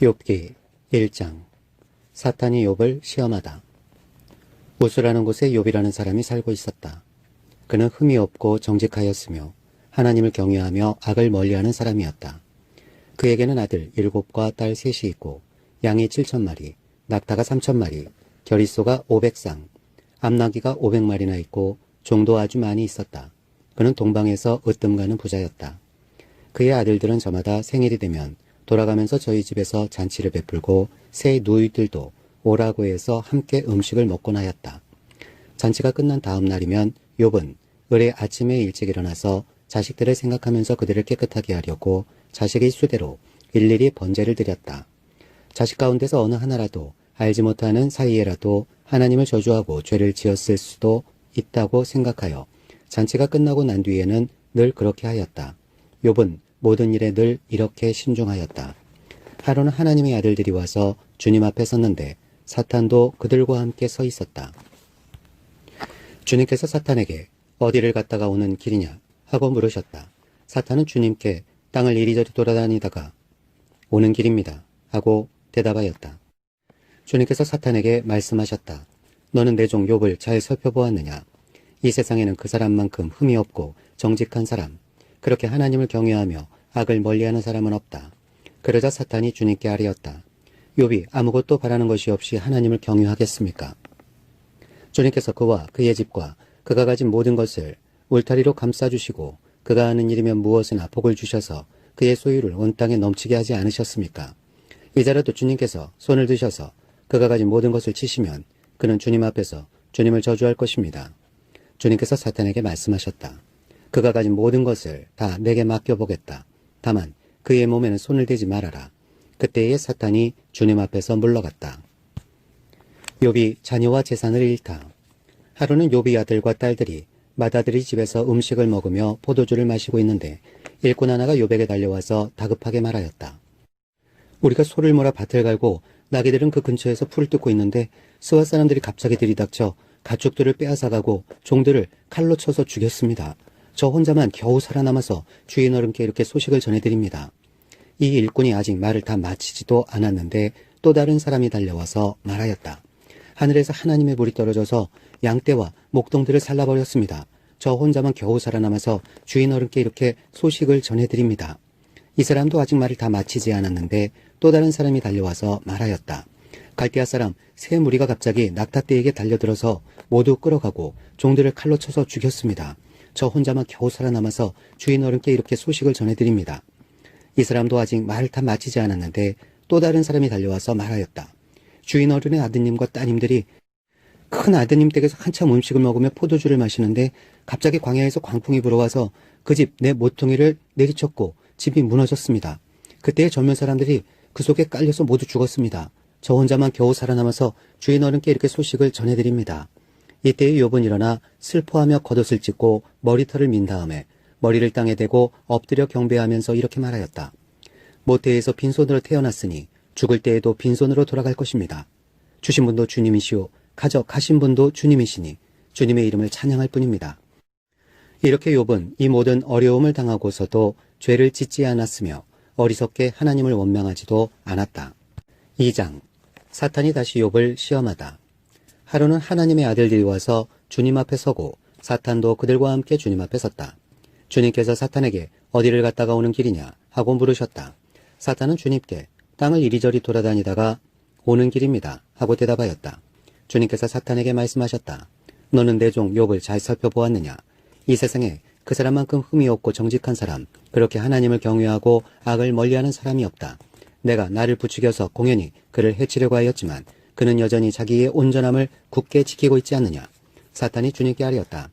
욥기 1장. 사탄이 욥을 시험하다. 우스라는 곳에 욥이라는 사람이 살고 있었다. 그는 흠이 없고 정직하였으며 하나님을 경외하며 악을 멀리하는 사람이었다. 그에게는 아들 7과 딸 3이 있고 양이 7,000마리, 낙타가 3,000마리, 겨릿소가 500쌍, 암나귀가 500마리나 있고 종도 아주 많이 있었다. 그는 동방에서 으뜸가는 부자였다. 그의 아들들은 저마다 생일이 되면 돌아가면서 저희 집에서 잔치를 베풀고 새 누이들도 오라고 해서 함께 음식을 먹곤 하였다. 잔치가 끝난 다음 날이면 욥은 을의 아침에 일찍 일어나서 자식들을 생각하면서 그들을 깨끗하게 하려고 자식의 수대로 일일이 번제를 드렸다. 자식 가운데서 어느 하나라도 알지 못하는 사이에라도 하나님을 저주하고 죄를 지었을 수도 있다고 생각하여 잔치가 끝나고 난 뒤에는 늘 그렇게 하였다. 욥은 모든 일에 늘 이렇게 신중하였다. 하루는 하나님의 아들들이 와서 주님 앞에 섰는데 사탄도 그들과 함께 서 있었다. 주님께서 사탄에게 어디를 갔다가 오는 길이냐 하고 물으셨다. 사탄은 주님께 땅을 이리저리 돌아다니다가 오는 길입니다 하고 대답하였다. 주님께서 사탄에게 말씀하셨다. 너는 내 종 욥을 잘 살펴보았느냐? 이 세상에는 그 사람만큼 흠이 없고 정직한 사람, 그렇게 하나님을 경외하며 악을 멀리하는 사람은 없다. 그러자 사탄이 주님께 아뢰었다. 욥이 아무것도 바라는 것이 없이 하나님을 경외하겠습니까? 주님께서 그와 그의 집과 그가 가진 모든 것을 울타리로 감싸주시고 그가 하는 일이면 무엇이나 복을 주셔서 그의 소유를 온 땅에 넘치게 하지 않으셨습니까? 이제라도 주님께서 손을 드셔서 그가 가진 모든 것을 치시면 그는 주님 앞에서 주님을 저주할 것입니다. 주님께서 사탄에게 말씀하셨다. 그가 가진 모든 것을 다 내게 맡겨보겠다. 다만 그의 몸에는 손을 대지 말아라. 그때에 사탄이 주님 앞에서 물러갔다. 욥이 자녀와 재산을 잃다. 하루는 욥의 아들과 딸들이 맏아들이 집에서 음식을 먹으며 포도주를 마시고 있는데 일꾼 하나가 욥에게 달려와서 다급하게 말하였다. 우리가 소를 몰아 밭을 갈고 나귀들은 그 근처에서 풀을 뜯고 있는데 스와 사람들이 갑자기 들이닥쳐 가축들을 빼앗아가고 종들을 칼로 쳐서 죽였습니다. 저 혼자만 겨우 살아남아서 주인 어른께 이렇게 소식을 전해드립니다. 이 일꾼이 아직 말을 다 마치지도 않았는데 또 다른 사람이 달려와서 말하였다. 하늘에서 하나님의 불이 떨어져서 양떼와 목동들을 살라버렸습니다. 저 혼자만 겨우 살아남아서 주인 어른께 이렇게 소식을 전해드립니다. 이 사람도 아직 말을 다 마치지 않았는데 또 다른 사람이 달려와서 말하였다. 갈대아 사람 세 무리가 갑자기 낙타떼에게 달려들어서 모두 끌어가고 종들을 칼로 쳐서 죽였습니다. 저 혼자만 겨우 살아남아서 주인 어른께 이렇게 소식을 전해드립니다. 이 사람도 아직 말을 다 마치지 않았는데 또 다른 사람이 달려와서 말하였다. 주인 어른의 아드님과 따님들이 큰 아드님 댁에서 한참 음식을 먹으며 포도주를 마시는데 갑자기 광야에서 광풍이 불어와서 그 집 내 모퉁이를 내리쳤고 집이 무너졌습니다. 그때의 젊은 사람들이 그 속에 깔려서 모두 죽었습니다. 저 혼자만 겨우 살아남아서 주인 어른께 이렇게 소식을 전해드립니다. 이때에 욥은 일어나 슬퍼하며 겉옷을 찢고 머리털을 민 다음에 머리를 땅에 대고 엎드려 경배하면서 이렇게 말하였다. 모태에서 빈손으로 태어났으니 죽을 때에도 빈손으로 돌아갈 것입니다. 주신 분도 주님이시오 가져가신 분도 주님이시니 주님의 이름을 찬양할 뿐입니다. 이렇게 욥은 이 모든 어려움을 당하고서도 죄를 짓지 않았으며 어리석게 하나님을 원망하지도 않았다. 2장. 사탄이 다시 욥을 시험하다. 하루는 하나님의 아들들이 와서 주님 앞에 서고 사탄도 그들과 함께 주님 앞에 섰다. 주님께서 사탄에게 어디를 갔다가 오는 길이냐 하고 물으셨다. 사탄은 주님께 땅을 이리저리 돌아다니다가 오는 길입니다 하고 대답하였다. 주님께서 사탄에게 말씀하셨다. 너는 내 종 욥을 잘 살펴보았느냐? 이 세상에 그 사람만큼 흠이 없고 정직한 사람, 그렇게 하나님을 경외하고 악을 멀리하는 사람이 없다. 내가 나를 부추겨서 공연히 그를 해치려고 하였지만 그는 여전히 자기의 온전함을 굳게 지키고 있지 않느냐. 사탄이 주님께 아뢰었다.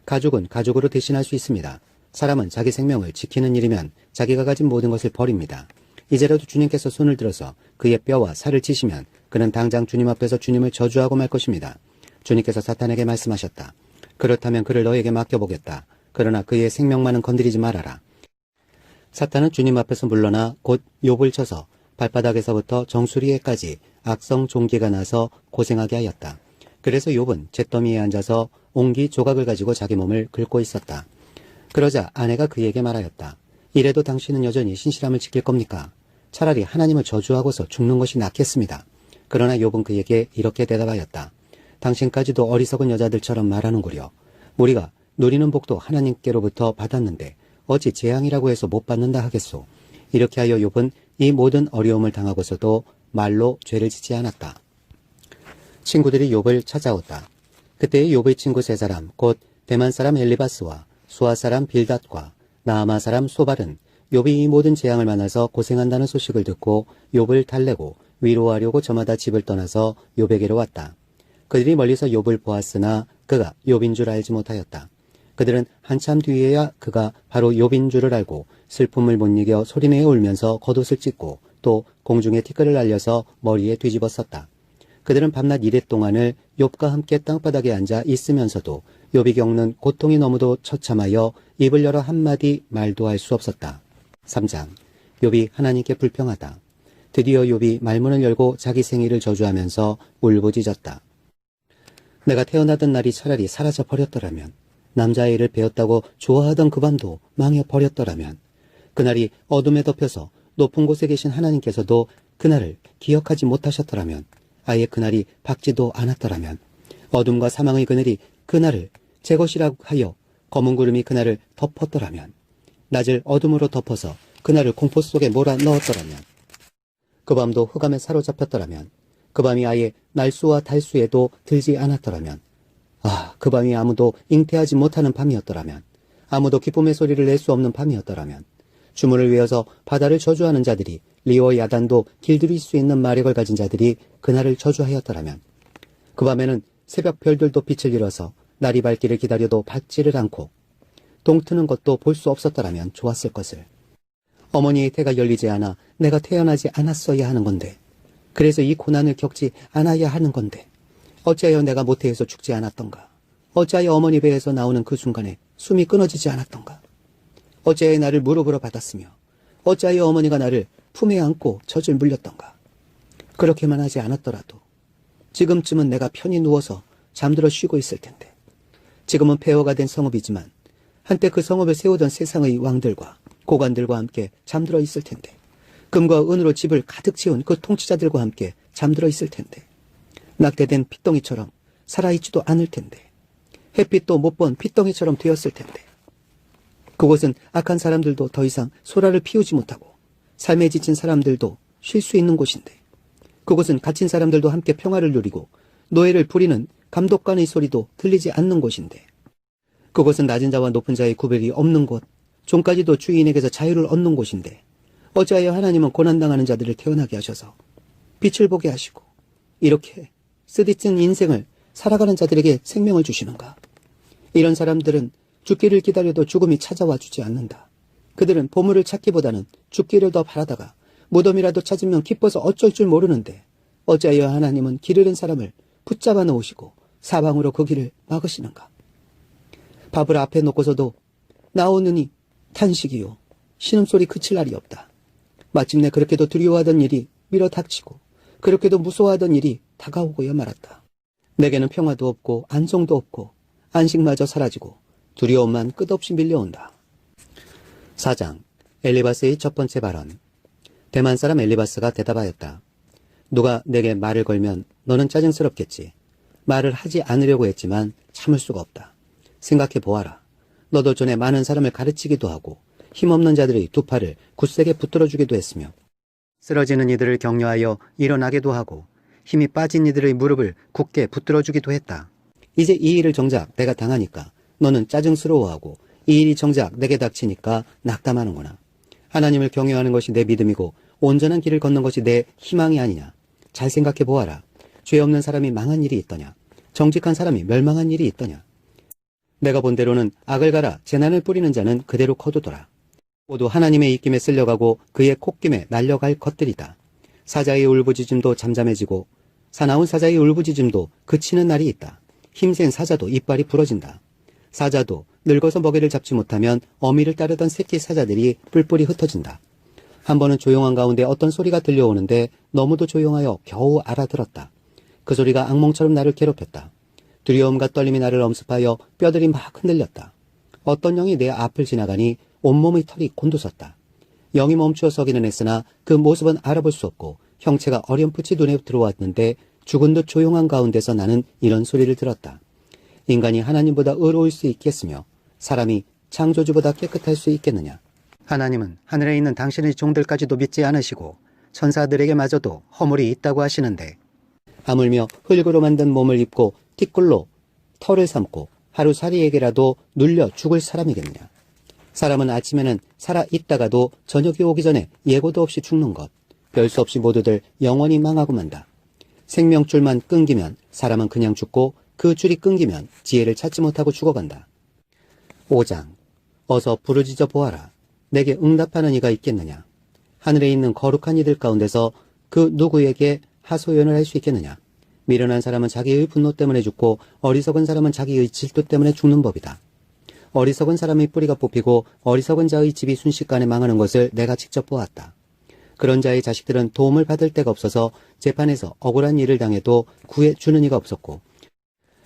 가족은 가족으로 대신할 수 있습니다. 사람은 자기 생명을 지키는 일이면 자기가 가진 모든 것을 버립니다. 이제라도 주님께서 손을 들어서 그의 뼈와 살을 치시면 그는 당장 주님 앞에서 주님을 저주하고 말 것입니다. 주님께서 사탄에게 말씀하셨다. 그렇다면 그를 너에게 맡겨보겠다. 그러나 그의 생명만은 건드리지 말아라. 사탄은 주님 앞에서 물러나 곧 욥을 쳐서 발바닥에서부터 정수리에까지 악성 종기가 나서 고생하게 하였다. 그래서 욥은 잿더미에 앉아서 옹기 조각을 가지고 자기 몸을 긁고 있었다. 그러자 아내가 그에게 말하였다. 이래도 당신은 여전히 신실함을 지킬 겁니까? 차라리 하나님을 저주하고서 죽는 것이 낫겠습니다. 그러나 욥은 그에게 이렇게 대답하였다. 당신까지도 어리석은 여자들처럼 말하는구려. 우리가 누리는 복도 하나님께로부터 받았는데 어찌 재앙이라고 해서 못 받는다 하겠소. 이렇게 하여 욥은 이 모든 어려움을 당하고서도 말로 죄를 짓지 않았다. 친구들이 욥을 찾아왔다. 그때의 욥의 친구 세 사람, 곧 대만 사람 엘리바스와 수아 사람 빌닷과 나아마 사람 소발은 욥이 이 모든 재앙을 만나서 고생한다는 소식을 듣고 욥을 달래고 위로하려고 저마다 집을 떠나서 욥에게로 왔다. 그들이 멀리서 욥을 보았으나 그가 욥인 줄 알지 못하였다. 그들은 한참 뒤에야 그가 바로 욥인 줄을 알고 슬픔을 못 이겨 소리내어 울면서 겉옷을 찢고 또 공중에 티끌을 날려서 머리에 뒤집어 썼다. 그들은 밤낮 이랫 동안을 욥과 함께 땅바닥에 앉아 있으면서도 욥이 겪는 고통이 너무도 처참하여 입을 열어 한마디 말도 할 수 없었다. 3장. 욥이 하나님께 불평하다. 드디어 욥이 말문을 열고 자기 생일을 저주하면서 울부짖었다. 내가 태어나던 날이 차라리 사라져 버렸더라면, 남자아이를 배웠다고 좋아하던 그 밤도 망해버렸더라면, 그날이 어둠에 덮여서 높은 곳에 계신 하나님께서도 그날을 기억하지 못하셨더라면, 아예 그날이 밝지도 않았더라면, 어둠과 사망의 그늘이 그날을 제 것이라고 하여 검은 구름이 그날을 덮었더라면, 낮을 어둠으로 덮어서 그날을 공포 속에 몰아 넣었더라면, 그 밤도 흑암에 사로잡혔더라면, 그 밤이 아예 날수와 달수에도 들지 않았더라면, 그 밤이 아무도 잉태하지 못하는 밤이었더라면, 아무도 기쁨의 소리를 낼 수 없는 밤이었더라면, 주문을 외워서 바다를 저주하는 자들이 리오 야단도 길들일 수 있는 마력을 가진 자들이 그날을 저주하였더라면, 그 밤에는 새벽 별들도 빛을 잃어서 날이 밝기를 기다려도 밝지를 않고 동트는 것도 볼 수 없었더라면 좋았을 것을. 어머니의 태가 열리지 않아 내가 태어나지 않았어야 하는 건데, 그래서 이 고난을 겪지 않아야 하는 건데, 어찌하여 내가 모태에서 죽지 않았던가? 어찌하여 어머니 배에서 나오는 그 순간에 숨이 끊어지지 않았던가? 어찌하여 나를 무릎으로 받았으며, 어찌하여 어머니가 나를 품에 안고 젖을 물렸던가? 그렇게만 하지 않았더라도 지금쯤은 내가 편히 누워서 잠들어 쉬고 있을 텐데, 지금은 폐허가 된 성읍이지만 한때 그 성읍을 세우던 세상의 왕들과 고관들과 함께 잠들어 있을 텐데, 금과 은으로 집을 가득 채운 그 통치자들과 함께 잠들어 있을 텐데, 낙태된 핏덩이처럼 살아있지도 않을 텐데, 햇빛도 못 본 핏덩이처럼 되었을 텐데, 그곳은 악한 사람들도 더 이상 소라를 피우지 못하고 삶에 지친 사람들도 쉴 수 있는 곳인데, 그곳은 갇힌 사람들도 함께 평화를 누리고 노예를 부리는 감독관의 소리도 들리지 않는 곳인데, 그곳은 낮은 자와 높은 자의 구별이 없는 곳, 종까지도 주인에게서 자유를 얻는 곳인데, 어찌하여 하나님은 고난당하는 자들을 태어나게 하셔서 빛을 보게 하시고 이렇게 쓰디쓴 인생을 살아가는 자들에게 생명을 주시는가? 이런 사람들은 죽기를 기다려도 죽음이 찾아와 주지 않는다. 그들은 보물을 찾기보다는 죽기를 더 바라다가 무덤이라도 찾으면 기뻐서 어쩔 줄 모르는데, 어찌하여 하나님은 길 잃은 사람을 붙잡아 놓으시고 사방으로 그 길을 막으시는가? 밥을 앞에 놓고서도 나오느니 탄식이요, 신음소리 그칠 날이 없다. 마침내 그렇게도 두려워하던 일이 밀어닥치고 그렇게도 무서워하던 일이 다가오고야 말았다. 내게는 평화도 없고 안정도 없고 안식마저 사라지고 두려움만 끝없이 밀려온다. 4장. 엘리바스의 첫 번째 발언. 대만 사람 엘리바스가 대답하였다. 누가 내게 말을 걸면 너는 짜증스럽겠지. 말을 하지 않으려고 했지만 참을 수가 없다. 생각해 보아라. 너도 전에 많은 사람을 가르치기도 하고 힘없는 자들의 두 팔을 굳세게 붙들어주기도 했으며, 쓰러지는 이들을 격려하여 일어나게도 하고 힘이 빠진 이들의 무릎을 굳게 붙들어주기도 했다. 이제 이 일을 정작 내가 당하니까 너는 짜증스러워하고 이 일이 정작 내게 닥치니까 낙담하는구나. 하나님을 경외하는 것이 내 믿음이고 온전한 길을 걷는 것이 내 희망이 아니냐. 잘 생각해 보아라. 죄 없는 사람이 망한 일이 있더냐? 정직한 사람이 멸망한 일이 있더냐? 내가 본 대로는 악을 갈아 재난을 뿌리는 자는 그대로 거두더라. 모두 하나님의 입김에 쓸려가고 그의 콧김에 날려갈 것들이다. 사자의 울부짖음도 잠잠해지고 사나운 사자의 울부짖음도 그치는 날이 있다. 힘센 사자도 이빨이 부러진다. 사자도 늙어서 먹이를 잡지 못하면 어미를 따르던 새끼 사자들이 뿔뿔이 흩어진다. 한 번은 조용한 가운데 어떤 소리가 들려오는데 너무도 조용하여 겨우 알아들었다. 그 소리가 악몽처럼 나를 괴롭혔다. 두려움과 떨림이 나를 엄습하여 뼈들이 막 흔들렸다. 어떤 영이 내 앞을 지나가니 온몸의 털이 곤두섰다. 영이 멈추어 서기는 했으나 그 모습은 알아볼 수 없고 형체가 어렴풋이 눈에 들어왔는데 죽은 듯 조용한 가운데서 나는 이런 소리를 들었다. 인간이 하나님보다 의로울 수 있겠으며 사람이 창조주보다 깨끗할 수 있겠느냐. 하나님은 하늘에 있는 당신의 종들까지도 믿지 않으시고 천사들에게마저도 허물이 있다고 하시는데 하물며 흙으로 만든 몸을 입고 티끌로 털을 삼고 하루살이에게라도 눌려 죽을 사람이겠느냐. 사람은 아침에는 살아있다가도 저녁이 오기 전에 예고도 없이 죽는 것. 별 수 없이 모두들 영원히 망하고 만다. 생명줄만 끊기면 사람은 그냥 죽고 그 줄이 끊기면 지혜를 찾지 못하고 죽어간다. 5장. 어서 부르짖어 보아라. 내게 응답하는 이가 있겠느냐. 하늘에 있는 거룩한 이들 가운데서 그 누구에게 하소연을 할 수 있겠느냐. 미련한 사람은 자기의 분노 때문에 죽고 어리석은 사람은 자기의 질투 때문에 죽는 법이다. 어리석은 사람의 뿌리가 뽑히고 어리석은 자의 집이 순식간에 망하는 것을 내가 직접 보았다. 그런 자의 자식들은 도움을 받을 데가 없어서 재판에서 억울한 일을 당해도 구해주는 이가 없었고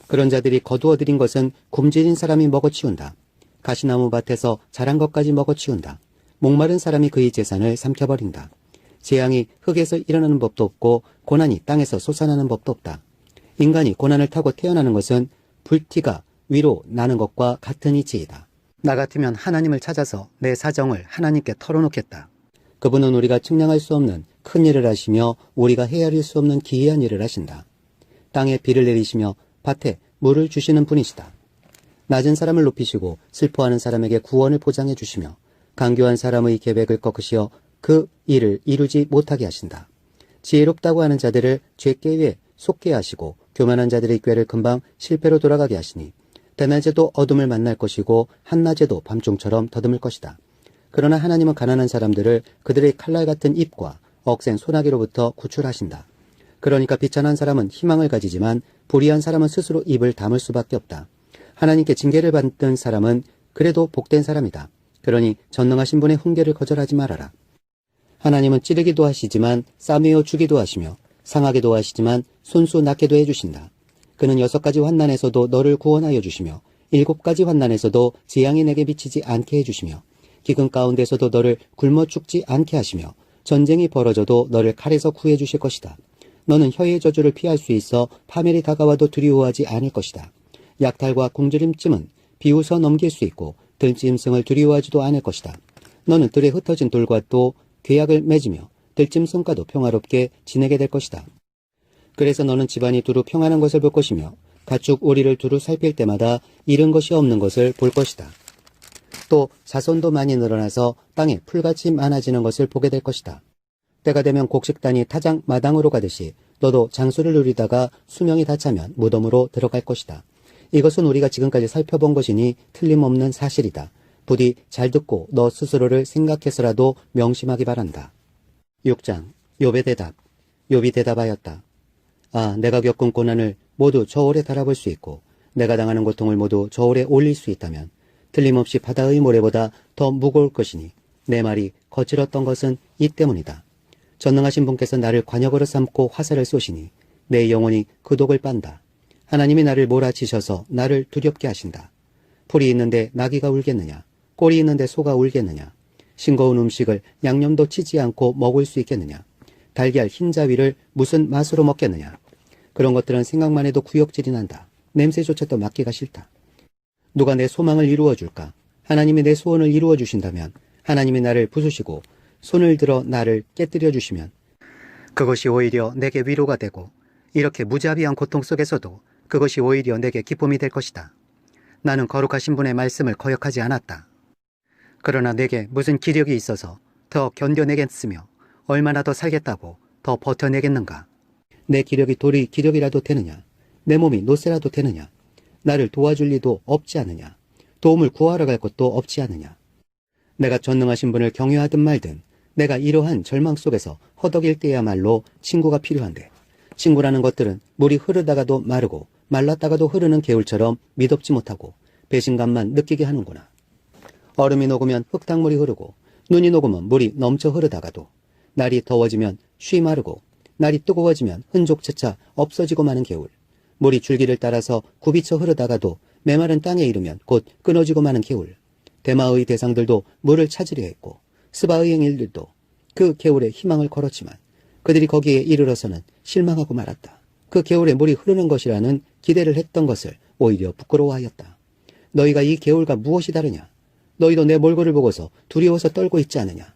그런 자들이 거두어들인 것은 굶주린 사람이 먹어치운다. 가시나무 밭에서 자란 것까지 먹어치운다. 목마른 사람이 그의 재산을 삼켜버린다. 재앙이 흙에서 일어나는 법도 없고 고난이 땅에서 솟아나는 법도 없다. 인간이 고난을 타고 태어나는 것은 불티가 위로 나는 것과 같은 이치이다. 나 같으면 하나님을 찾아서 내 사정을 하나님께 털어놓겠다. 그분은 우리가 측량할 수 없는 큰 일을 하시며 우리가 헤아릴 수 없는 기이한 일을 하신다. 땅에 비를 내리시며 밭에 물을 주시는 분이시다. 낮은 사람을 높이시고 슬퍼하는 사람에게 구원을 보장해 주시며 간교한 사람의 계획을 꺾으시어 그 일을 이루지 못하게 하신다. 지혜롭다고 하는 자들을 죄꾀에 속게 하시고 교만한 자들의 꾀를 금방 실패로 돌아가게 하시니 대낮에도 어둠을 만날 것이고 한낮에도 밤중처럼 더듬을 것이다. 그러나 하나님은 가난한 사람들을 그들의 칼날 같은 입과 억센 소나기로부터 구출하신다. 그러니까 비천한 사람은 희망을 가지지만 불의한 사람은 스스로 입을 다물 수밖에 없다. 하나님께 징계를 받는 사람은 그래도 복된 사람이다. 그러니 전능하신 분의 훈계를 거절하지 말아라. 하나님은 찌르기도 하시지만 싸매어 주기도 하시며 상하게도 하시지만 손수 낫게도 해주신다. 그는 6가지 환난에서도 너를 구원하여 주시며 7가지 환난에서도 재앙이 내게 미치지 않게 해주시며 기근 가운데서도 너를 굶어 죽지 않게 하시며 전쟁이 벌어져도 너를 칼에서 구해 주실 것이다. 너는 혀의 저주를 피할 수 있어 파멸이 다가와도 두려워하지 않을 것이다. 약탈과 굶주림쯤은 비웃어 넘길 수 있고 들짐승을 두려워하지도 않을 것이다. 너는 들에 흩어진 돌과 또 궤약을 맺으며 들짐승과도 평화롭게 지내게 될 것이다. 그래서 너는 집안이 두루 평안한 것을 볼 것이며 가축 오리를 두루 살필 때마다 잃은 것이 없는 것을 볼 것이다. 또 자손도 많이 늘어나서 땅에 풀같이 많아지는 것을 보게 될 것이다. 때가 되면 곡식단이 타작 마당으로 가듯이 너도 장수를 누리다가 수명이 다 차면 무덤으로 들어갈 것이다. 이것은 우리가 지금까지 살펴본 것이니 틀림없는 사실이다. 부디 잘 듣고 너 스스로를 생각해서라도 명심하기 바란다. 6장. 욥의 대답. 욥이 대답하였다. 아, 내가 겪은 고난을 모두 저울에 달아볼 수 있고 내가 당하는 고통을 모두 저울에 올릴 수 있다면 틀림없이 바다의 모래보다 더 무거울 것이니 내 말이 거칠었던 것은 이 때문이다. 전능하신 분께서 나를 관역으로 삼고 화살을 쏘시니 내 영혼이 그 독을 빤다. 하나님이 나를 몰아치셔서 나를 두렵게 하신다. 풀이 있는데 나귀가 울겠느냐? 꼴이 있는데 소가 울겠느냐? 싱거운 음식을 양념도 치지 않고 먹을 수 있겠느냐? 달걀 흰자위를 무슨 맛으로 먹겠느냐? 그런 것들은 생각만 해도 구역질이 난다. 냄새조차도 맡기가 싫다. 누가 내 소망을 이루어 줄까? 하나님이 내 소원을 이루어 주신다면, 하나님이 나를 부수시고 손을 들어 나를 깨뜨려 주시면 그것이 오히려 내게 위로가 되고 이렇게 무자비한 고통 속에서도 그것이 오히려 내게 기쁨이 될 것이다. 나는 거룩하신 분의 말씀을 거역하지 않았다. 그러나 내게 무슨 기력이 있어서 더 견뎌내겠으며 얼마나 더 살겠다고 더 버텨내겠는가? 내 기력이 돌이 기력이라도 되느냐? 내 몸이 노쇠라도 되느냐? 나를 도와줄 리도 없지 않느냐? 도움을 구하러 갈 것도 없지 않느냐? 내가 전능하신 분을 경외하든 말든 내가 이러한 절망 속에서 허덕일 때야말로 친구가 필요한데 친구라는 것들은 물이 흐르다가도 마르고 말랐다가도 흐르는 개울처럼 미덥지 못하고 배신감만 느끼게 하는구나. 얼음이 녹으면 흙탕물이 흐르고 눈이 녹으면 물이 넘쳐 흐르다가도 날이 더워지면 쉬 마르고 날이 뜨거워지면 흔적조차 없어지고 마는 개울. 물이 줄기를 따라서 굽이쳐 흐르다가도 메마른 땅에 이르면 곧 끊어지고 마는 개울. 대마의 대상들도 물을 찾으려 했고 스바의행 일들도 그 개울에 희망을 걸었지만 그들이 거기에 이르러서는 실망하고 말았다. 그 개울에 물이 흐르는 것이라는 기대를 했던 것을 오히려 부끄러워하였다. 너희가 이 개울과 무엇이 다르냐? 너희도 내 몰골을 보고서 두려워서 떨고 있지 않느냐?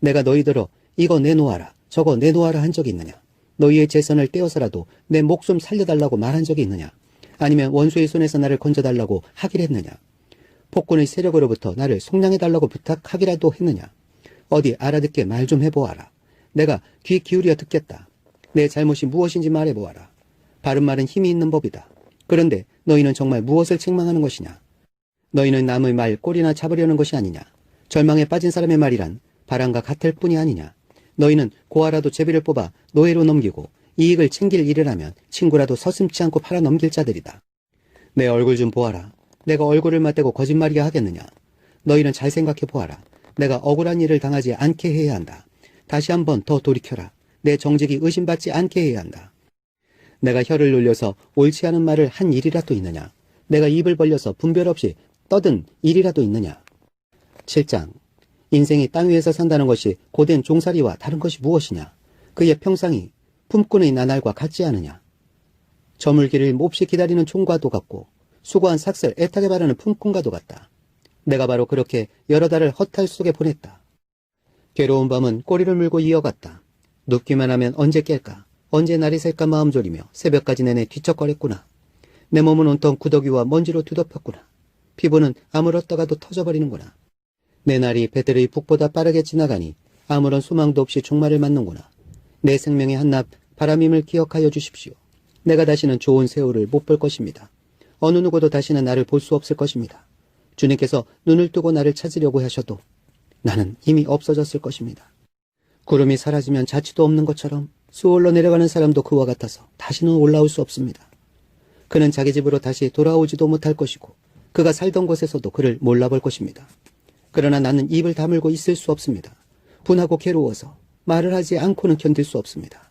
내가 너희들어 이거 내놓아라, 저거 내놓아라 한 적이 있느냐? 너희의 재산을 떼어서라도 내 목숨 살려달라고 말한 적이 있느냐? 아니면 원수의 손에서 나를 건져달라고 하기를 했느냐? 폭군의 세력으로부터 나를 속량해달라고 부탁하기라도 했느냐? 어디 알아듣게 말 좀 해보아라. 내가 귀 기울여 듣겠다. 내 잘못이 무엇인지 말해보아라. 바른 말은 힘이 있는 법이다. 그런데 너희는 정말 무엇을 책망하는 것이냐? 너희는 남의 말 꼴이나 잡으려는 것이 아니냐? 절망에 빠진 사람의 말이란 바람과 같을 뿐이 아니냐? 너희는 고아라도 제비를 뽑아 노예로 넘기고 이익을 챙길 일이라면 친구라도 서슴지 않고 팔아 넘길 자들이다. 내 얼굴 좀 보아라. 내가 얼굴을 맞대고 거짓말이야 하겠느냐? 너희는 잘 생각해 보아라. 내가 억울한 일을 당하지 않게 해야 한다. 다시 한번 더 돌이켜라. 내 정직이 의심받지 않게 해야 한다. 내가 혀를 놀려서 옳지 않은 말을 한 일이라도 있느냐? 내가 입을 벌려서 분별 없이 떠든 일이라도 있느냐? 7장. 인생이 땅 위에서 산다는 것이 고된 종살이와 다른 것이 무엇이냐? 그의 평상이 품꾼의 나날과 같지 않으냐? 저물기를 몹시 기다리는 총과도 같고 수고한 삭슬 애타게 바라는 품꾼과도 같다. 내가 바로 그렇게 여러 달을 허탈 속에 보냈다. 괴로운 밤은 꼬리를 물고 이어갔다. 눕기만 하면 언제 깰까? 언제 날이 셀까 마음 졸이며 새벽까지 내내 뒤척거렸구나. 내 몸은 온통 구더기와 먼지로 뒤덮였구나. 피부는 아물었다가도 터져버리는구나. 내 날이 배들의 북보다 빠르게 지나가니 아무런 소망도 없이 종말을 맞는구나. 내 생명의 한낱 바람임을 기억하여 주십시오. 내가 다시는 좋은 세월을 못 볼 것입니다. 어느 누구도 다시는 나를 볼 수 없을 것입니다. 주님께서 눈을 뜨고 나를 찾으려고 하셔도 나는 이미 없어졌을 것입니다. 구름이 사라지면 자취도 없는 것처럼 수월로 내려가는 사람도 그와 같아서 다시는 올라올 수 없습니다. 그는 자기 집으로 다시 돌아오지도 못할 것이고 그가 살던 곳에서도 그를 몰라볼 것입니다. 그러나 나는 입을 다물고 있을 수 없습니다. 분하고 괴로워서 말을 하지 않고는 견딜 수 없습니다.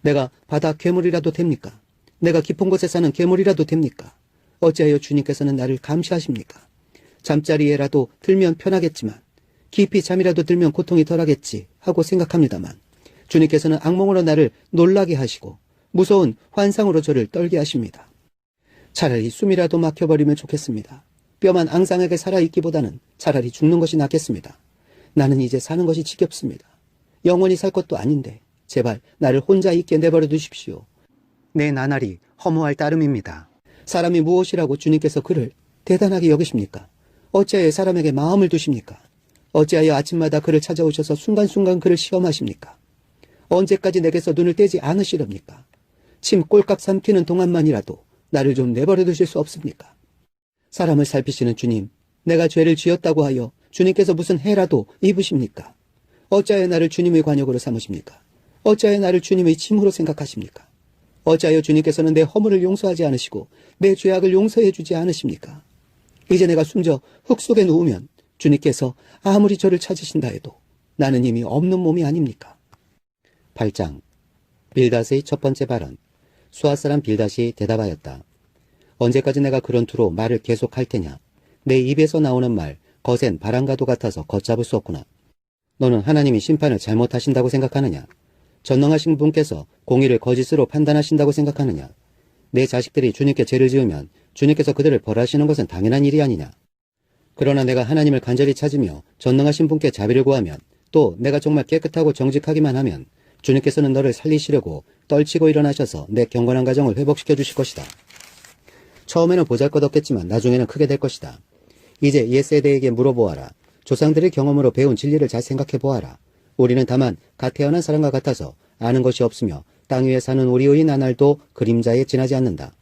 내가 바다 괴물이라도 됩니까? 내가 깊은 곳에 사는 괴물이라도 됩니까? 어찌하여 주님께서는 나를 감시하십니까? 잠자리에라도 들면 편하겠지만 깊이 잠이라도 들면 고통이 덜하겠지 하고 생각합니다만 주님께서는 악몽으로 나를 놀라게 하시고 무서운 환상으로 저를 떨게 하십니다. 차라리 숨이라도 막혀버리면 좋겠습니다. 뼈만 앙상하게 살아있기보다는 차라리 죽는 것이 낫겠습니다. 나는 이제 사는 것이 지겹습니다. 영원히 살 것도 아닌데 제발 나를 혼자 있게 내버려 두십시오. 내 나날이 허무할 따름입니다. 사람이 무엇이라고 주님께서 그를 대단하게 여기십니까? 어찌하여 사람에게 마음을 두십니까? 어찌하여 아침마다 그를 찾아오셔서 순간순간 그를 시험하십니까? 언제까지 내게서 눈을 떼지 않으시렵니까? 침 꼴깍 삼키는 동안만이라도 나를 좀 내버려 두실 수 없습니까? 사람을 살피시는 주님, 내가 죄를 지었다고 하여 주님께서 무슨 해라도 입으십니까? 어찌하여 나를 주님의 관역으로 삼으십니까? 어찌하여 나를 주님의 짐으로 생각하십니까? 어찌하여 주님께서는 내 허물을 용서하지 않으시고 내 죄악을 용서해 주지 않으십니까? 이제 내가 숨져 흙 속에 누우면 주님께서 아무리 저를 찾으신다 해도 나는 이미 없는 몸이 아닙니까? 8장. 빌닷의 첫 번째 발언. 수앗 사람 빌닷이 대답하였다. 언제까지 내가 그런 투로 말을 계속할 테냐? 내 입에서 나오는 말 거센 바람과도 같아서 걷잡을 수 없구나. 너는 하나님이 심판을 잘못하신다고 생각하느냐? 전능하신 분께서 공의를 거짓으로 판단하신다고 생각하느냐? 내 자식들이 주님께 죄를 지으면 주님께서 그들을 벌하시는 것은 당연한 일이 아니냐? 그러나 내가 하나님을 간절히 찾으며 전능하신 분께 자비를 구하면 또 내가 정말 깨끗하고 정직하기만 하면 주님께서는 너를 살리시려고 떨치고 일어나셔서 내 경건한 가정을 회복시켜 주실 것이다. 처음에는 보잘것없겠지만 나중에는 크게 될 것이다. 이제 옛세대에게 물어보아라. 조상들의 경험으로 배운 진리를 잘 생각해 보아라. 우리는 다만 갓 태어난 사람과 같아서 아는 것이 없으며 땅 위에 사는 우리의 나날도 그림자에 지나지 않는다.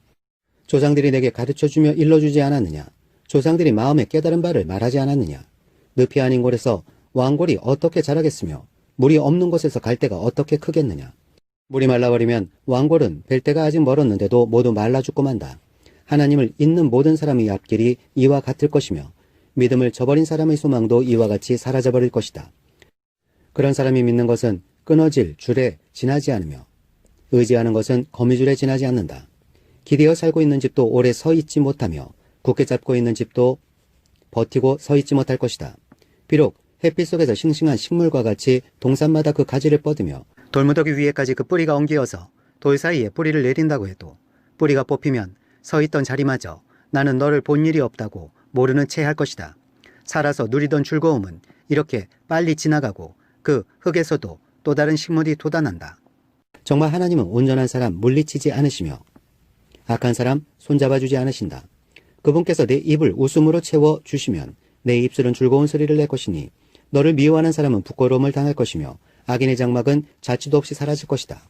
조상들이 내게 가르쳐주며 일러주지 않았느냐? 조상들이 마음에 깨달은 바를 말하지 않았느냐? 늪이 아닌 곳에서 왕골이 어떻게 자라겠으며 물이 없는 곳에서 갈대가 어떻게 크겠느냐? 물이 말라버리면 왕골은 뵐 때가 아직 멀었는데도 모두 말라 죽고 만다. 하나님을 잊는 모든 사람의 앞길이 이와 같을 것이며 믿음을 저버린 사람의 소망도 이와 같이 사라져버릴 것이다. 그런 사람이 믿는 것은 끊어질 줄에 지나지 않으며 의지하는 것은 거미줄에 지나지 않는다. 기대어 살고 있는 집도 오래 서 있지 못하며 굳게 잡고 있는 집도 버티고 서 있지 못할 것이다. 비록 햇빛 속에서 싱싱한 식물과 같이 동산마다 그 가지를 뻗으며 돌무더기 위에까지 그 뿌리가 엉기어서 돌 사이에 뿌리를 내린다고 해도 뿌리가 뽑히면 서 있던 자리마저 나는 너를 본 일이 없다고 모르는 채 할 것이다. 살아서 누리던 즐거움은 이렇게 빨리 지나가고 그 흙에서도 또 다른 식물이 돋아난다. 정말 하나님은 온전한 사람 물리치지 않으시며 악한 사람 손잡아주지 않으신다. 그분께서 내 입을 웃음으로 채워주시면 내 입술은 즐거운 소리를 낼 것이니 너를 미워하는 사람은 부끄러움을 당할 것이며 악인의 장막은 자취도 없이 사라질 것이다.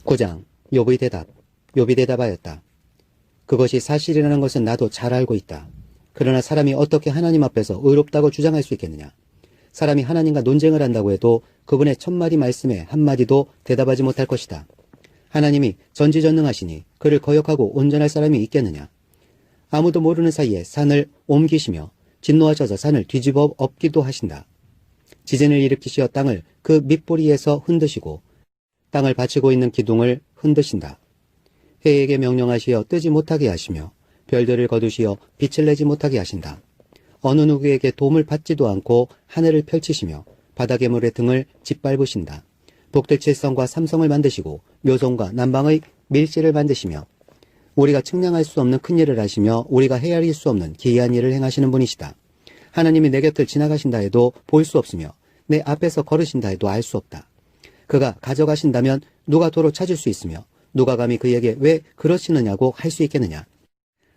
9장 욥의 대답. 욥이 대답하였다. 그것이 사실이라는 것은 나도 잘 알고 있다. 그러나 사람이 어떻게 하나님 앞에서 의롭다고 주장할 수 있겠느냐. 사람이 하나님과 논쟁을 한다고 해도 그분의 천마디 말씀에 한마디도 대답하지 못할 것이다. 하나님이 전지전능하시니 그를 거역하고 온전할 사람이 있겠느냐. 아무도 모르는 사이에 산을 옮기시며 진노하셔서 산을 뒤집어 엎기도 하신다. 지진을 일으키시어 땅을 그 밑보리에서 흔드시고 땅을 받치고 있는 기둥을 흔드신다. 해에게 명령하시어 뜨지 못하게 하시며 별들을 거두시어 빛을 내지 못하게 하신다. 어느 누구에게 도움을 받지도 않고 하늘을 펼치시며 바닥의 물의 등을 짓밟으신다. 북들 7성과 3성을 만드시고 묘성과 남방의 밀실을 만드시며 우리가 측량할 수 없는 큰 일을 하시며 우리가 헤아릴 수 없는 기이한 일을 행하시는 분이시다. 하나님이 내 곁을 지나가신다 해도 볼 수 없으며 내 앞에서 걸으신다 해도 알 수 없다. 그가 가져가신다면 누가 도로 찾을 수 있으며 누가 감히 그에게 왜 그러시느냐고 할 수 있겠느냐.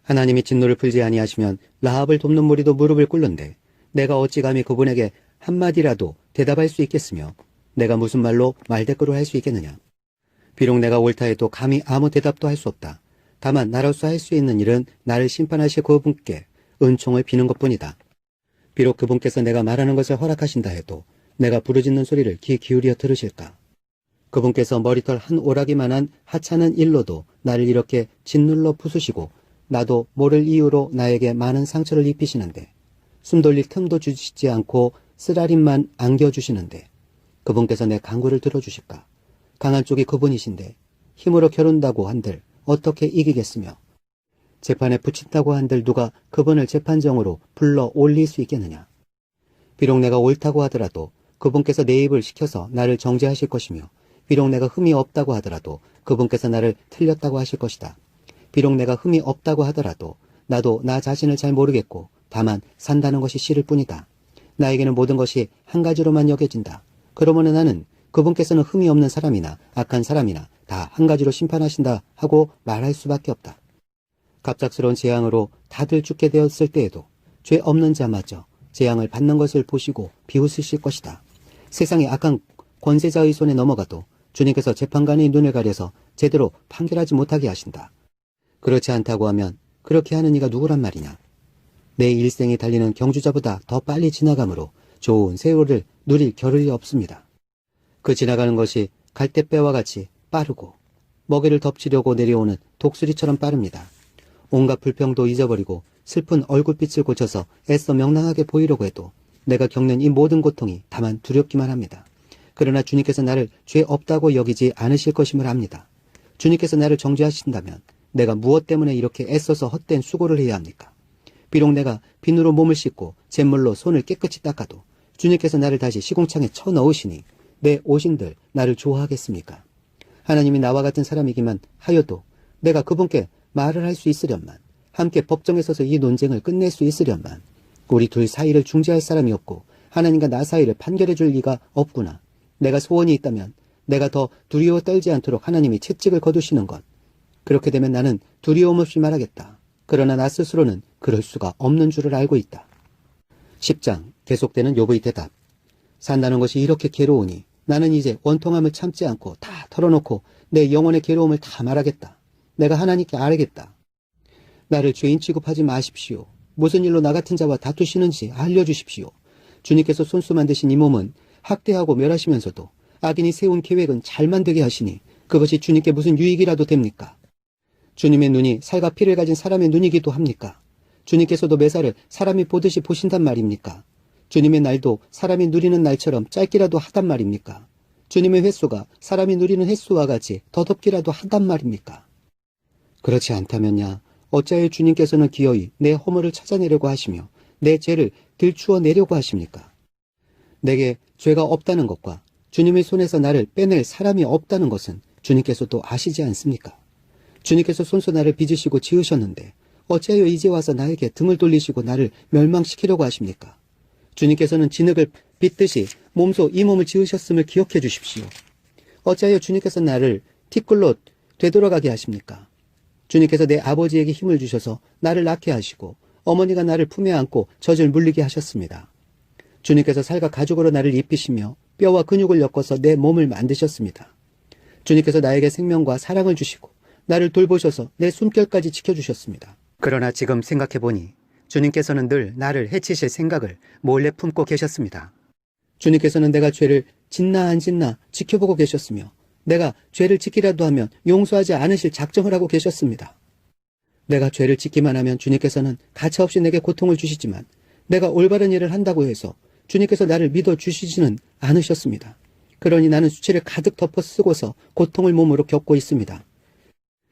하나님이 진노를 풀지 아니하시면 라합을 돕는 무리도 무릎을 꿇는데 내가 어찌 감히 그분에게 한마디라도 대답할 수 있겠으며 내가 무슨 말로 말대꾸를 할 수 있겠느냐. 비록 내가 옳다 해도 감히 아무 대답도 할 수 없다. 다만 나로서 할 수 있는 일은 나를 심판하실 그분께 은총을 비는 것뿐이다. 비록 그분께서 내가 말하는 것을 허락하신다 해도 내가 부르짖는 소리를 귀 기울여 들으실까. 그분께서 머리털 한 오라기만한 하찮은 일로도 나를 이렇게 짓눌러 부수시고 나도 모를 이유로 나에게 많은 상처를 입히시는데 숨 돌릴 틈도 주시지 않고 쓰라림만 안겨주시는데 그분께서 내 간구를 들어주실까. 강한 쪽이 그분이신데 힘으로 겨룬다고 한들 어떻게 이기겠으며 재판에 붙인다고 한들 누가 그분을 재판정으로 불러 올릴 수 있겠느냐. 비록 내가 옳다고 하더라도 그분께서 내 입을 시켜서 나를 정죄하실 것이며 비록 내가 흠이 없다고 하더라도 그분께서 나를 틀렸다고 하실 것이다. 비록 내가 흠이 없다고 하더라도 나도 나 자신을 잘 모르겠고 다만 산다는 것이 싫을 뿐이다. 나에게는 모든 것이 한 가지로만 여겨진다. 그러므로 나는 그분께서는 흠이 없는 사람이나 악한 사람이나 다 한 가지로 심판하신다 하고 말할 수밖에 없다. 갑작스러운 재앙으로 다들 죽게 되었을 때에도 죄 없는 자마저 재앙을 받는 것을 보시고 비웃으실 것이다. 세상의 악한 권세자의 손에 넘어가도 주님께서 재판관의 눈을 가려서 제대로 판결하지 못하게 하신다. 그렇지 않다고 하면 그렇게 하는 이가 누구란 말이냐. 내 일생이 달리는 경주자보다 더 빨리 지나가므로 좋은 세월을 누릴 겨를이 없습니다. 그 지나가는 것이 갈대뼈와 같이 빠르고 먹이를 덮치려고 내려오는 독수리처럼 빠릅니다. 온갖 불평도 잊어버리고 슬픈 얼굴빛을 고쳐서 애써 명랑하게 보이려고 해도 내가 겪는 이 모든 고통이 다만 두렵기만 합니다. 그러나 주님께서 나를 죄 없다고 여기지 않으실 것임을 압니다. 주님께서 나를 정죄하신다면 내가 무엇 때문에 이렇게 애써서 헛된 수고를 해야 합니까? 비록 내가 비누로 몸을 씻고 잿물로 손을 깨끗이 닦아도 주님께서 나를 다시 시궁창에 쳐넣으시니 내 오신들 나를 좋아하겠습니까? 하나님이 나와 같은 사람이기만 하여도 내가 그분께 말을 할 수 있으련만 함께 법정에 서서 이 논쟁을 끝낼 수 있으련만 우리 둘 사이를 중재할 사람이 없고 하나님과 나 사이를 판결해 줄 리가 없구나. 내가 소원이 있다면 내가 더 두려워 떨지 않도록 하나님이 채찍을 거두시는 것. 그렇게 되면 나는 두려움 없이 말하겠다. 그러나 나 스스로는 그럴 수가 없는 줄을 알고 있다. 10장 계속되는 욥의 대답. 산다는 것이 이렇게 괴로우니 나는 이제 원통함을 참지 않고 다 털어놓고 내 영혼의 괴로움을 다 말하겠다. 내가 하나님께 아뢰겠다. 나를 죄인 취급하지 마십시오. 무슨 일로 나 같은 자와 다투시는지 알려주십시오. 주님께서 손수 만드신 이 몸은 학대하고 멸하시면서도 악인이 세운 계획은 잘만 되게 하시니 그것이 주님께 무슨 유익이라도 됩니까? 주님의 눈이 살과 피를 가진 사람의 눈이기도 합니까? 주님께서도 매사를 사람이 보듯이 보신단 말입니까? 주님의 날도 사람이 누리는 날처럼 짧기라도 하단 말입니까? 주님의 횟수가 사람이 누리는 횟수와 같이 더덥기라도 하단 말입니까? 그렇지 않다면야 어찌하여 주님께서는 기어이 내 허물을 찾아내려고 하시며 내 죄를 들추어 내려고 하십니까? 내게 죄가 없다는 것과 주님의 손에서 나를 빼낼 사람이 없다는 것은 주님께서도 아시지 않습니까? 주님께서 손수 나를 빚으시고 지으셨는데 어찌하여 이제 와서 나에게 등을 돌리시고 나를 멸망시키려고 하십니까? 주님께서는 진흙을 빚듯이 몸소 이 몸을 지으셨음을 기억해 주십시오. 어찌하여 주님께서 나를 티끌로 되돌아가게 하십니까? 주님께서 내 아버지에게 힘을 주셔서 나를 낳게 하시고 어머니가 나를 품에 안고 젖을 물리게 하셨습니다. 주님께서 살과 가죽으로 나를 입히시며 뼈와 근육을 엮어서 내 몸을 만드셨습니다. 주님께서 나에게 생명과 사랑을 주시고 나를 돌보셔서 내 숨결까지 지켜주셨습니다. 그러나 지금 생각해보니 주님께서는 늘 나를 해치실 생각을 몰래 품고 계셨습니다. 주님께서는 내가 죄를 짓나 안 짓나 지켜보고 계셨으며 내가 죄를 짓기라도 하면 용서하지 않으실 작정을 하고 계셨습니다. 내가 죄를 짓기만 하면 주님께서는 가차없이 내게 고통을 주시지만 내가 올바른 일을 한다고 해서 주님께서 나를 믿어주시지는 않으셨습니다. 그러니 나는 수치를 가득 덮어 쓰고서 고통을 몸으로 겪고 있습니다.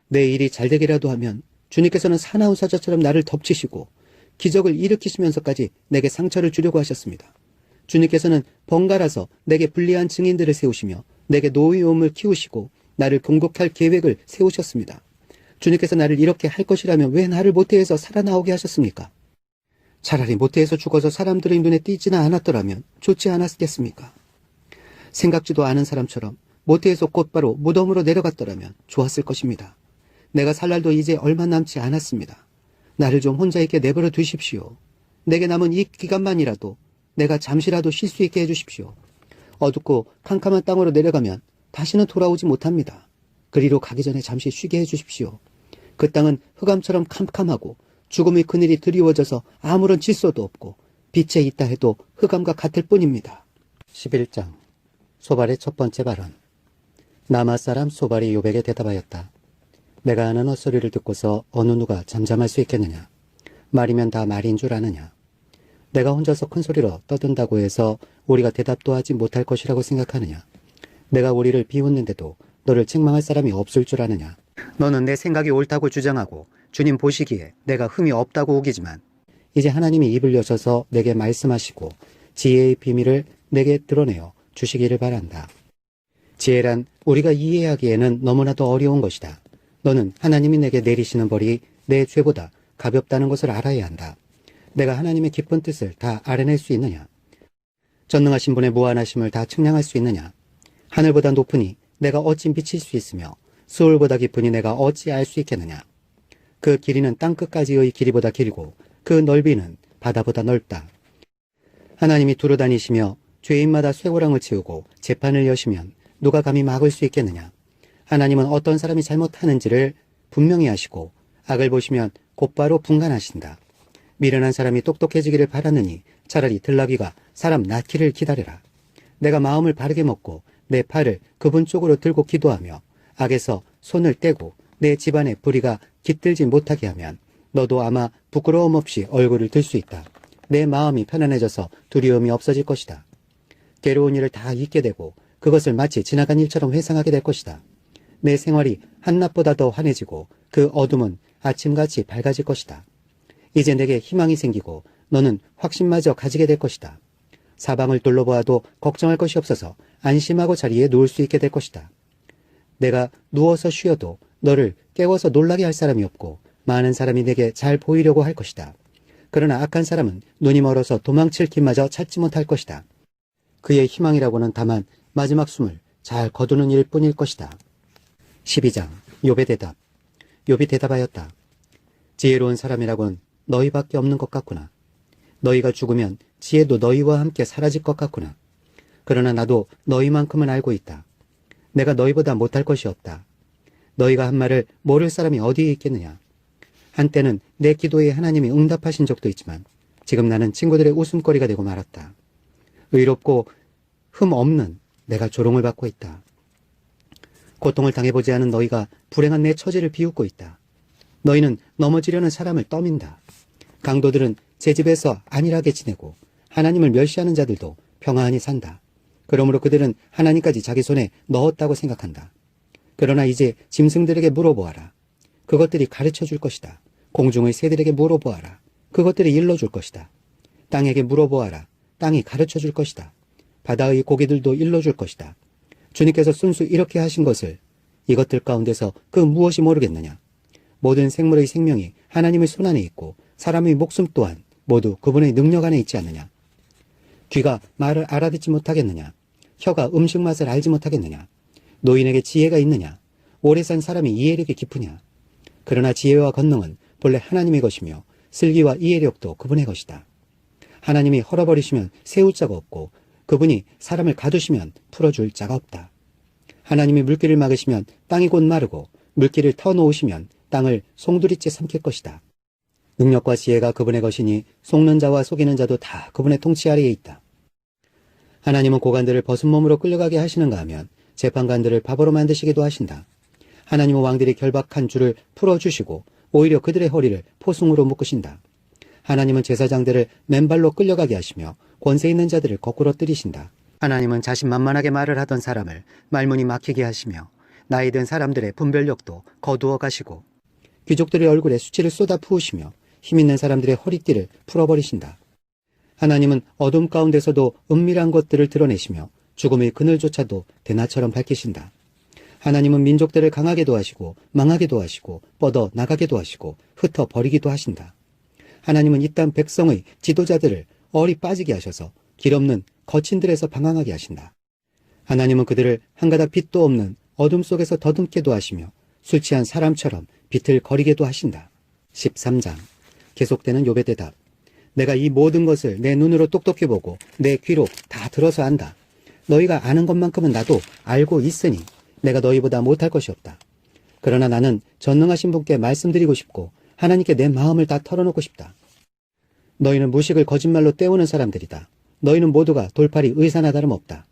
내 일이 잘 되기라도 하면 주님께서는 사나운 사자처럼 나를 덮치시고 기적을 일으키시면서까지 내게 상처를 주려고 하셨습니다. 주님께서는 번갈아서 내게 불리한 증인들을 세우시며 내게 노여움을 키우시고 나를 공격할 계획을 세우셨습니다. 주님께서 나를 이렇게 할 것이라면 왜 나를 모태에서 살아나오게 하셨습니까? 차라리 모태에서 죽어서 사람들의 눈에 띄지는 않았더라면 좋지 않았겠습니까? 생각지도 않은 사람처럼 모태에서 곧바로 무덤으로 내려갔더라면 좋았을 것입니다. 내가 살 날도 이제 얼마 남지 않았습니다. 나를 좀 혼자 있게 내버려 두십시오. 내게 남은 이 기간만이라도 내가 잠시라도 쉴 수 있게 해주십시오. 어둡고 캄캄한 땅으로 내려가면 다시는 돌아오지 못합니다. 그리로 가기 전에 잠시 쉬게 해주십시오. 그 땅은 흑암처럼 캄캄하고 죽음의 그늘이 드리워져서 아무런 질서도 없고 빛에 있다 해도 흑암과 같을 뿐입니다. 11장 소발의 첫 번째 발언. 남아 사람 소발이 욥에게 대답하였다. 내가 하는 헛소리를 듣고서 어느 누가 잠잠할 수 있겠느냐. 말이면 다 말인 줄 아느냐. 내가 혼자서 큰 소리로 떠든다고 해서 우리가 대답도 하지 못할 것이라고 생각하느냐. 내가 우리를 비웃는데도 너를 책망할 사람이 없을 줄 아느냐. 너는 내 생각이 옳다고 주장하고 주님 보시기에 내가 흠이 없다고 우기지만 이제 하나님이 입을 여셔서 내게 말씀하시고 지혜의 비밀을 내게 드러내어 주시기를 바란다. 지혜란 우리가 이해하기에는 너무나도 어려운 것이다. 너는 하나님이 내게 내리시는 벌이 내 죄보다 가볍다는 것을 알아야 한다. 내가 하나님의 깊은 뜻을 다 알아낼 수 있느냐? 전능하신 분의 무한하심을 다 측량할 수 있느냐? 하늘보다 높으니 내가 어찌 미칠 수 있으며 수월보다 깊으니 내가 어찌 알 수 있겠느냐? 그 길이는 땅끝까지의 길이보다 길고 그 넓이는 바다보다 넓다. 하나님이 두루 다니시며 죄인마다 쇠고랑을 치우고 재판을 여시면 누가 감히 막을 수 있겠느냐? 하나님은 어떤 사람이 잘못하는지를 분명히 하시고 악을 보시면 곧바로 분간하신다. 미련한 사람이 똑똑해지기를 바라느니 차라리 들나귀가 사람 낳기를 기다려라. 내가 마음을 바르게 먹고 내 팔을 그분 쪽으로 들고 기도하며 악에서 손을 떼고 내 집안의 불의가 깃들지 못하게 하면 너도 아마 부끄러움 없이 얼굴을 들 수 있다. 내 마음이 편안해져서 두려움이 없어질 것이다. 괴로운 일을 다 잊게 되고 그것을 마치 지나간 일처럼 회상하게 될 것이다. 내 생활이 한낮보다 더 환해지고 그 어둠은 아침같이 밝아질 것이다. 이제 내게 희망이 생기고 너는 확신마저 가지게 될 것이다. 사방을 둘러보아도 걱정할 것이 없어서 안심하고 자리에 누울 수 있게 될 것이다. 내가 누워서 쉬어도 너를 깨워서 놀라게 할 사람이 없고 많은 사람이 내게 잘 보이려고 할 것이다. 그러나 악한 사람은 눈이 멀어서 도망칠 길마저 찾지 못할 것이다. 그의 희망이라고는 다만 마지막 숨을 잘 거두는 일뿐일 것이다. 12장 욥의 대답. 욥이 대답하였다. 지혜로운 사람이라곤 너희밖에 없는 것 같구나. 너희가 죽으면 지혜도 너희와 함께 사라질 것 같구나. 그러나 나도 너희만큼은 알고 있다. 내가 너희보다 못할 것이 없다. 너희가 한 말을 모를 사람이 어디에 있겠느냐. 한때는 내 기도에 하나님이 응답하신 적도 있지만 지금 나는 친구들의 웃음거리가 되고 말았다. 의롭고 흠 없는 내가 조롱을 받고 있다. 고통을 당해보지 않은 너희가 불행한 내 처지를 비웃고 있다. 너희는 넘어지려는 사람을 떠민다. 강도들은 제 집에서 안일하게 지내고 하나님을 멸시하는 자들도 평안히 산다. 그러므로 그들은 하나님까지 자기 손에 넣었다고 생각한다. 그러나 이제 짐승들에게 물어보아라. 그것들이 가르쳐 줄 것이다. 공중의 새들에게 물어보아라. 그것들이 일러줄 것이다. 땅에게 물어보아라. 땅이 가르쳐 줄 것이다. 바다의 고기들도 일러줄 것이다. 주님께서 순수 이렇게 하신 것을 이것들 가운데서 그 무엇이 모르겠느냐. 모든 생물의 생명이 하나님의 손안에 있고 사람의 목숨 또한 모두 그분의 능력 안에 있지 않느냐. 귀가 말을 알아듣지 못하겠느냐. 혀가 음식 맛을 알지 못하겠느냐. 노인에게 지혜가 있느냐. 오래 산 사람이 이해력이 깊으냐. 그러나 지혜와 권능은 본래 하나님의 것이며 슬기와 이해력도 그분의 것이다. 하나님이 헐어버리시면 세울 자가 없고 그분이 사람을 가두시면 풀어줄 자가 없다. 하나님이 물길을 막으시면 땅이 곧 마르고 물길을 터놓으시면 땅을 송두리째 삼킬 것이다. 능력과 지혜가 그분의 것이니 속는 자와 속이는 자도 다 그분의 통치 아래에 있다. 하나님은 고관들을 벗은 몸으로 끌려가게 하시는가 하면 재판관들을 바보로 만드시기도 하신다. 하나님은 왕들이 결박한 줄을 풀어주시고 오히려 그들의 허리를 포승으로 묶으신다. 하나님은 제사장들을 맨발로 끌려가게 하시며 권세 있는 자들을 거꾸로 때리신다. 하나님은 자신만만하게 말을 하던 사람을 말문이 막히게 하시며 나이 든 사람들의 분별력도 거두어 가시고 귀족들의 얼굴에 수치를 쏟아 부으시며 힘있는 사람들의 허리띠를 풀어버리신다. 하나님은 어둠 가운데서도 은밀한 것들을 드러내시며 죽음의 그늘조차도 대낮처럼 밝히신다. 하나님은 민족들을 강하게도 하시고 망하게도 하시고 뻗어 나가게도 하시고 흩어 버리기도 하신다. 하나님은 이땅 백성의 지도자들을 얼이 빠지게 하셔서 길 없는 거친들에서 방황하게 하신다. 하나님은 그들을 한 가닥 빛도 없는 어둠 속에서 더듬게도 하시며 술 취한 사람처럼 빛을 거리게도 하신다. 13장 계속되는 욥의 대답. 내가 이 모든 것을 내 눈으로 똑똑히 보고 내 귀로 다 들어서 안다. 너희가 아는 것만큼은 나도 알고 있으니 내가 너희보다 못할 것이 없다. 그러나 나는 전능하신 분께 말씀드리고 싶고 하나님께 내 마음을 다 털어놓고 싶다. 너희는 무식을 거짓말로 때우는 사람들이다. 너희는 모두가 돌팔이 의사나 다름없다.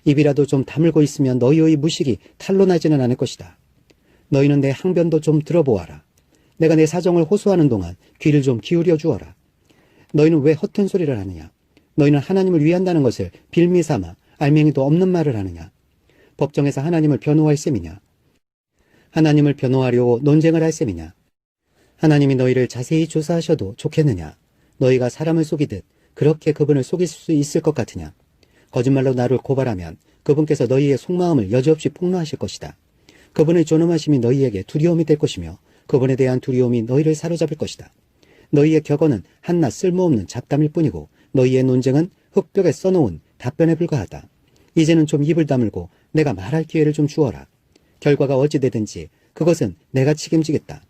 입이라도 좀 다물고 있으면 너희의 무식이 탄로나지는 않을 것이다. 너희는 내 항변도 좀 들어보아라. 내가 내 사정을 호소하는 동안 귀를 좀 기울여 주어라. 너희는 왜 허튼 소리를 하느냐. 너희는 하나님을 위한다는 것을 빌미삼아 알맹이도 없는 말을 하느냐. 법정에서 하나님을 변호할 셈이냐. 하나님을 변호하려고 논쟁을 할 셈이냐. 하나님이 너희를 자세히 조사하셔도 좋겠느냐. 너희가 사람을 속이듯 그렇게 그분을 속일 수 있을 것 같으냐. 거짓말로 나를 고발하면 그분께서 너희의 속마음을 여지없이 폭로하실 것이다. 그분의 존엄하심이 너희에게 두려움이 될 것이며 그분에 대한 두려움이 너희를 사로잡을 것이다. 너희의 격언은 한낱 쓸모없는 잡담일 뿐이고 너희의 논쟁은 흙벽에 써놓은 답변에 불과하다. 이제는 좀 입을 다물고 내가 말할 기회를 좀 주어라. 결과가 어찌 되든지 그것은 내가 책임지겠다.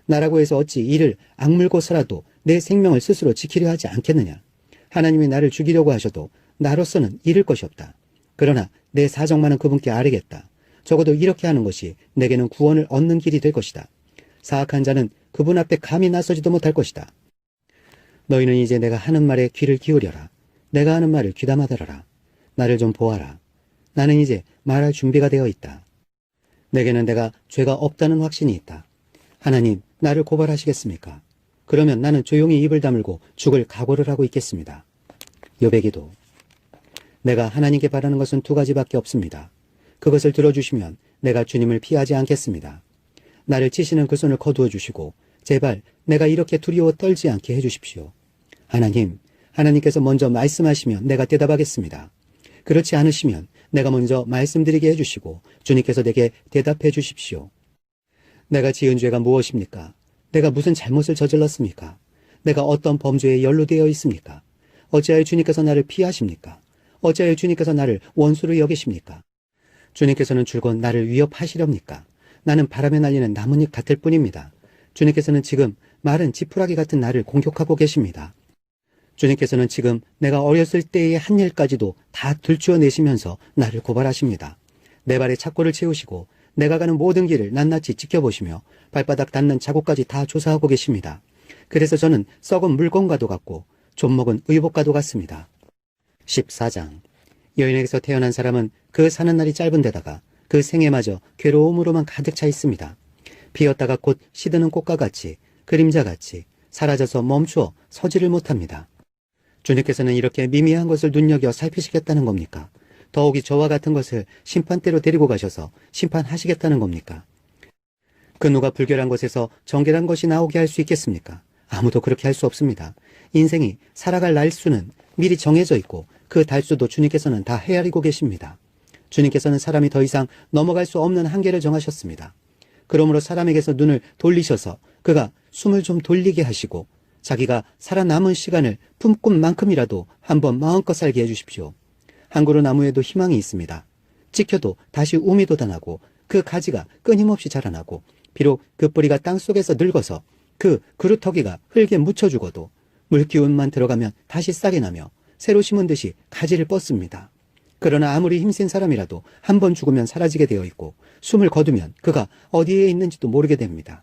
나라고 해서 어찌 이를 악물고서라도 내 생명을 스스로 지키려 하지 않겠느냐. 하나님이 나를 죽이려고 하셔도 나로서는 잃을 것이 없다. 그러나 내 사정만은 그분께 아뢰겠다. 적어도 이렇게 하는 것이 내게는 구원을 얻는 길이 될 것이다. 사악한 자는 그분 앞에 감히 나서지도 못할 것이다. 너희는 이제 내가 하는 말에 귀를 기울여라. 내가 하는 말을 귀담아 들어라. 나를 좀 보아라. 나는 이제 말할 준비가 되어 있다. 내게는 내가 죄가 없다는 확신이 있다. 하나님, 나를 고발하시겠습니까? 그러면 나는 조용히 입을 다물고 죽을 각오를 하고 있겠습니다. 욥의 기도. 내가 하나님께 바라는 것은 두 가지밖에 없습니다. 그것을 들어주시면 내가 주님을 피하지 않겠습니다. 나를 치시는 그 손을 거두어 주시고 제발 내가 이렇게 두려워 떨지 않게 해주십시오. 하나님, 하나님께서 먼저 말씀하시면 내가 대답하겠습니다. 그렇지 않으시면 내가 먼저 말씀드리게 해주시고 주님께서 내게 대답해 주십시오. 내가 지은 죄가 무엇입니까? 내가 무슨 잘못을 저질렀습니까? 내가 어떤 범죄에 연루되어 있습니까? 어찌하여 주님께서 나를 피하십니까? 어찌하여 주님께서 나를 원수로 여기십니까? 주님께서는 줄곧 나를 위협하시렵니까? 나는 바람에 날리는 나뭇잎 같을 뿐입니다. 주님께서는 지금 마른 지푸라기 같은 나를 공격하고 계십니다. 주님께서는 지금 내가 어렸을 때의 한 일까지도 다 들추어내시면서 나를 고발하십니다. 내 발에 착고를 채우시고 내가 가는 모든 길을 낱낱이 지켜보시며 발바닥 닿는 자국까지 다 조사하고 계십니다. 그래서 저는 썩은 물건과도 같고 좀먹은 의복과도 같습니다. 14장 여인에게서 태어난 사람은 그 사는 날이 짧은 데다가 그 생애마저 괴로움으로만 가득 차 있습니다. 피었다가 곧 시드는 꽃과 같이 그림자같이 사라져서 멈추어 서지를 못합니다. 주님께서는 이렇게 미미한 것을 눈여겨 살피시겠다는 겁니까? 더욱이 저와 같은 것을 심판대로 데리고 가셔서 심판하시겠다는 겁니까? 그 누가 불결한 것에서 정결한 것이 나오게 할 수 있겠습니까? 아무도 그렇게 할 수 없습니다. 인생이 살아갈 날수는 미리 정해져 있고 그 달수도 주님께서는 다 헤아리고 계십니다. 주님께서는 사람이 더 이상 넘어갈 수 없는 한계를 정하셨습니다. 그러므로 사람에게서 눈을 돌리셔서 그가 숨을 좀 돌리게 하시고 자기가 살아남은 시간을 품꾼 만큼이라도 한번 마음껏 살게 해주십시오. 한 그루 나무에도 희망이 있습니다. 찍혀도 다시 우미 돋아나고 그 가지가 끊임없이 자라나고 비록 그 뿌리가 땅속에서 늙어서 그 그루터기가 흙에 묻혀 죽어도 물기운만 들어가면 다시 싹이 나며 새로 심은 듯이 가지를 뻗습니다. 그러나 아무리 힘센 사람이라도 한 번 죽으면 사라지게 되어 있고 숨을 거두면 그가 어디에 있는지도 모르게 됩니다.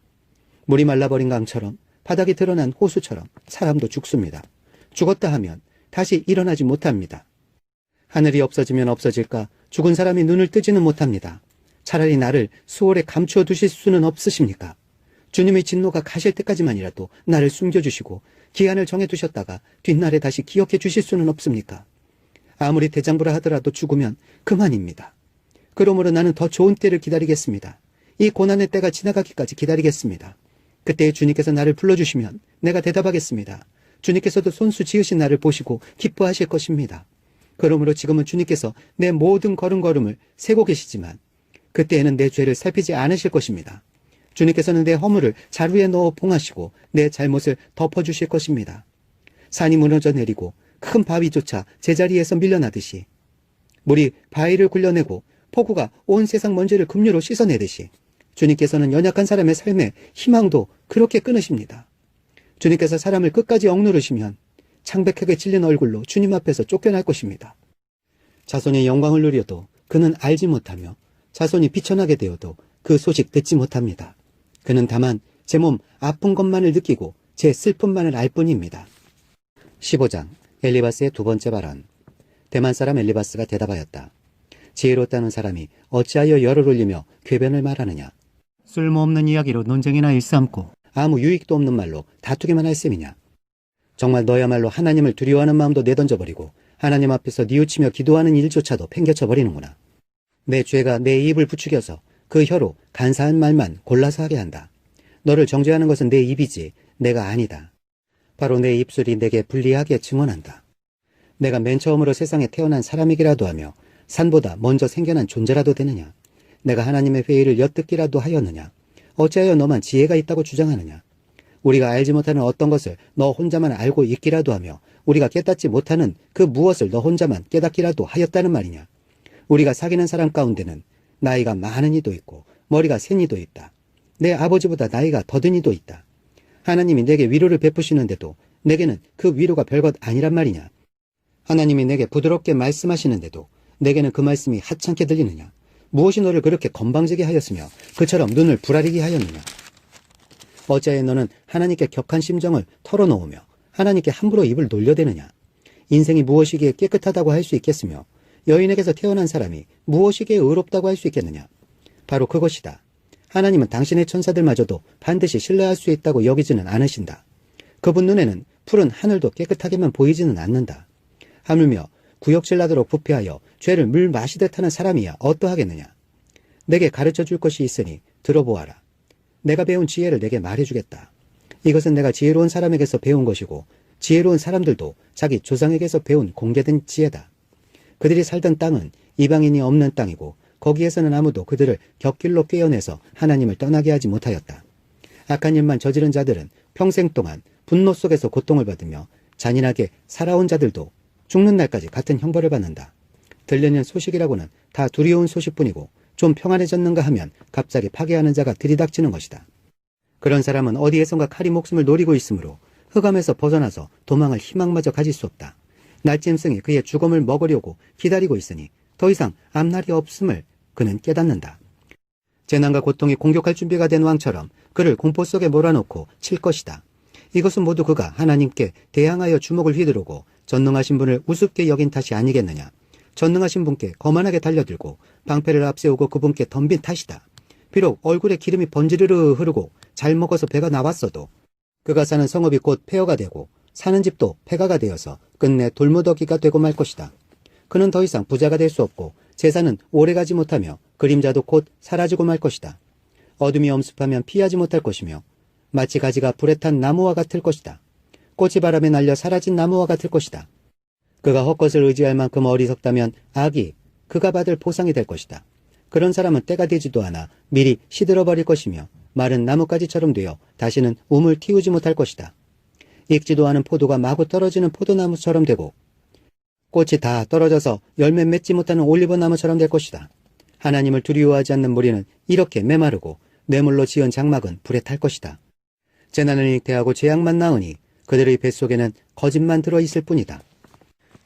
물이 말라버린 강처럼 바닥이 드러난 호수처럼 사람도 죽습니다. 죽었다 하면 다시 일어나지 못합니다. 하늘이 없어지면 없어질까 죽은 사람이 눈을 뜨지는 못합니다. 차라리 나를 수월에 감추어 두실 수는 없으십니까? 주님의 진노가 가실 때까지만이라도 나를 숨겨주시고 기한을 정해두셨다가 뒷날에 다시 기억해 주실 수는 없습니까? 아무리 대장부라 하더라도 죽으면 그만입니다. 그러므로 나는 더 좋은 때를 기다리겠습니다. 이 고난의 때가 지나가기까지 기다리겠습니다. 그때 주님께서 나를 불러주시면 내가 대답하겠습니다. 주님께서도 손수 지으신 나를 보시고 기뻐하실 것입니다. 그러므로 지금은 주님께서 내 모든 걸음걸음을 세고 계시지만 그때에는 내 죄를 살피지 않으실 것입니다. 주님께서는 내 허물을 자루에 넣어 봉하시고 내 잘못을 덮어주실 것입니다. 산이 무너져 내리고 큰 바위조차 제자리에서 밀려나듯이 물이 바위를 굴려내고 폭우가 온 세상 먼지를 급류로 씻어내듯이 주님께서는 연약한 사람의 삶의 희망도 그렇게 끊으십니다. 주님께서 사람을 끝까지 억누르시면 창백하게 찔린 얼굴로 주님 앞에서 쫓겨날 것입니다. 자손의 영광을 누려도 그는 알지 못하며 자손이 비천하게 되어도 그 소식 듣지 못합니다. 그는 다만 제 몸 아픈 것만을 느끼고 제 슬픔만을 알 뿐입니다. 15장 엘리바스의 두 번째 발언. 대만 사람 엘리바스가 대답하였다. 지혜롭다는 사람이 어찌하여 열을 올리며 궤변을 말하느냐. 쓸모없는 이야기로 논쟁이나 일삼고 아무 유익도 없는 말로 다투기만 할 셈이냐. 정말 너야말로 하나님을 두려워하는 마음도 내던져버리고 하나님 앞에서 뉘우치며 기도하는 일조차도 팽개쳐버리는구나. 내 죄가 내 입을 부추겨서 그 혀로 간사한 말만 골라서 하게 한다. 너를 정죄하는 것은 내 입이지 내가 아니다. 바로 내 입술이 내게 불리하게 증언한다. 내가 맨 처음으로 세상에 태어난 사람이기라도 하며 산보다 먼저 생겨난 존재라도 되느냐. 내가 하나님의 회의를 엿듣기라도 하였느냐. 어찌하여 너만 지혜가 있다고 주장하느냐. 우리가 알지 못하는 어떤 것을 너 혼자만 알고 있기라도 하며 우리가 깨닫지 못하는 그 무엇을 너 혼자만 깨닫기라도 하였다는 말이냐. 우리가 사귀는 사람 가운데는 나이가 많은 이도 있고 머리가 센 이도 있다. 내 아버지보다 나이가 더든 이도 있다. 하나님이 내게 위로를 베푸시는데도 내게는 그 위로가 별것 아니란 말이냐. 하나님이 내게 부드럽게 말씀하시는데도 내게는 그 말씀이 하찮게 들리느냐. 무엇이 너를 그렇게 건방지게 하였으며 그처럼 눈을 부라리게 하였느냐. 어찌하여 너는 하나님께 격한 심정을 털어놓으며 하나님께 함부로 입을 놀려대느냐. 인생이 무엇이기에 깨끗하다고 할 수 있겠으며 여인에게서 태어난 사람이 무엇이기에 의롭다고 할 수 있겠느냐. 바로 그것이다. 하나님은 당신의 천사들마저도 반드시 신뢰할 수 있다고 여기지는 않으신다. 그분 눈에는 푸른 하늘도 깨끗하게만 보이지는 않는다. 하물며 구역질나도록 부패하여 죄를 물 마시듯 하는 사람이야 어떠하겠느냐. 내게 가르쳐 줄 것이 있으니 들어보아라. 내가 배운 지혜를 내게 말해주겠다. 이것은 내가 지혜로운 사람에게서 배운 것이고 지혜로운 사람들도 자기 조상에게서 배운 공개된 지혜다. 그들이 살던 땅은 이방인이 없는 땅이고 거기에서는 아무도 그들을 곁길로 꿰어내서 하나님을 떠나게 하지 못하였다. 악한 일만 저지른 자들은 평생 동안 분노 속에서 고통을 받으며 잔인하게 살아온 자들도 죽는 날까지 같은 형벌을 받는다. 들리는 소식이라고는 다 두려운 소식뿐이고 좀 평안해졌는가 하면 갑자기 파괴하는 자가 들이닥치는 것이다. 그런 사람은 어디에선가 칼이 목숨을 노리고 있으므로 흑암에서 벗어나서 도망할 희망마저 가질 수 없다. 날짐승이 그의 죽음을 먹으려고 기다리고 있으니 더 이상 앞날이 없음을 그는 깨닫는다. 재난과 고통이 공격할 준비가 된 왕처럼 그를 공포 속에 몰아넣고 칠 것이다. 이것은 모두 그가 하나님께 대항하여 주먹을 휘두르고 전능하신 분을 우습게 여긴 탓이 아니겠느냐. 전능하신 분께 거만하게 달려들고 방패를 앞세우고 그분께 덤빈 탓이다. 비록 얼굴에 기름이 번지르르 흐르고 잘 먹어서 배가 나왔어도 그가 사는 성읍이 곧 폐허가 되고 사는 집도 폐가가 되어서 끝내 돌무더기가 되고 말 것이다. 그는 더 이상 부자가 될 수 없고 재산은 오래가지 못하며 그림자도 곧 사라지고 말 것이다. 어둠이 엄습하면 피하지 못할 것이며 마치 가지가 불에 탄 나무와 같을 것이다. 꽃이 바람에 날려 사라진 나무와 같을 것이다. 그가 헛것을 의지할 만큼 어리석다면 악이 그가 받을 보상이 될 것이다. 그런 사람은 때가 되지도 않아 미리 시들어버릴 것이며 마른 나뭇가지처럼 되어 다시는 움을 틔우지 못할 것이다. 익지도 않은 포도가 마구 떨어지는 포도나무처럼 되고 꽃이 다 떨어져서 열매 맺지 못하는 올리브나무처럼 될 것이다. 하나님을 두려워하지 않는 무리는 이렇게 메마르고 뇌물로 지은 장막은 불에 탈 것이다. 재난을 잉태하고 재앙만 낳으니 그들의 뱃속에는 거짓만 들어있을 뿐이다.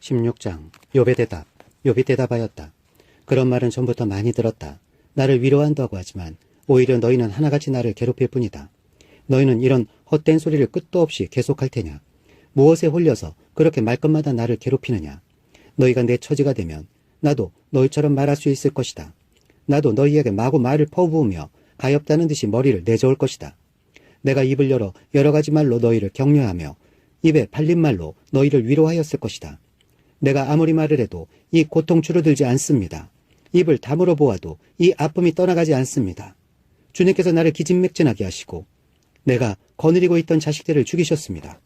16장 욥의 대답. 욥이 대답하였다. 그런 말은 전부터 많이 들었다. 나를 위로한다고 하지만 오히려 너희는 하나같이 나를 괴롭힐 뿐이다. 너희는 이런 헛된 소리를 끝도 없이 계속할 테냐? 무엇에 홀려서 그렇게 말끝마다 나를 괴롭히느냐? 너희가 내 처지가 되면 나도 너희처럼 말할 수 있을 것이다. 나도 너희에게 마구 말을 퍼부으며 가엾다는 듯이 머리를 내저을 것이다. 내가 입을 열어 여러 가지 말로 너희를 격려하며 입에 발린 말로 너희를 위로하였을 것이다. 내가 아무리 말을 해도 이 고통 줄어들지 않습니다. 입을 다물어 보아도 이 아픔이 떠나가지 않습니다. 주님께서 나를 기진맥진하게 하시고 내가 거느리고 있던 자식들을 죽이셨습니다.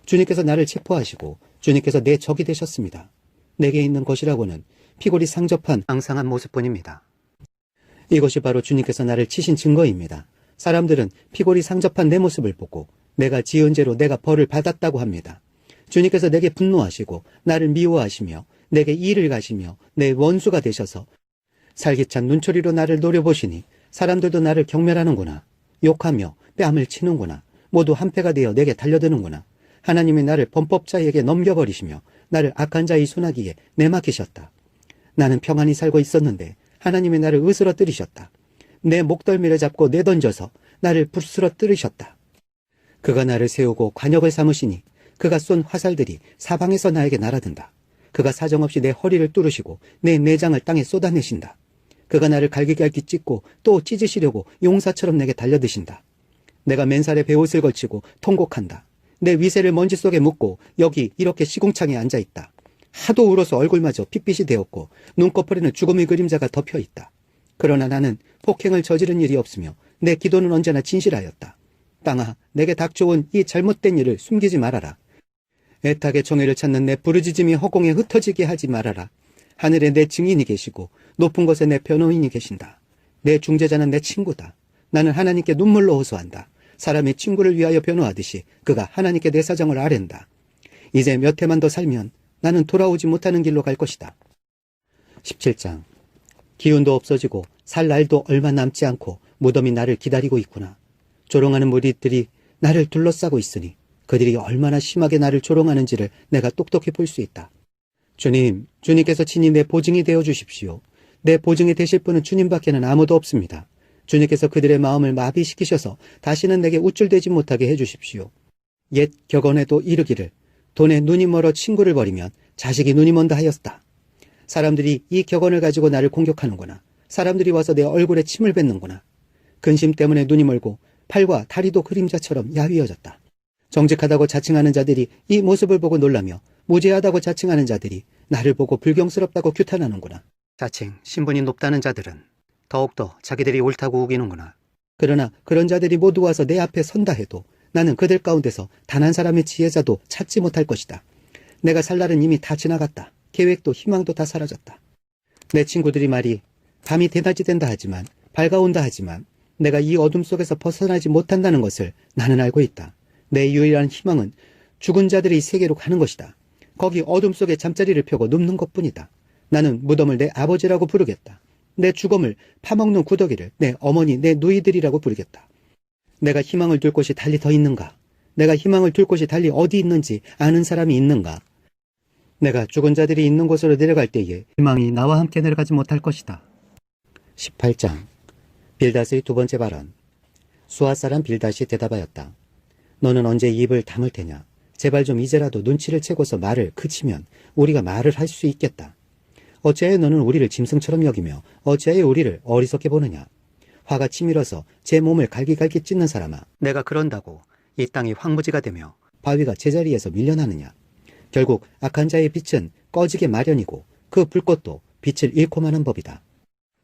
주님께서 나를 체포하시고 주님께서 내 적이 되셨습니다. 내게 있는 것이라고는 피골이 상접한 앙상한 모습뿐입니다. 이것이 바로 주님께서 나를 치신 증거입니다. 사람들은 피골이 상접한 내 모습을 보고 내가 지은 죄로 내가 벌을 받았다고 합니다. 주님께서 내게 분노하시고 나를 미워하시며 내게 이를 가시며 내 원수가 되셔서 살기찬 눈초리로 나를 노려보시니 사람들도 나를 경멸하는구나. 욕하며 뺨을 치는구나. 모두 한패가 되어 내게 달려드는구나. 하나님이 나를 범법자에게 넘겨버리시며 나를 악한 자의 손아귀에 내맡기셨다. 나는 평안히 살고 있었는데 하나님이 나를 으스러뜨리셨다. 내 목덜미를 잡고 내던져서 나를 부스러뜨리셨다. 그가 나를 세우고 관역을 삼으시니 그가 쏜 화살들이 사방에서 나에게 날아든다. 그가 사정없이 내 허리를 뚫으시고 내 내장을 땅에 쏟아내신다. 그가 나를 갈기갈기 찢고 또 찢으시려고 용사처럼 내게 달려드신다. 내가 맨살에 베옷을 걸치고 통곡한다. 내 위세를 먼지 속에 묻고 여기 이렇게 시궁창에 앉아있다. 하도 울어서 얼굴마저 핏빛이 되었고 눈꺼풀에는 죽음의 그림자가 덮여있다. 그러나 나는 폭행을 저지른 일이 없으며 내 기도는 언제나 진실하였다. 땅아, 내게 닥쳐온 이 잘못된 일을 숨기지 말아라. 애타게 정의를 찾는 내 부르짖음이 허공에 흩어지게 하지 말아라. 하늘에 내 증인이 계시고 높은 곳에 내 변호인이 계신다. 내 중재자는 내 친구다. 나는 하나님께 눈물로 호소한다. 사람이 친구를 위하여 변호하듯이 그가 하나님께 내 사정을 아랜다. 이제 몇 해만 더 살면 나는 돌아오지 못하는 길로 갈 것이다. 17장 기운도 없어지고 살 날도 얼마 남지 않고 무덤이 나를 기다리고 있구나. 조롱하는 무리들이 나를 둘러싸고 있으니 그들이 얼마나 심하게 나를 조롱하는지를 내가 똑똑히 볼 수 있다. 주님께서 친히 내 보증이 되어 주십시오. 내 보증이 되실 분은 주님밖에는 아무도 없습니다. 주님께서 그들의 마음을 마비시키셔서 다시는 내게 우쭐대지 못하게 해주십시오. 옛 격언에도 이르기를 돈에 눈이 멀어 친구를 버리면 자식이 눈이 먼다 하였다. 사람들이 이 격언을 가지고 나를 공격하는구나. 사람들이 와서 내 얼굴에 침을 뱉는구나. 근심 때문에 눈이 멀고 팔과 다리도 그림자처럼 야위어졌다. 정직하다고 자칭하는 자들이 이 모습을 보고 놀라며 무죄하다고 자칭하는 자들이 나를 보고 불경스럽다고 규탄하는구나. 자칭 신분이 높다는 자들은 더욱더 자기들이 옳다고 우기는구나. 그러나 그런 자들이 모두 와서 내 앞에 선다 해도 나는 그들 가운데서 단 한 사람의 지혜자도 찾지 못할 것이다. 내가 살 날은 이미 다 지나갔다. 계획도 희망도 다 사라졌다. 내 친구들이 말이 밤이 대낮이 된다 하지만 밝아온다 하지만 내가 이 어둠 속에서 벗어나지 못한다는 것을 나는 알고 있다. 내 유일한 희망은 죽은 자들의 세계로 가는 것이다. 거기 어둠 속에 잠자리를 펴고 눕는 것뿐이다. 나는 무덤을 내 아버지라고 부르겠다. 내 죽음을 파먹는 구더기를 내 어머니, 내 누이들이라고 부르겠다. 내가 희망을 둘 곳이 달리 더 있는가? 내가 희망을 둘 곳이 달리 어디 있는지 아는 사람이 있는가? 내가 죽은 자들이 있는 곳으로 내려갈 때에 희망이 나와 함께 내려가지 못할 것이다. 18장 빌닷의 두 번째 발언. 수아 사람 빌닷이 대답하였다. 너는 언제 입을 다물 테냐? 제발 좀 이제라도 눈치를 채고서 말을 그치면 우리가 말을 할 수 있겠다. 어찌하여 너는 우리를 짐승처럼 여기며 어찌하여 우리를 어리석게 보느냐? 화가 치밀어서 제 몸을 갈기갈기 찢는 사람아, 내가 그런다고 이 땅이 황무지가 되며 바위가 제자리에서 밀려나느냐? 결국 악한 자의 빛은 꺼지게 마련이고 그 불꽃도 빛을 잃고만 한 법이다.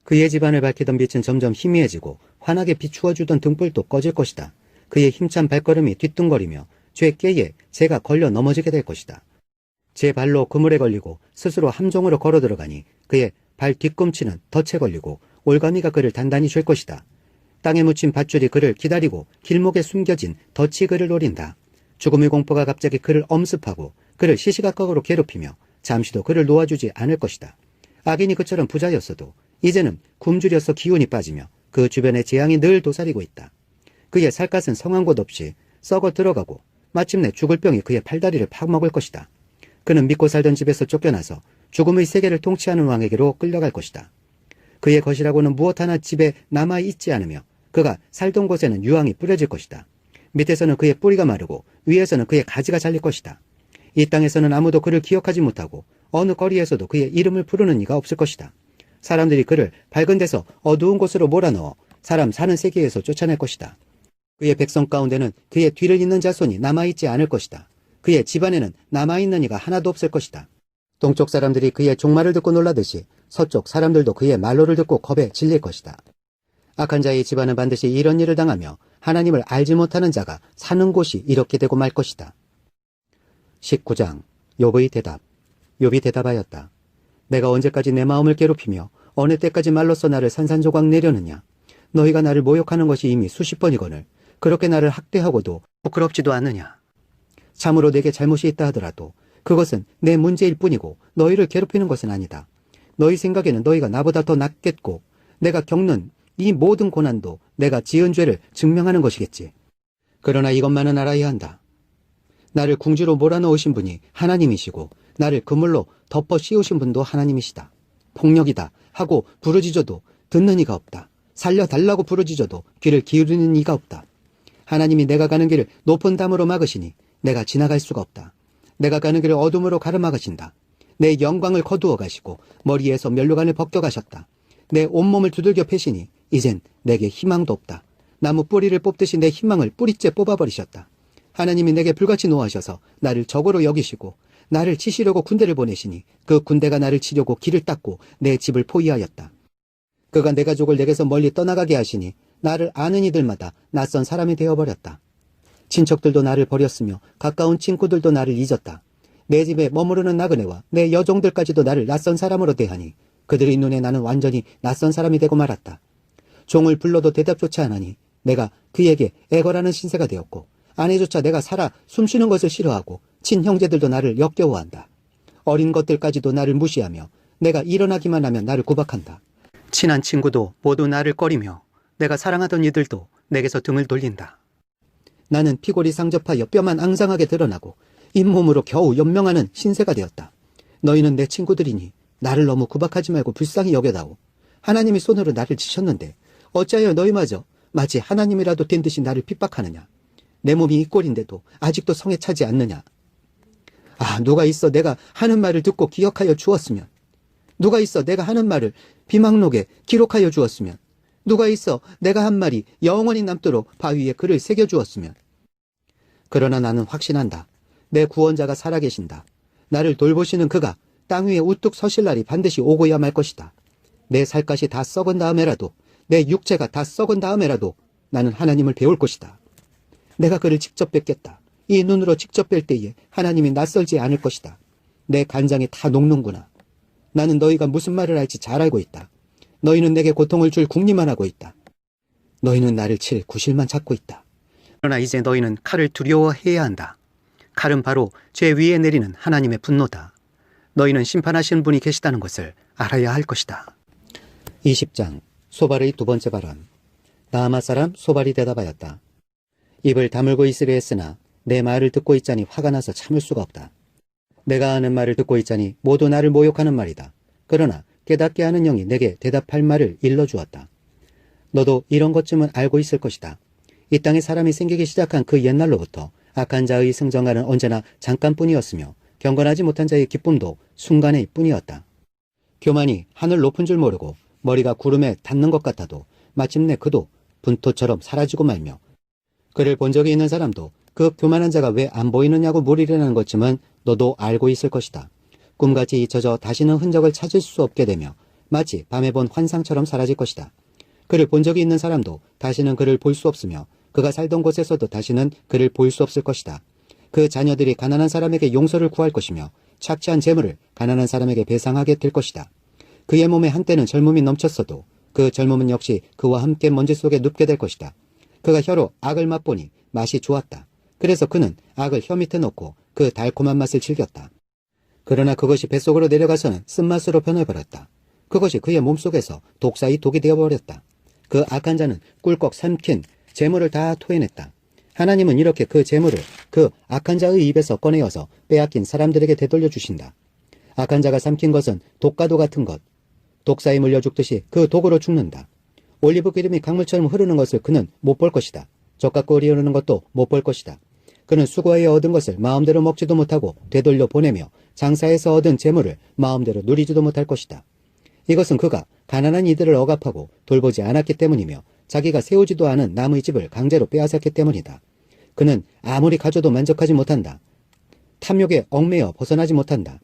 그의 집안을 밝히던 빛은 점점 희미해지고 환하게 비추어주던 등불도 꺼질 것이다. 그의 힘찬 발걸음이 뒤뚱거리며 죄깨에 제가 걸려 넘어지게 될 것이다. 제 발로 그물에 걸리고 스스로 함정으로 걸어 들어가니 그의 발 뒤꿈치는 덫에 걸리고 올가미가 그를 단단히 쥘 것이다. 땅에 묻힌 밧줄이 그를 기다리고 길목에 숨겨진 덫이 그를 노린다. 죽음의 공포가 갑자기 그를 엄습하고 그를 시시각각으로 괴롭히며 잠시도 그를 놓아주지 않을 것이다. 악인이 그처럼 부자였어도 이제는 굶주려서 기운이 빠지며 그 주변에 재앙이 늘 도사리고 있다. 그의 살갗은 성한 곳 없이 썩어 들어가고 마침내 죽을 병이 그의 팔다리를 파먹을 것이다. 그는 믿고 살던 집에서 쫓겨나서 죽음의 세계를 통치하는 왕에게로 끌려갈 것이다. 그의 것이라고는 무엇 하나 집에 남아있지 않으며 그가 살던 곳에는 유황이 뿌려질 것이다. 밑에서는 그의 뿌리가 마르고 위에서는 그의 가지가 잘릴 것이다. 이 땅에서는 아무도 그를 기억하지 못하고 어느 거리에서도 그의 이름을 부르는 이가 없을 것이다. 사람들이 그를 밝은 데서 어두운 곳으로 몰아넣어 사람 사는 세계에서 쫓아낼 것이다. 그의 백성 가운데는 그의 뒤를 잇는 자손이 남아있지 않을 것이다. 그의 집안에는 남아있는 이가 하나도 없을 것이다. 동쪽 사람들이 그의 종말을 듣고 놀라듯이 서쪽 사람들도 그의 말로를 듣고 겁에 질릴 것이다. 악한 자의 집안은 반드시 이런 일을 당하며 하나님을 알지 못하는 자가 사는 곳이 이렇게 되고 말 것이다. 19장 욥의 대답. 욥이 대답하였다. 내가 언제까지 내 마음을 괴롭히며 어느 때까지 말로써 나를 산산조각 내려느냐. 너희가 나를 모욕하는 것이 이미 수십 번이거늘 그렇게 나를 학대하고도 부끄럽지도 않느냐. 참으로 내게 잘못이 있다 하더라도 그것은 내 문제일 뿐이고 너희를 괴롭히는 것은 아니다. 너희 생각에는 너희가 나보다 더 낫겠고 내가 겪는 이 모든 고난도 내가 지은 죄를 증명하는 것이겠지. 그러나 이것만은 알아야 한다. 나를 궁지로 몰아넣으신 분이 하나님이시고 나를 그물로 덮어 씌우신 분도 하나님이시다. 폭력이다 하고 부르짖어도 듣는 이가 없다. 살려달라고 부르짖어도 귀를 기울이는 이가 없다. 하나님이 내가 가는 길을 높은 담으로 막으시니 내가 지나갈 수가 없다. 내가 가는 길을 어둠으로 가로막으신다. 내 영광을 거두어 가시고 머리에서 면류관을 벗겨 가셨다. 내 온몸을 두들겨 패시니 이젠 내게 희망도 없다. 나무 뿌리를 뽑듯이 내 희망을 뿌리째 뽑아버리셨다. 하나님이 내게 불같이 노하셔서 나를 적으로 여기시고 나를 치시려고 군대를 보내시니 그 군대가 나를 치려고 길을 닦고 내 집을 포위하였다. 그가 내 가족을 내게서 멀리 떠나가게 하시니 나를 아는 이들마다 낯선 사람이 되어버렸다. 친척들도 나를 버렸으며 가까운 친구들도 나를 잊었다. 내 집에 머무르는 나그네와 내 여종들까지도 나를 낯선 사람으로 대하니 그들의 눈에 나는 완전히 낯선 사람이 되고 말았다. 종을 불러도 대답조차 안 하니 내가 그에게 애걸하는 신세가 되었고 아내조차 내가 살아 숨쉬는 것을 싫어하고 친형제들도 나를 역겨워한다. 어린 것들까지도 나를 무시하며 내가 일어나기만 하면 나를 구박한다. 친한 친구도 모두 나를 꺼리며 내가 사랑하던 이들도 내게서 등을 돌린다. 나는 피골이 상접하여 뼈만 앙상하게 드러나고 잇몸으로 겨우 연명하는 신세가 되었다. 너희는 내 친구들이니 나를 너무 구박하지 말고 불쌍히 여겨다오. 하나님이 손으로 나를 치셨는데 어찌하여 너희마저 마치 하나님이라도 된 듯이 나를 핍박하느냐. 내 몸이 이 꼴인데도 아직도 성에 차지 않느냐. 아, 누가 있어 내가 하는 말을 듣고 기억하여 주었으면. 누가 있어 내가 하는 말을 비망록에 기록하여 주었으면. 누가 있어 내가 한 말이 영원히 남도록 바위에 글을 새겨주었으면. 그러나 나는 확신한다. 내 구원자가 살아계신다. 나를 돌보시는 그가 땅 위에 우뚝 서실 날이 반드시 오고야 말 것이다. 내 살갗이 다 썩은 다음에라도 내 육체가 다 썩은 다음에라도 나는 하나님을 배울 것이다. 내가 그를 직접 뵙겠다. 이 눈으로 직접 뵐 때에 하나님이 낯설지 않을 것이다. 내 간장이 다 녹는구나. 나는 너희가 무슨 말을 할지 잘 알고 있다. 너희는 내게 고통을 줄 궁리만 하고 있다. 너희는 나를 칠 구실만 찾고 있다. 그러나 이제 너희는 칼을 두려워해야 한다. 칼은 바로 죄 위에 내리는 하나님의 분노다. 너희는 심판하시는 분이 계시다는 것을 알아야 할 것이다. 20장 소발의 두 번째 발언. 나아마 사람 소발이 대답하였다. 입을 다물고 있으려 했으나 내 말을 듣고 있자니 화가 나서 참을 수가 없다. 내가 하는 말을 듣고 있자니 모두 나를 모욕하는 말이다. 그러나 깨닫게 하는 영이 내게 대답할 말을 일러주었다. 너도 이런 것쯤은 알고 있을 것이다. 이 땅에 사람이 생기기 시작한 그 옛날로부터 악한 자의 승정가는 언제나 잠깐뿐이었으며 경건하지 못한 자의 기쁨도 순간의 뿐이었다. 교만이 하늘 높은 줄 모르고 머리가 구름에 닿는 것 같아도 마침내 그도 분토처럼 사라지고 말며 그를 본 적이 있는 사람도 그 교만한 자가 왜 안 보이느냐고 물으려는 것쯤은 너도 알고 있을 것이다. 꿈같이 잊혀져 다시는 흔적을 찾을 수 없게 되며 마치 밤에 본 환상처럼 사라질 것이다. 그를 본 적이 있는 사람도 다시는 그를 볼 수 없으며 그가 살던 곳에서도 다시는 그를 볼 수 없을 것이다. 그 자녀들이 가난한 사람에게 용서를 구할 것이며 착취한 재물을 가난한 사람에게 배상하게 될 것이다. 그의 몸에 한때는 젊음이 넘쳤어도 그 젊음은 역시 그와 함께 먼지 속에 눕게 될 것이다. 그가 혀로 악을 맛보니 맛이 좋았다. 그래서 그는 악을 혀 밑에 넣고 그 달콤한 맛을 즐겼다. 그러나 그것이 뱃속으로 내려가서는 쓴맛으로 변해버렸다. 그것이 그의 몸속에서 독사의 독이 되어버렸다. 그 악한 자는 꿀꺽 삼킨 재물을 다 토해냈다. 하나님은 이렇게 그 재물을 그 악한 자의 입에서 꺼내어서 빼앗긴 사람들에게 되돌려 주신다. 악한 자가 삼킨 것은 독과도 같은 것, 독사에 물려 죽듯이 그 독으로 죽는다. 올리브 기름이 강물처럼 흐르는 것을 그는 못 볼 것이다. 젖과 꿀이 흐르는 것도 못 볼 것이다. 그는 수고하여 얻은 것을 마음대로 먹지도 못하고 되돌려 보내며 장사해서 얻은 재물을 마음대로 누리지도 못할 것이다. 이것은 그가 가난한 이들을 억압하고 돌보지 않았기 때문이며 자기가 세우지도 않은 남의 집을 강제로 빼앗았기 때문이다. 그는 아무리 가져도 만족하지 못한다. 탐욕에 얽매여 벗어나지 못한다.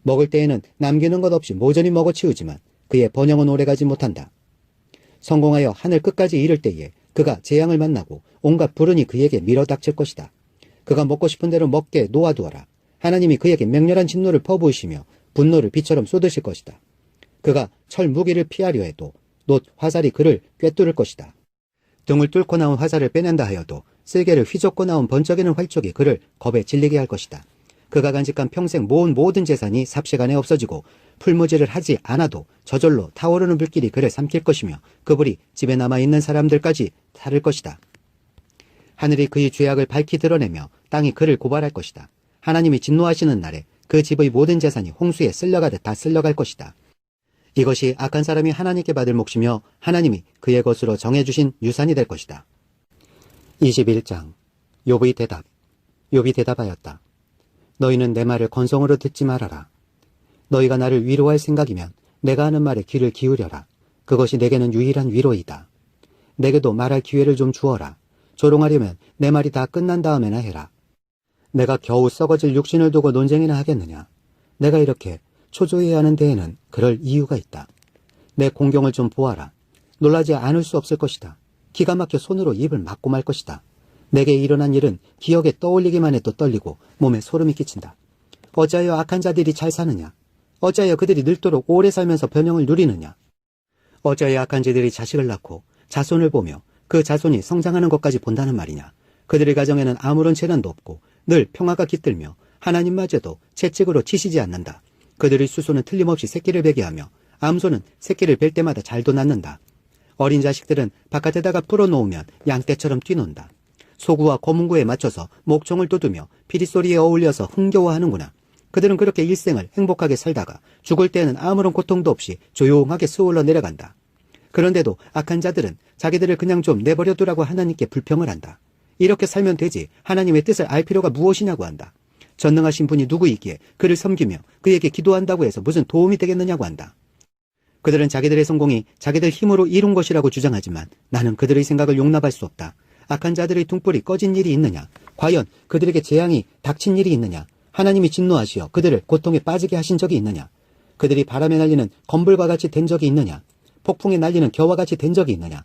먹을 때에는 남기는 것 없이 모조리 먹어치우지만 그의 번영은 오래가지 못한다. 성공하여 하늘 끝까지 이를 때에 그가 재앙을 만나고 온갖 불운이 그에게 밀어닥칠 것이다. 그가 먹고 싶은 대로 먹게 놓아두어라. 하나님이 그에게 맹렬한 진노를 퍼부으시며 분노를 비처럼 쏟으실 것이다. 그가 철 무기를 피하려 해도 놋 화살이 그를 꿰뚫을 것이다. 등을 뚫고 나온 화살을 빼낸다 하여도 쓸개를 휘젓고 나온 번쩍이는 활쪽이 그를 겁에 질리게 할 것이다. 그가 간직한 평생 모은 모든 재산이 삽시간에 없어지고 풀무지를 하지 않아도 저절로 타오르는 불길이 그를 삼킬 것이며 그 불이 집에 남아있는 사람들까지 타를 것이다. 하늘이 그의 죄악을 밝히 드러내며 땅이 그를 고발할 것이다. 하나님이 진노하시는 날에 그 집의 모든 재산이 홍수에 쓸려가듯 다 쓸려갈 것이다. 이것이 악한 사람이 하나님께 받을 몫이며 하나님이 그의 것으로 정해주신 유산이 될 것이다. 21장 욥의 대답. 욥이 대답하였다. 너희는 내 말을 건성으로 듣지 말아라. 너희가 나를 위로할 생각이면 내가 하는 말에 귀를 기울여라. 그것이 내게는 유일한 위로이다. 내게도 말할 기회를 좀 주어라. 조롱하려면 내 말이 다 끝난 다음에나 해라. 내가 겨우 썩어질 육신을 두고 논쟁이나 하겠느냐. 내가 이렇게 초조해야 하는 데에는 그럴 이유가 있다. 내 공경을 좀 보아라. 놀라지 않을 수 없을 것이다. 기가 막혀 손으로 입을 막고 말 것이다. 내게 일어난 일은 기억에 떠올리기만 해도 떨리고 몸에 소름이 끼친다. 어찌하여 악한 자들이 잘 사느냐? 어찌하여 그들이 늙도록 오래 살면서 번영을 누리느냐? 어찌하여 악한 자들이 자식을 낳고 자손을 보며 그 자손이 성장하는 것까지 본다는 말이냐? 그들의 가정에는 아무런 재난도 없고 늘 평화가 깃들며 하나님마저도 채찍으로 치시지 않는다. 그들의 수소는 틀림없이 새끼를 베게 하며 암소는 새끼를 뵐 때마다 잘도 낳는다. 어린 자식들은 바깥에다가 풀어놓으면 양떼처럼 뛰논다. 소구와 거문구에 맞춰서 목청을 돋우며 피리소리에 어울려서 흥겨워하는구나. 그들은 그렇게 일생을 행복하게 살다가 죽을 때에는 아무런 고통도 없이 조용하게 스올러 내려간다. 그런데도 악한 자들은 자기들을 그냥 좀 내버려두라고 하나님께 불평을 한다. 이렇게 살면 되지 하나님의 뜻을 알 필요가 무엇이냐고 한다. 전능하신 분이 누구이기에 그를 섬기며 그에게 기도한다고 해서 무슨 도움이 되겠느냐고 한다. 그들은 자기들의 성공이 자기들 힘으로 이룬 것이라고 주장하지만 나는 그들의 생각을 용납할 수 없다. 악한 자들의 등불이 꺼진 일이 있느냐? 과연 그들에게 재앙이 닥친 일이 있느냐? 하나님이 진노하시어 그들을 고통에 빠지게 하신 적이 있느냐? 그들이 바람에 날리는 건불과 같이 된 적이 있느냐? 폭풍에 날리는 겨와 같이 된 적이 있느냐?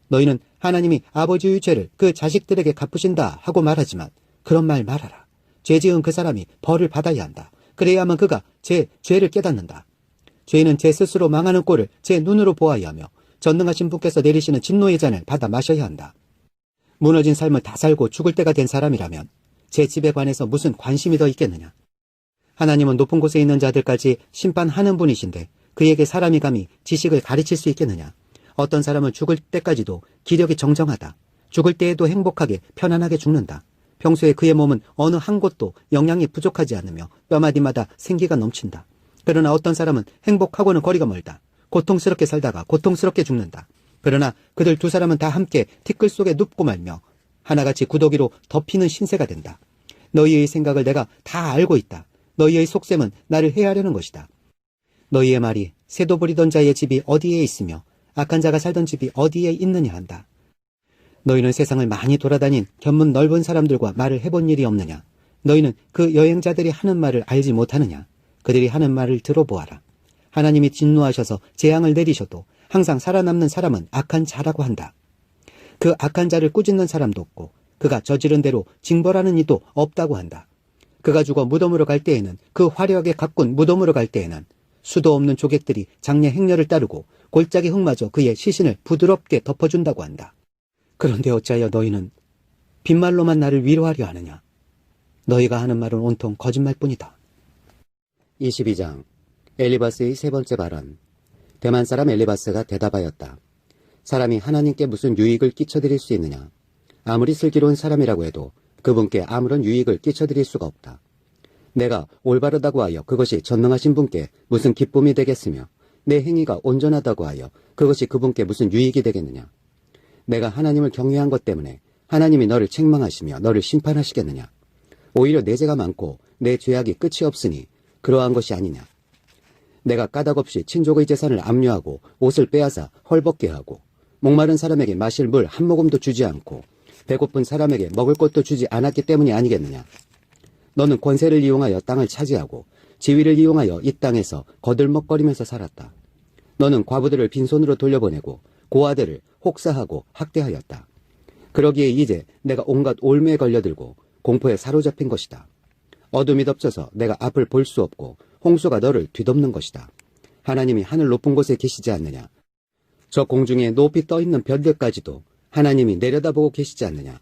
너희는 하나님이 아버지의 죄를 그 자식들에게 갚으신다 하고 말하지만 그런 말 말아라. 죄 지은 그 사람이 벌을 받아야 한다. 그래야만 그가 제 죄를 깨닫는다. 죄인은 제 스스로 망하는 꼴을 제 눈으로 보아야 하며 전능하신 분께서 내리시는 진노의 잔을 받아 마셔야 한다. 무너진 삶을 다 살고 죽을 때가 된 사람이라면 제 집에 관해서 무슨 관심이 더 있겠느냐. 하나님은 높은 곳에 있는 자들까지 심판하는 분이신데 그에게 사람이 감히 지식을 가르칠 수 있겠느냐. 어떤 사람은 죽을 때까지도 기력이 정정하다. 죽을 때에도 행복하게 편안하게 죽는다. 평소에 그의 몸은 어느 한 곳도 영양이 부족하지 않으며 뼈마디마다 생기가 넘친다. 그러나 어떤 사람은 행복하고는 거리가 멀다. 고통스럽게 살다가 고통스럽게 죽는다. 그러나 그들 두 사람은 다 함께 티끌 속에 눕고 말며 하나같이 구더기로 덮이는 신세가 된다. 너희의 생각을 내가 다 알고 있다. 너희의 속셈은 나를 해하려는 것이다. 너희의 말이 새도 부리던 자의 집이 어디에 있으며 악한 자가 살던 집이 어디에 있느냐 한다. 너희는 세상을 많이 돌아다닌 견문 넓은 사람들과 말을 해본 일이 없느냐. 너희는 그 여행자들이 하는 말을 알지 못하느냐. 그들이 하는 말을 들어보아라. 하나님이 진노하셔서 재앙을 내리셔도 항상 살아남는 사람은 악한 자라고 한다. 그 악한 자를 꾸짖는 사람도 없고 그 그가 저지른 대로 징벌하는 이도 없다고 한다. 그가 죽어 무덤으로 갈 때에는, 그 화려하게 가꾼 무덤으로 갈 때에는 수도 없는 조객들이 장례 행렬을 따르고 골짜기 흙마저 그의 시신을 부드럽게 덮어준다고 한다. 그런데 어찌하여 너희는 빈말로만 나를 위로하려 하느냐? 너희가 하는 말은 온통 거짓말뿐이다. 22장 엘리바스의 세 번째 발언. 대만 사람 엘리바스가 대답하였다. 사람이 하나님께 무슨 유익을 끼쳐드릴 수 있느냐? 아무리 슬기로운 사람이라고 해도 그분께 아무런 유익을 끼쳐드릴 수가 없다. 내가 올바르다고 하여 그것이 전능하신 분께 무슨 기쁨이 되겠으며 내 행위가 온전하다고 하여 그것이 그분께 무슨 유익이 되겠느냐? 내가 하나님을 경외한 것 때문에 하나님이 너를 책망하시며 너를 심판하시겠느냐? 오히려 내 죄가 많고 내 죄악이 끝이 없으니 그러한 것이 아니냐? 내가 까닭없이 친족의 재산을 압류하고 옷을 빼앗아 헐벗게 하고 목마른 사람에게 마실 물 한 모금도 주지 않고 배고픈 사람에게 먹을 것도 주지 않았기 때문이 아니겠느냐? 너는 권세를 이용하여 땅을 차지하고 지위를 이용하여 이 땅에서 거들먹거리면서 살았다. 너는 과부들을 빈손으로 돌려보내고 고아들을 혹사하고 학대하였다. 그러기에 이제 내가 온갖 올무에 걸려들고 공포에 사로잡힌 것이다. 어둠이 덮쳐서 내가 앞을 볼 수 없고 홍수가 너를 뒤덮는 것이다. 하나님이 하늘 높은 곳에 계시지 않느냐? 저 공중에 높이 떠있는 별들까지도 하나님이 내려다보고 계시지 않느냐?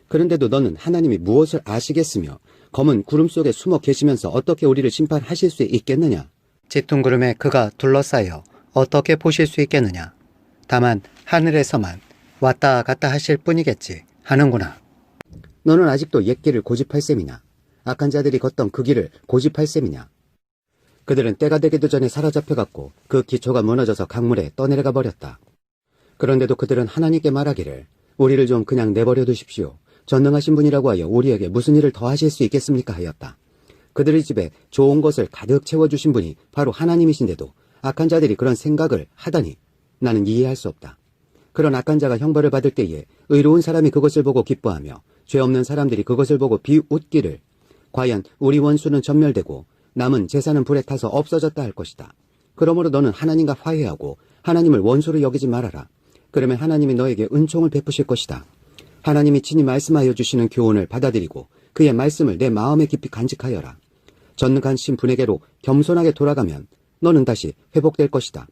그런데도 너는 하나님이 무엇을 아시겠으며 검은 구름 속에 숨어 계시면서 어떻게 우리를 심판하실 수 있겠느냐? 짙은 구름에 그가 둘러싸여 어떻게 보실 수 있겠느냐? 다만 하늘에서만 왔다 갔다 하실 뿐이겠지 하는구나. 너는 아직도 옛 길을 고집할 셈이냐? 악한 자들이 걷던 그 길을 고집할 셈이냐? 그들은 때가 되기도 전에 사로잡혀갔고 그 기초가 무너져서 강물에 떠내려가 버렸다. 그런데도 그들은 하나님께 말하기를 우리를 좀 그냥 내버려 두십시오. 전능하신 분이라고 하여 우리에게 무슨 일을 더 하실 수 있겠습니까? 하였다. 그들의 집에 좋은 것을 가득 채워주신 분이 바로 하나님이신데도 악한 자들이 그런 생각을 하다니 나는 이해할 수 없다. 그런 악한 자가 형벌을 받을 때에 의로운 사람이 그것을 보고 기뻐하며 죄 없는 사람들이 그것을 보고 비웃기를 과연 우리 원수는 전멸되고 남은 재산은 불에 타서 없어졌다 할 것이다. 그러므로 너는 하나님과 화해하고 하나님을 원수로 여기지 말아라. 그러면 하나님이 너에게 은총을 베푸실 것이다. 하나님이 친히 말씀하여 주시는 교훈을 받아들이고 그의 말씀을 내 마음에 깊이 간직하여라. 전능한 신 분에게로 겸손하게 돌아가면 너는 다시 회복될 것이다.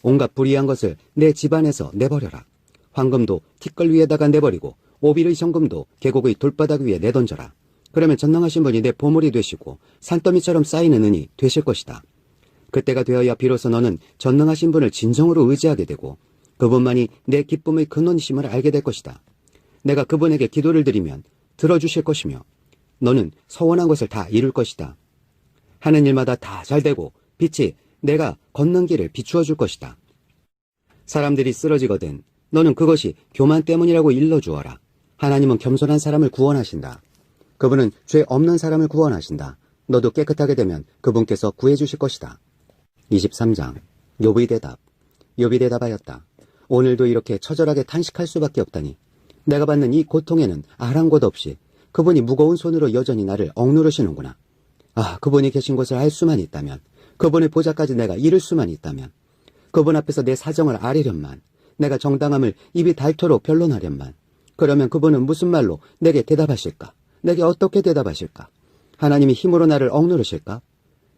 온갖 불의한 것을 내 집안에서 내버려라. 황금도 티끌 위에다가 내버리고 오빌의 정금도 계곡의 돌바닥 위에 내던져라. 그러면 전능하신 분이 내 보물이 되시고 산더미처럼 쌓이는 은이 되실 것이다. 그때가 되어야 비로소 너는 전능하신 분을 진정으로 의지하게 되고 그분만이 내 기쁨의 근원이심을 알게 될 것이다. 내가 그분에게 기도를 드리면 들어주실 것이며 너는 서원한 것을 다 이룰 것이다. 하는 일마다 다 잘되고 빛이 내가 걷는 길을 비추어 줄 것이다. 사람들이 쓰러지거든 너는 그것이 교만 때문이라고 일러주어라. 하나님은 겸손한 사람을 구원하신다. 그분은 죄 없는 사람을 구원하신다. 너도 깨끗하게 되면 그분께서 구해주실 것이다. 23장 욥의 대답. 욥이 대답하였다. 오늘도 이렇게 처절하게 탄식할 수밖에 없다니. 내가 받는 이 고통에는 아랑곳 없이 그분이 무거운 손으로 여전히 나를 억누르시는구나. 아, 그분이 계신 곳을 알 수만 있다면, 그분의 보좌까지 내가 이룰 수만 있다면, 그분 앞에서 내 사정을 아뢰련만, 내가 정당함을 입이 닳도록 변론하련만, 그러면 그분은 무슨 말로 내게 대답하실까? 내게 어떻게 대답하실까? 하나님이 힘으로 나를 억누르실까?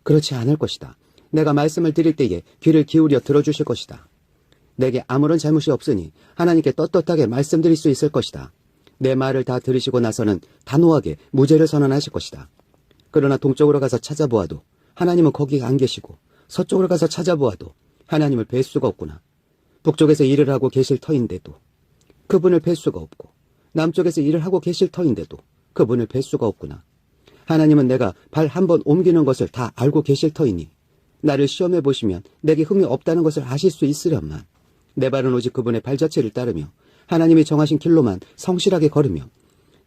그렇지 않을 것이다. 내가 말씀을 드릴 때에 귀를 기울여 들어주실 것이다. 내게 아무런 잘못이 없으니 하나님께 떳떳하게 말씀드릴 수 있을 것이다. 내 말을 다 들으시고 나서는 단호하게 무죄를 선언하실 것이다. 그러나 동쪽으로 가서 찾아보아도 하나님은 거기 안 계시고 서쪽으로 가서 찾아보아도 하나님을 뵐 수가 없구나. 북쪽에서 일을 하고 계실 터인데도 그분을 뵐 수가 없고 남쪽에서 일을 하고 계실 터인데도 그분을 뵐 수가 없구나. 하나님은 내가 발 한 번 옮기는 것을 다 알고 계실 터이니 나를 시험해 보시면 내게 흠이 없다는 것을 아실 수 있으련만 내 발은 오직 그분의 발자취를 따르며 하나님이 정하신 길로만 성실하게 걸으며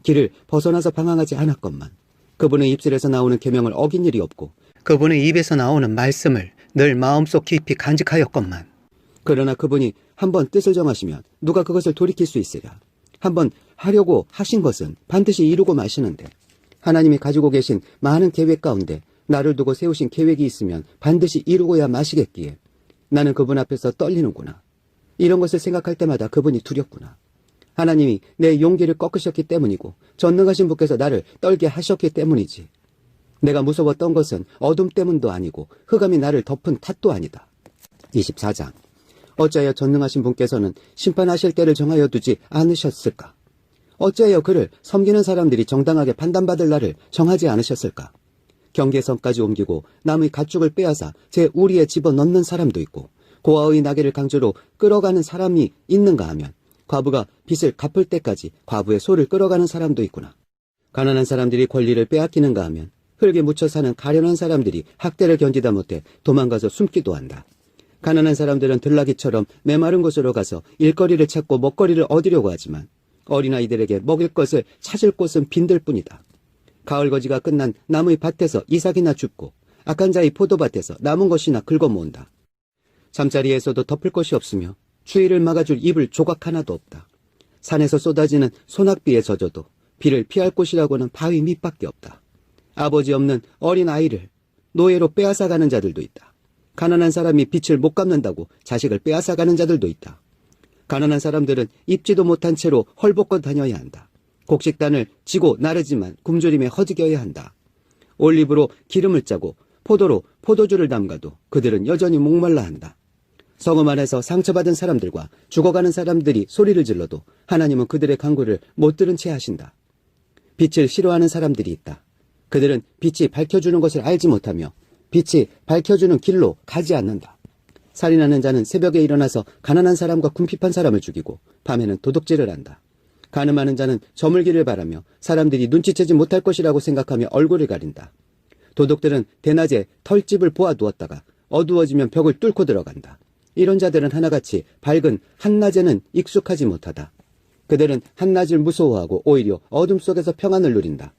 길을 벗어나서 방황하지 않았건만 그분의 입술에서 나오는 계명을 어긴 일이 없고 그분의 입에서 나오는 말씀을 늘 마음속 깊이 간직하였건만 그러나 그분이 한번 뜻을 정하시면 누가 그것을 돌이킬 수 있으랴. 한번 하려고 하신 것은 반드시 이루고 마시는데 하나님이 가지고 계신 많은 계획 가운데 나를 두고 세우신 계획이 있으면 반드시 이루고야 마시겠기에 나는 그분 앞에서 떨리는구나. 이런 것을 생각할 때마다 그분이 두렵구나. 하나님이 내 용기를 꺾으셨기 때문이고 전능하신 분께서 나를 떨게 하셨기 때문이지. 내가 무서웠던 것은 어둠 때문도 아니고 흑암이 나를 덮은 탓도 아니다. 24장. 어찌하여 전능하신 분께서는 심판하실 때를 정하여 두지 않으셨을까? 어찌하여 그를 섬기는 사람들이 정당하게 판단받을 날을 정하지 않으셨을까? 경계선까지 옮기고 남의 가축을 빼앗아 제 우리에 집어넣는 사람도 있고 고아의 나귀를 강제로 끌어가는 사람이 있는가 하면 과부가 빚을 갚을 때까지 과부의 소를 끌어가는 사람도 있구나. 가난한 사람들이 권리를 빼앗기는가 하면 흙에 묻혀 사는 가련한 사람들이 학대를 견디다 못해 도망가서 숨기도 한다. 가난한 사람들은 들나귀처럼 메마른 곳으로 가서 일거리를 찾고 먹거리를 얻으려고 하지만 어린아이들에게 먹일 것을 찾을 곳은 빈들 뿐이다. 가을거지가 끝난 나무의 밭에서 이삭이나 줍고 악한 자의 포도밭에서 남은 것이나 긁어모은다. 잠자리에서도 덮을 것이 없으며 추위를 막아줄 이불 조각 하나도 없다. 산에서 쏟아지는 소낙비에 젖어도 비를 피할 곳이라고는 바위 밑밖에 없다. 아버지 없는 어린 아이를 노예로 빼앗아가는 자들도 있다. 가난한 사람이 빚을 못 갚는다고 자식을 빼앗아가는 자들도 있다. 가난한 사람들은 입지도 못한 채로 헐벗고 다녀야 한다. 곡식단을 지고 나르지만 굶주림에 허덕여야 한다. 올리브로 기름을 짜고 포도로 포도주를 담가도 그들은 여전히 목말라 한다. 성읍 안에서 상처받은 사람들과 죽어가는 사람들이 소리를 질러도 하나님은 그들의 간구를 못 들은 채 하신다. 빛을 싫어하는 사람들이 있다. 그들은 빛이 밝혀주는 것을 알지 못하며 빛이 밝혀주는 길로 가지 않는다. 살인하는 자는 새벽에 일어나서 가난한 사람과 궁핍한 사람을 죽이고 밤에는 도둑질을 한다. 간음하는 자는 저물기를 바라며 사람들이 눈치채지 못할 것이라고 생각하며 얼굴을 가린다. 도둑들은 대낮에 털집을 보아두었다가 어두워지면 벽을 뚫고 들어간다. 이런 자들은 하나같이 밝은 한낮에는 익숙하지 못하다. 그들은 한낮을 무서워하고 오히려 어둠 속에서 평안을 누린다.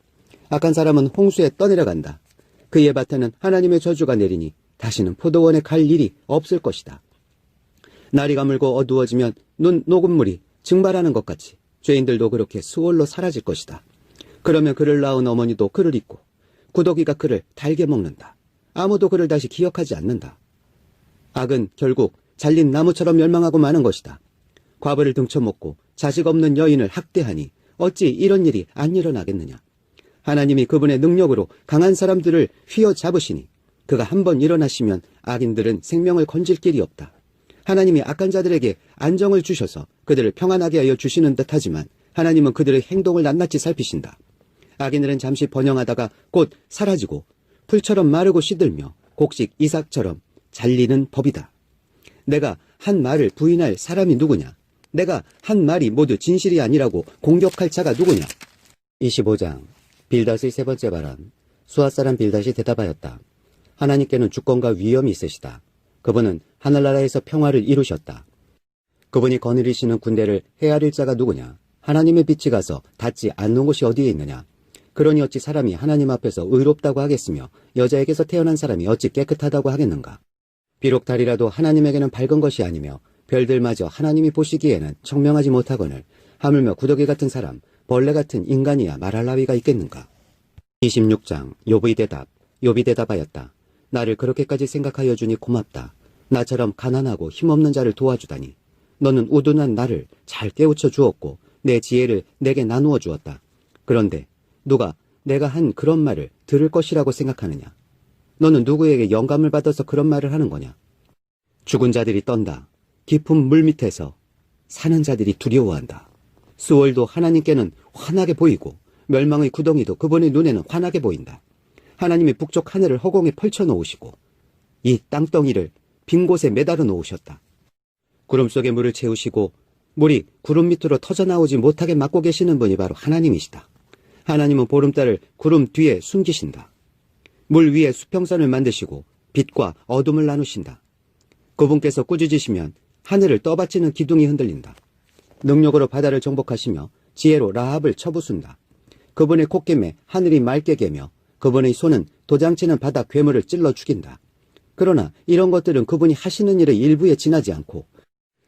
악한 사람은 홍수에 떠내려간다. 그의 밭에는 하나님의 저주가 내리니 다시는 포도원에 갈 일이 없을 것이다. 날이 가물고 어두워지면 눈 녹음물이 증발하는 것 같이 죄인들도 그렇게 수월로 사라질 것이다. 그러면 그를 낳은 어머니도 그를 잊고 구더기가 그를 달게 먹는다. 아무도 그를 다시 기억하지 않는다. 악은 결국 잘린 나무처럼 멸망하고 마는 것이다. 과부를 등쳐먹고 자식 없는 여인을 학대하니 어찌 이런 일이 안 일어나겠느냐. 하나님이 그분의 능력으로 강한 사람들을 휘어잡으시니 그가 한번 일어나시면 악인들은 생명을 건질 길이 없다. 하나님이 악한 자들에게 안정을 주셔서 그들을 평안하게 하여 주시는 듯하지만 하나님은 그들의 행동을 낱낱이 살피신다. 악인들은 잠시 번영하다가 곧 사라지고 풀처럼 마르고 시들며 곡식 이삭처럼 잘리는 법이다. 내가 한 말을 부인할 사람이 누구냐? 내가 한 말이 모두 진실이 아니라고 공격할 자가 누구냐? 25장. 빌닷의 세 번째 발언. 수아 사람 빌닷이 대답하였다. 하나님께는 주권과 위엄이 있으시다. 그분은 하늘나라에서 평화를 이루셨다. 그분이 거느리시는 군대를 헤아릴 자가 누구냐? 하나님의 빛이 가서 닿지 않는 곳이 어디에 있느냐? 그러니 어찌 사람이 하나님 앞에서 의롭다고 하겠으며 여자에게서 태어난 사람이 어찌 깨끗하다고 하겠는가? 비록 달이라도 하나님에게는 밝은 것이 아니며 별들마저 하나님이 보시기에는 청명하지 못하거늘 하물며 구더기 같은 사람, 벌레 같은 인간이야 말할 나위가 있겠는가? 26장. 욥의 대답. 욥이 대답하였다. 나를 그렇게까지 생각하여 주니 고맙다. 나처럼 가난하고 힘없는 자를 도와주다니. 너는 우둔한 나를 잘 깨우쳐 주었고 내 지혜를 내게 나누어 주었다. 그런데 누가 내가 한 그런 말을 들을 것이라고 생각하느냐? 너는 누구에게 영감을 받아서 그런 말을 하는 거냐? 죽은 자들이 떤다. 깊은 물 밑에서 사는 자들이 두려워한다. 수월도 하나님께는 환하게 보이고 멸망의 구덩이도 그분의 눈에는 환하게 보인다. 하나님이 북쪽 하늘을 허공에 펼쳐 놓으시고 이 땅덩이를 빈 곳에 매달아 놓으셨다. 구름 속에 물을 채우시고 물이 구름 밑으로 터져나오지 못하게 막고 계시는 분이 바로 하나님이시다. 하나님은 보름달을 구름 뒤에 숨기신다. 물 위에 수평선을 만드시고 빛과 어둠을 나누신다. 그분께서 꾸짖으시면 하늘을 떠받치는 기둥이 흔들린다. 능력으로 바다를 정복하시며 지혜로 라합을 쳐부순다. 그분의 콧김에 하늘이 맑게 개며 그분의 손은 도장치는 바다 괴물을 찔러 죽인다. 그러나 이런 것들은 그분이 하시는 일의 일부에 지나지 않고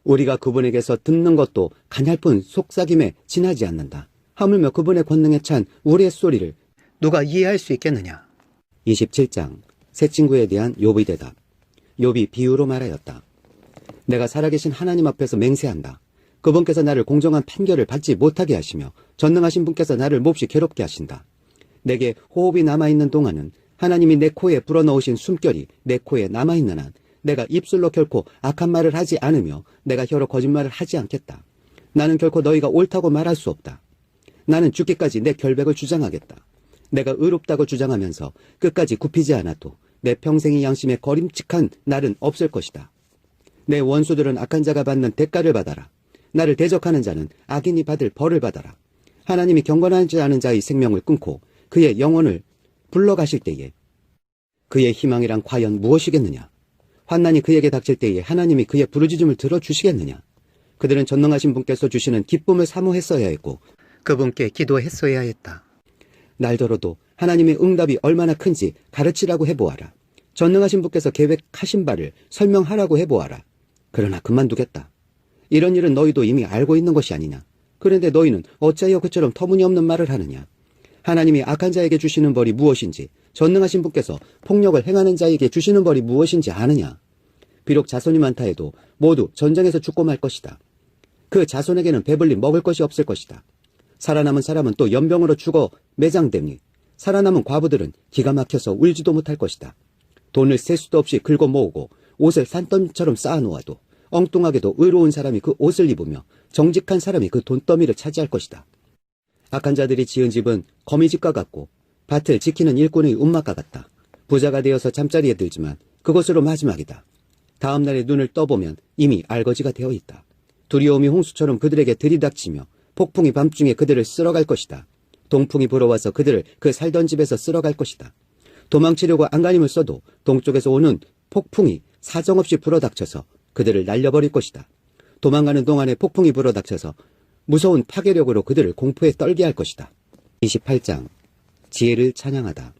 우리가 그분에게서 듣는 것도 가냘픈 속삭임에 지나지 않는다. 하물며 그분의 권능에 찬 우리의 소리를 누가 이해할 수 있겠느냐? 27장. 새 친구에 대한 욥의 대답. 욥이 비유로 말하였다. 내가 살아계신 하나님 앞에서 맹세한다. 그분께서 나를 공정한 판결을 받지 못하게 하시며 전능하신 분께서 나를 몹시 괴롭게 하신다. 내게 호흡이 남아있는 동안은 하나님이 내 코에 불어넣으신 숨결이 내 코에 남아있는 한 내가 입술로 결코 악한 말을 하지 않으며 내가 혀로 거짓말을 하지 않겠다. 나는 결코 너희가 옳다고 말할 수 없다. 나는 죽기까지 내 결백을 주장하겠다. 내가 의롭다고 주장하면서 끝까지 굽히지 않아도 내 평생의 양심에 거림칙한 날은 없을 것이다. 내 원수들은 악한 자가 받는 대가를 받아라. 나를 대적하는 자는 악인이 받을 벌을 받아라. 하나님이 경건하지 않은 자의 생명을 끊고 그의 영혼을 불러가실 때에 그의 희망이란 과연 무엇이겠느냐? 환난이 그에게 닥칠 때에 하나님이 그의 부르짖음을 들어주시겠느냐? 그들은 전능하신 분께서 주시는 기쁨을 사모했어야 했고 그분께 기도했어야 했다. 날더러도 하나님의 응답이 얼마나 큰지 가르치라고 해보아라. 전능하신 분께서 계획하신 바를 설명하라고 해보아라. 그러나 그만두겠다. 이런 일은 너희도 이미 알고 있는 것이 아니냐. 그런데 너희는 어찌하여 그처럼 터무니없는 말을 하느냐. 하나님이 악한 자에게 주시는 벌이 무엇인지, 전능하신 분께서 폭력을 행하는 자에게 주시는 벌이 무엇인지 아느냐. 비록 자손이 많다 해도 모두 전쟁에서 죽고 말 것이다. 그 자손에게는 배불리 먹을 것이 없을 것이다. 살아남은 사람은 또 연병으로 죽어 매장되니 살아남은 과부들은 기가 막혀서 울지도 못할 것이다. 돈을 셀 수도 없이 긁어 모으고 옷을 산더미처럼 쌓아놓아도 엉뚱하게도 의로운 사람이 그 옷을 입으며 정직한 사람이 그 돈더미를 차지할 것이다. 악한 자들이 지은 집은 거미집과 같고 밭을 지키는 일꾼의 움막과 같다. 부자가 되어서 잠자리에 들지만 그것으로 마지막이다. 다음 날에 눈을 떠보면 이미 알거지가 되어 있다. 두려움이 홍수처럼 그들에게 들이닥치며 폭풍이 밤중에 그들을 쓸어갈 것이다. 동풍이 불어와서 그들을 그 살던 집에서 쓸어갈 것이다. 도망치려고 안간힘을 써도 동쪽에서 오는 폭풍이 사정없이 불어닥쳐서 그들을 날려버릴 것이다. 도망가는 동안에 폭풍이 불어닥쳐서 무서운 파괴력으로 그들을 공포에 떨게 할 것이다. 28장 지혜를 찬양하다.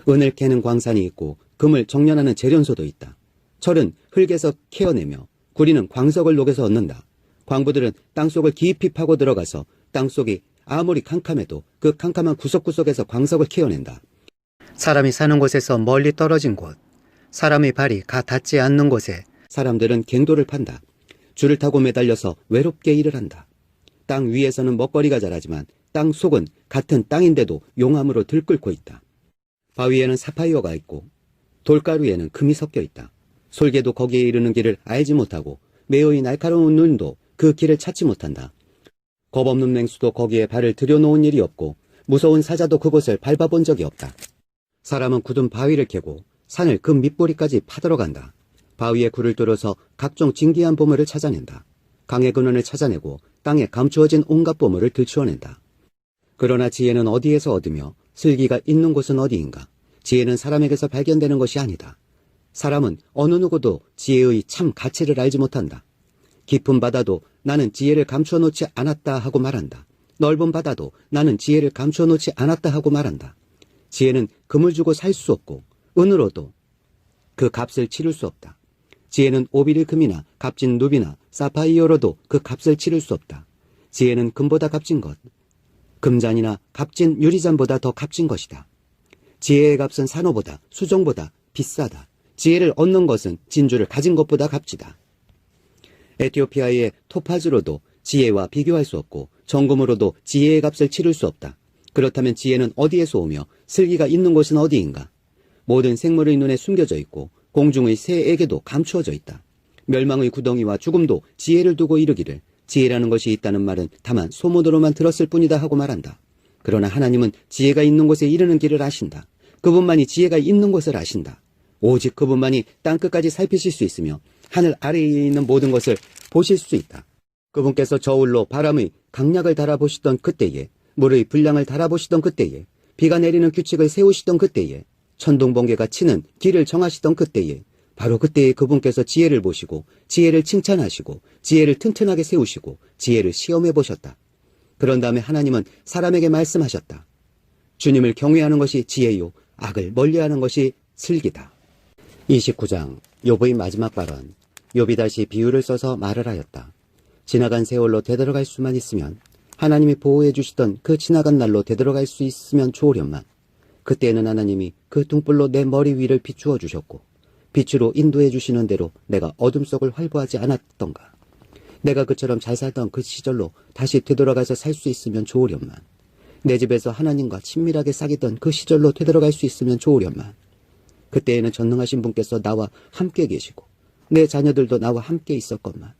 은을 캐는 광산이 있고 금을 정련하는 재련소도 있다. 철은 흙에서 캐어내며 구리는 광석을 녹여서 얻는다. 광부들은 땅속을 깊이 파고 들어가서 땅속이 아무리 캄캄해도 그 캄캄한 구석구석에서 광석을 캐어낸다. 사람이 사는 곳에서 멀리 떨어진 곳, 사람의 발이 가 닿지 않는 곳에 사람들은 갱도를 판다. 줄을 타고 매달려서 외롭게 일을 한다. 땅 위에서는 먹거리가 자라지만 땅 속은 같은 땅인데도 용암으로 들끓고 있다. 바위에는 사파이어가 있고 돌가루에는 금이 섞여 있다. 솔개도 거기에 이르는 길을 알지 못하고 매의 날카로운 눈도 그 길을 찾지 못한다. 겁없는 맹수도 거기에 발을 들여놓은 일이 없고 무서운 사자도 그곳을 밟아본 적이 없다. 사람은 굳은 바위를 캐고 산을 그 밑보리까지 파들어간다. 바위에 굴을 뚫어서 각종 진기한 보물을 찾아낸다. 강의 근원을 찾아내고 땅에 감추어진 온갖 보물을 들추어낸다. 그러나 지혜는 어디에서 얻으며 슬기가 있는 곳은 어디인가? 지혜는 사람에게서 발견되는 것이 아니다. 사람은 어느 누구도 지혜의 참 가치를 알지 못한다. 깊은 바다도 나는 지혜를 감추어 놓지 않았다 하고 말한다. 넓은 바다도 나는 지혜를 감추어 놓지 않았다 하고 말한다. 지혜는 금을 주고 살 수 없고 은으로도 그 값을 치를 수 없다. 지혜는 오비릴 금이나 값진 누비나 사파이어로도 그 값을 치를 수 없다. 지혜는 금보다 값진 것, 금잔이나 값진 유리잔보다 더 값진 것이다. 지혜의 값은 산호보다 수정보다 비싸다. 지혜를 얻는 것은 진주를 가진 것보다 값지다. 에티오피아의 토파즈로도 지혜와 비교할 수 없고 정금으로도 지혜의 값을 치를 수 없다. 그렇다면 지혜는 어디에서 오며 슬기가 있는 곳은 어디인가? 모든 생물의 눈에 숨겨져 있고 공중의 새에게도 감추어져 있다. 멸망의 구덩이와 죽음도 지혜를 두고 이르기를 지혜라는 것이 있다는 말은 다만 소문으로만 들었을 뿐이다 하고 말한다. 그러나 하나님은 지혜가 있는 곳에 이르는 길을 아신다. 그분만이 지혜가 있는 곳을 아신다. 오직 그분만이 땅끝까지 살피실 수 있으며 하늘 아래에 있는 모든 것을 보실 수 있다. 그분께서 저울로 바람의 강약을 달아보시던 그때에, 물의 분량을 달아보시던 그때에, 비가 내리는 규칙을 세우시던 그때에, 천둥번개가 치는 길을 정하시던 그때에, 바로 그때에 그분께서 지혜를 보시고 지혜를 칭찬하시고 지혜를 튼튼하게 세우시고 지혜를 시험해 보셨다. 그런 다음에 하나님은 사람에게 말씀하셨다. 주님을 경외하는 것이 지혜요, 악을 멀리하는 것이 슬기다. 29장 욥의 마지막 발언. 욥이 다시 비유를 써서 말을 하였다. 지나간 세월로 되돌아갈 수만 있으면, 하나님이 보호해 주시던 그 지나간 날로 되돌아갈 수 있으면 좋으련만, 그때는 하나님이 그 등불로 내 머리 위를 비추어 주셨고 빛으로 인도해 주시는 대로 내가 어둠 속을 활보하지 않았던가. 내가 그처럼 잘 살던 그 시절로 다시 되돌아가서 살 수 있으면 좋으련만. 내 집에서 하나님과 친밀하게 사귀던 그 시절로 되돌아갈 수 있으면 좋으련만. 그때에는 전능하신 분께서 나와 함께 계시고 내 자녀들도 나와 함께 있었건만.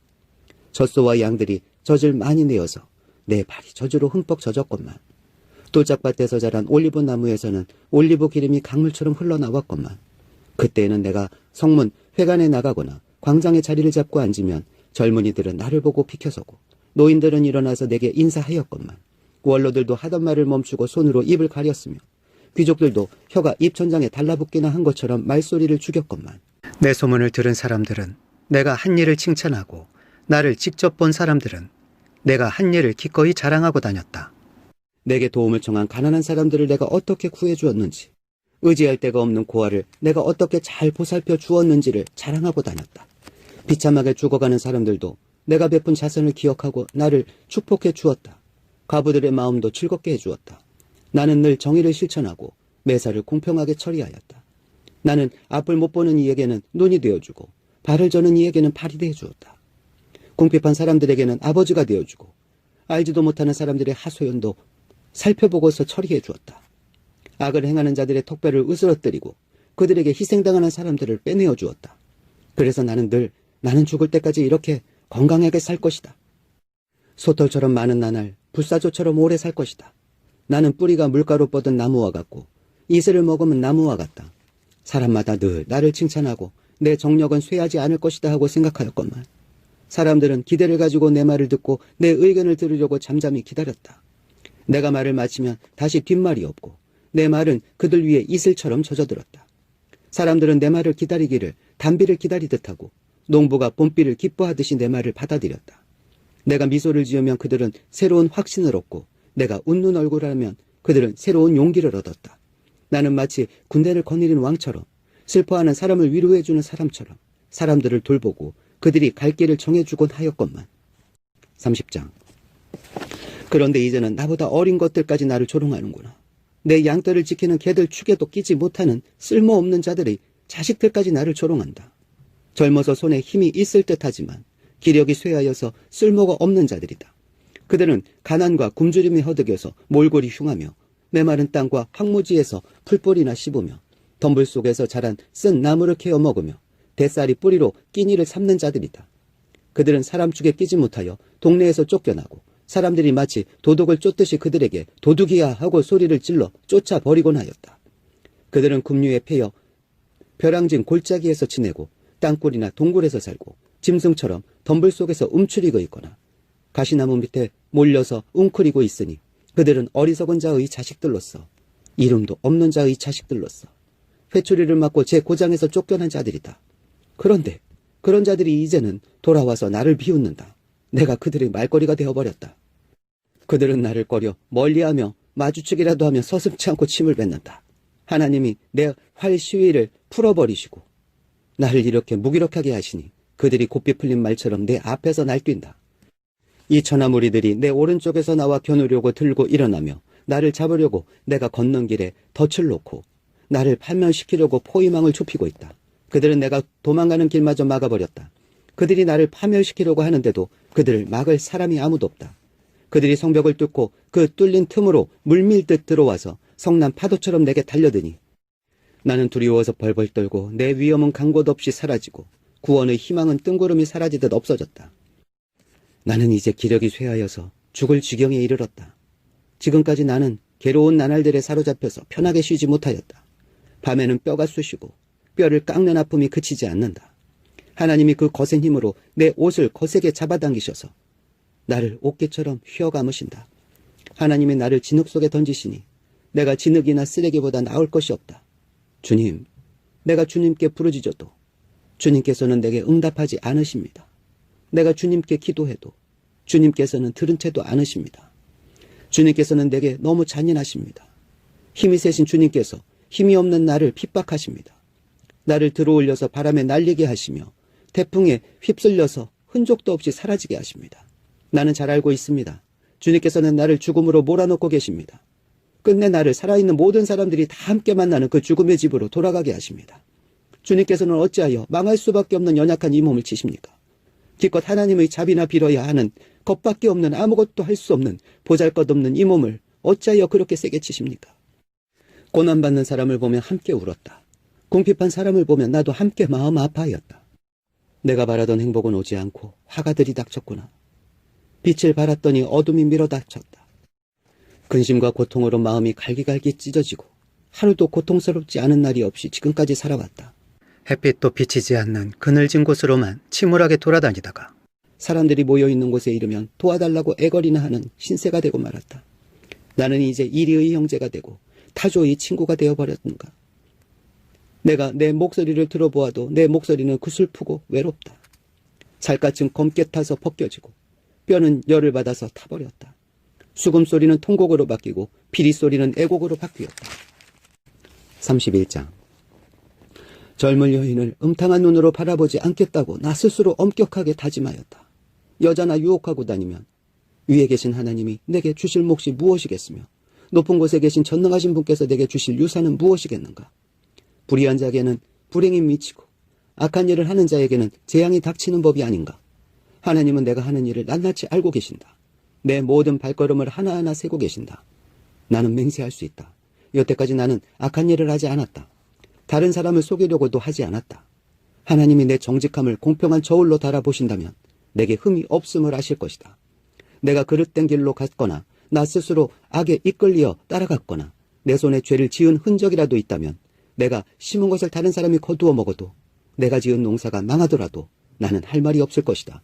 젖소와 양들이 젖을 많이 내어서 내 발이 젖으로 흠뻑 젖었건만. 돌짝밭에서 자란 올리브 나무에서는 올리브 기름이 강물처럼 흘러나왔건만. 그때에는 내가 성문 회관에 나가거나 광장에 자리를 잡고 앉으면 젊은이들은 나를 보고 비켜서고 노인들은 일어나서 내게 인사하였건만. 원로들도 하던 말을 멈추고 손으로 입을 가렸으며 귀족들도 혀가 입천장에 달라붙기나 한 것처럼 말소리를 죽였건만. 내 소문을 들은 사람들은 내가 한 일을 칭찬하고 나를 직접 본 사람들은 내가 한 일을 기꺼이 자랑하고 다녔다. 내게 도움을 청한 가난한 사람들을 내가 어떻게 구해주었는지, 의지할 데가 없는 고아를 내가 어떻게 잘 보살펴 주었는지를 자랑하고 다녔다. 비참하게 죽어가는 사람들도 내가 베푼 자선을 기억하고 나를 축복해 주었다. 과부들의 마음도 즐겁게 해주었다. 나는 늘 정의를 실천하고 매사를 공평하게 처리하였다. 나는 앞을 못 보는 이에게는 눈이 되어주고 발을 저는 이에게는 발이 되어주었다. 궁핍한 사람들에게는 아버지가 되어주고 알지도 못하는 사람들의 하소연도 살펴보고서 처리해 주었다. 악을 행하는 자들의 턱뼈를 으스러뜨리고 그들에게 희생당하는 사람들을 빼내어 주었다. 그래서 나는 죽을 때까지 이렇게 건강하게 살 것이다. 소털처럼 많은 나날 불사조처럼 오래 살 것이다. 나는 뿌리가 물가로 뻗은 나무와 같고 이슬을 머금은 나무와 같다. 사람마다 늘 나를 칭찬하고 내 정력은 쇠하지 않을 것이다 하고 생각하였건만. 사람들은 기대를 가지고 내 말을 듣고 내 의견을 들으려고 잠잠히 기다렸다. 내가 말을 마치면 다시 뒷말이 없고 내 말은 그들 위에 이슬처럼 젖어들었다. 사람들은 내 말을 기다리기를 단비를 기다리듯 하고 농부가 봄비를 기뻐하듯이 내 말을 받아들였다. 내가 미소를 지으면 그들은 새로운 확신을 얻고 내가 웃는 얼굴을 하면 그들은 새로운 용기를 얻었다. 나는 마치 군대를 거느린 왕처럼 슬퍼하는 사람을 위로해주는 사람처럼 사람들을 돌보고 그들이 갈 길을 정해주곤 하였건만. 30장. 그런데 이제는 나보다 어린 것들까지 나를 조롱하는구나. 내 양떼를 지키는 개들 축에도 끼지 못하는 쓸모없는 자들이 자식들까지 나를 조롱한다. 젊어서 손에 힘이 있을 듯하지만 기력이 쇠하여서 쓸모가 없는 자들이다. 그들은 가난과 굶주림에 허덕여서 몰골이 흉하며 메마른 땅과 황무지에서 풀뿌리나 씹으며 덤불 속에서 자란 쓴 나무를 캐어 먹으며 대쌀이 뿌리로 끼니를 삼는 자들이다. 그들은 사람 축에 끼지 못하여 동네에서 쫓겨나고 사람들이 마치 도둑을 쫓듯이 그들에게 도둑이야 하고 소리를 질러 쫓아버리곤 하였다. 그들은 급류에 패여 벼랑진 골짜기에서 지내고 땅굴이나 동굴에서 살고 짐승처럼 덤불 속에서 움츠리고 있거나 가시나무 밑에 몰려서 웅크리고 있으니 그들은 어리석은 자의 자식들로서 이름도 없는 자의 자식들로서 회초리를 맞고 제 고장에서 쫓겨난 자들이다. 그런데 그런 자들이 이제는 돌아와서 나를 비웃는다. 내가 그들의 말거리가 되어버렸다. 그들은 나를 꺼려 멀리하며 마주치기라도 하며 서슴지 않고 침을 뱉는다. 하나님이 내 활 시위를 풀어버리시고 나를 이렇게 무기력하게 하시니 그들이 곱비 풀린 말처럼 내 앞에서 날뛴다. 이 천하무리들이 내 오른쪽에서 나와 겨누려고 들고 일어나며 나를 잡으려고 내가 걷는 길에 덫을 놓고 나를 파멸시키려고 포위망을 좁히고 있다. 그들은 내가 도망가는 길마저 막아버렸다. 그들이 나를 파멸시키려고 하는데도 그들을 막을 사람이 아무도 없다. 그들이 성벽을 뚫고 그 뚫린 틈으로 물밀듯 들어와서 성난 파도처럼 내게 달려드니 나는 두려워서 벌벌 떨고 내 위험은 간 곳 없이 사라지고 구원의 희망은 뜬구름이 사라지듯 없어졌다. 나는 이제 기력이 쇠하여서 죽을 지경에 이르렀다. 지금까지 나는 괴로운 나날들에 사로잡혀서 편하게 쉬지 못하였다. 밤에는 뼈가 쑤시고 뼈를 깎는 아픔이 그치지 않는다. 하나님이 그 거센 힘으로 내 옷을 거세게 잡아당기셔서 나를 옷개처럼 휘어감으신다. 하나님이 나를 진흙 속에 던지시니 내가 진흙이나 쓰레기보다 나을 것이 없다. 주님, 내가 주님께 부르짖어도 주님께서는 내게 응답하지 않으십니다. 내가 주님께 기도해도 주님께서는 들은 채도 않으십니다. 주님께서는 내게 너무 잔인하십니다. 힘이 세신 주님께서 힘이 없는 나를 핍박하십니다. 나를 들어올려서 바람에 날리게 하시며 태풍에 휩쓸려서 흔적도 없이 사라지게 하십니다. 나는 잘 알고 있습니다. 주님께서는 나를 죽음으로 몰아넣고 계십니다. 끝내 나를 살아있는 모든 사람들이 다 함께 만나는 그 죽음의 집으로 돌아가게 하십니다. 주님께서는 어찌하여 망할 수밖에 없는 연약한 이 몸을 치십니까? 기껏 하나님의 자비나 빌어야 하는 겁밖에 없는 아무것도 할 수 없는 보잘것없는 이 몸을 어찌하여 그렇게 세게 치십니까? 고난받는 사람을 보면 함께 울었다. 궁핍한 사람을 보면 나도 함께 마음 아파하였다. 내가 바라던 행복은 오지 않고 화가 들이닥쳤구나. 빛을 발았더니 어둠이 밀어닥쳤다. 근심과 고통으로 마음이 갈기갈기 찢어지고 하루도 고통스럽지 않은 날이 없이 지금까지 살아왔다. 햇빛도 비치지 않는 그늘진 곳으로만 침울하게 돌아다니다가 사람들이 모여있는 곳에 이르면 도와달라고 애걸이나 하는 신세가 되고 말았다. 나는 이제 이리의 형제가 되고 타조의 친구가 되어버렸는가. 내가 내 목소리를 들어보아도 내 목소리는 구슬프고 외롭다. 살갗은 검게 타서 벗겨지고 뼈는 열을 받아서 타버렸다. 수금소리는 통곡으로 바뀌고 피리소리는 애곡으로 바뀌었다. 31장. 젊은 여인을 음탕한 눈으로 바라보지 않겠다고 나 스스로 엄격하게 다짐하였다. 여자나 유혹하고 다니면 위에 계신 하나님이 내게 주실 몫이 무엇이겠으며 높은 곳에 계신 전능하신 분께서 내게 주실 유산은 무엇이겠는가. 불의한 자에게는 불행이 미치고 악한 일을 하는 자에게는 재앙이 닥치는 법이 아닌가. 하나님은 내가 하는 일을 낱낱이 알고 계신다. 내 모든 발걸음을 하나하나 세고 계신다. 나는 맹세할 수 있다. 여태까지 나는 악한 일을 하지 않았다. 다른 사람을 속이려고도 하지 않았다. 하나님이 내 정직함을 공평한 저울로 달아보신다면 내게 흠이 없음을 아실 것이다. 내가 그릇된 길로 갔거나 나 스스로 악에 이끌려 따라갔거나 내 손에 죄를 지은 흔적이라도 있다면 내가 심은 것을 다른 사람이 거두어 먹어도 내가 지은 농사가 망하더라도 나는 할 말이 없을 것이다.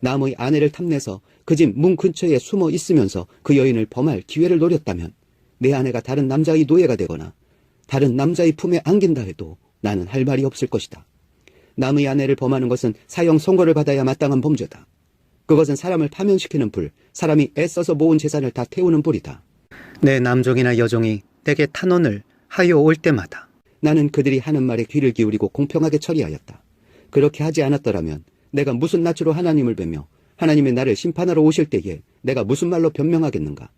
남의 아내를 탐내서 그 집 문 근처에 숨어 있으면서 그 여인을 범할 기회를 노렸다면 내 아내가 다른 남자의 노예가 되거나 다른 남자의 품에 안긴다 해도 나는 할 말이 없을 것이다. 남의 아내를 범하는 것은 사형 선고를 받아야 마땅한 범죄다. 그것은 사람을 파면시키는 불, 사람이 애써서 모은 재산을 다 태우는 불이다. 내 남종이나 여종이 내게 탄원을 하여 올 때마다 나는 그들이 하는 말에 귀를 기울이고 공평하게 처리하였다. 그렇게 하지 않았더라면 내가 무슨 낯으로 하나님을 뵈며 하나님이 나를 심판하러 오실 때에 내가 무슨 말로 변명하겠는가.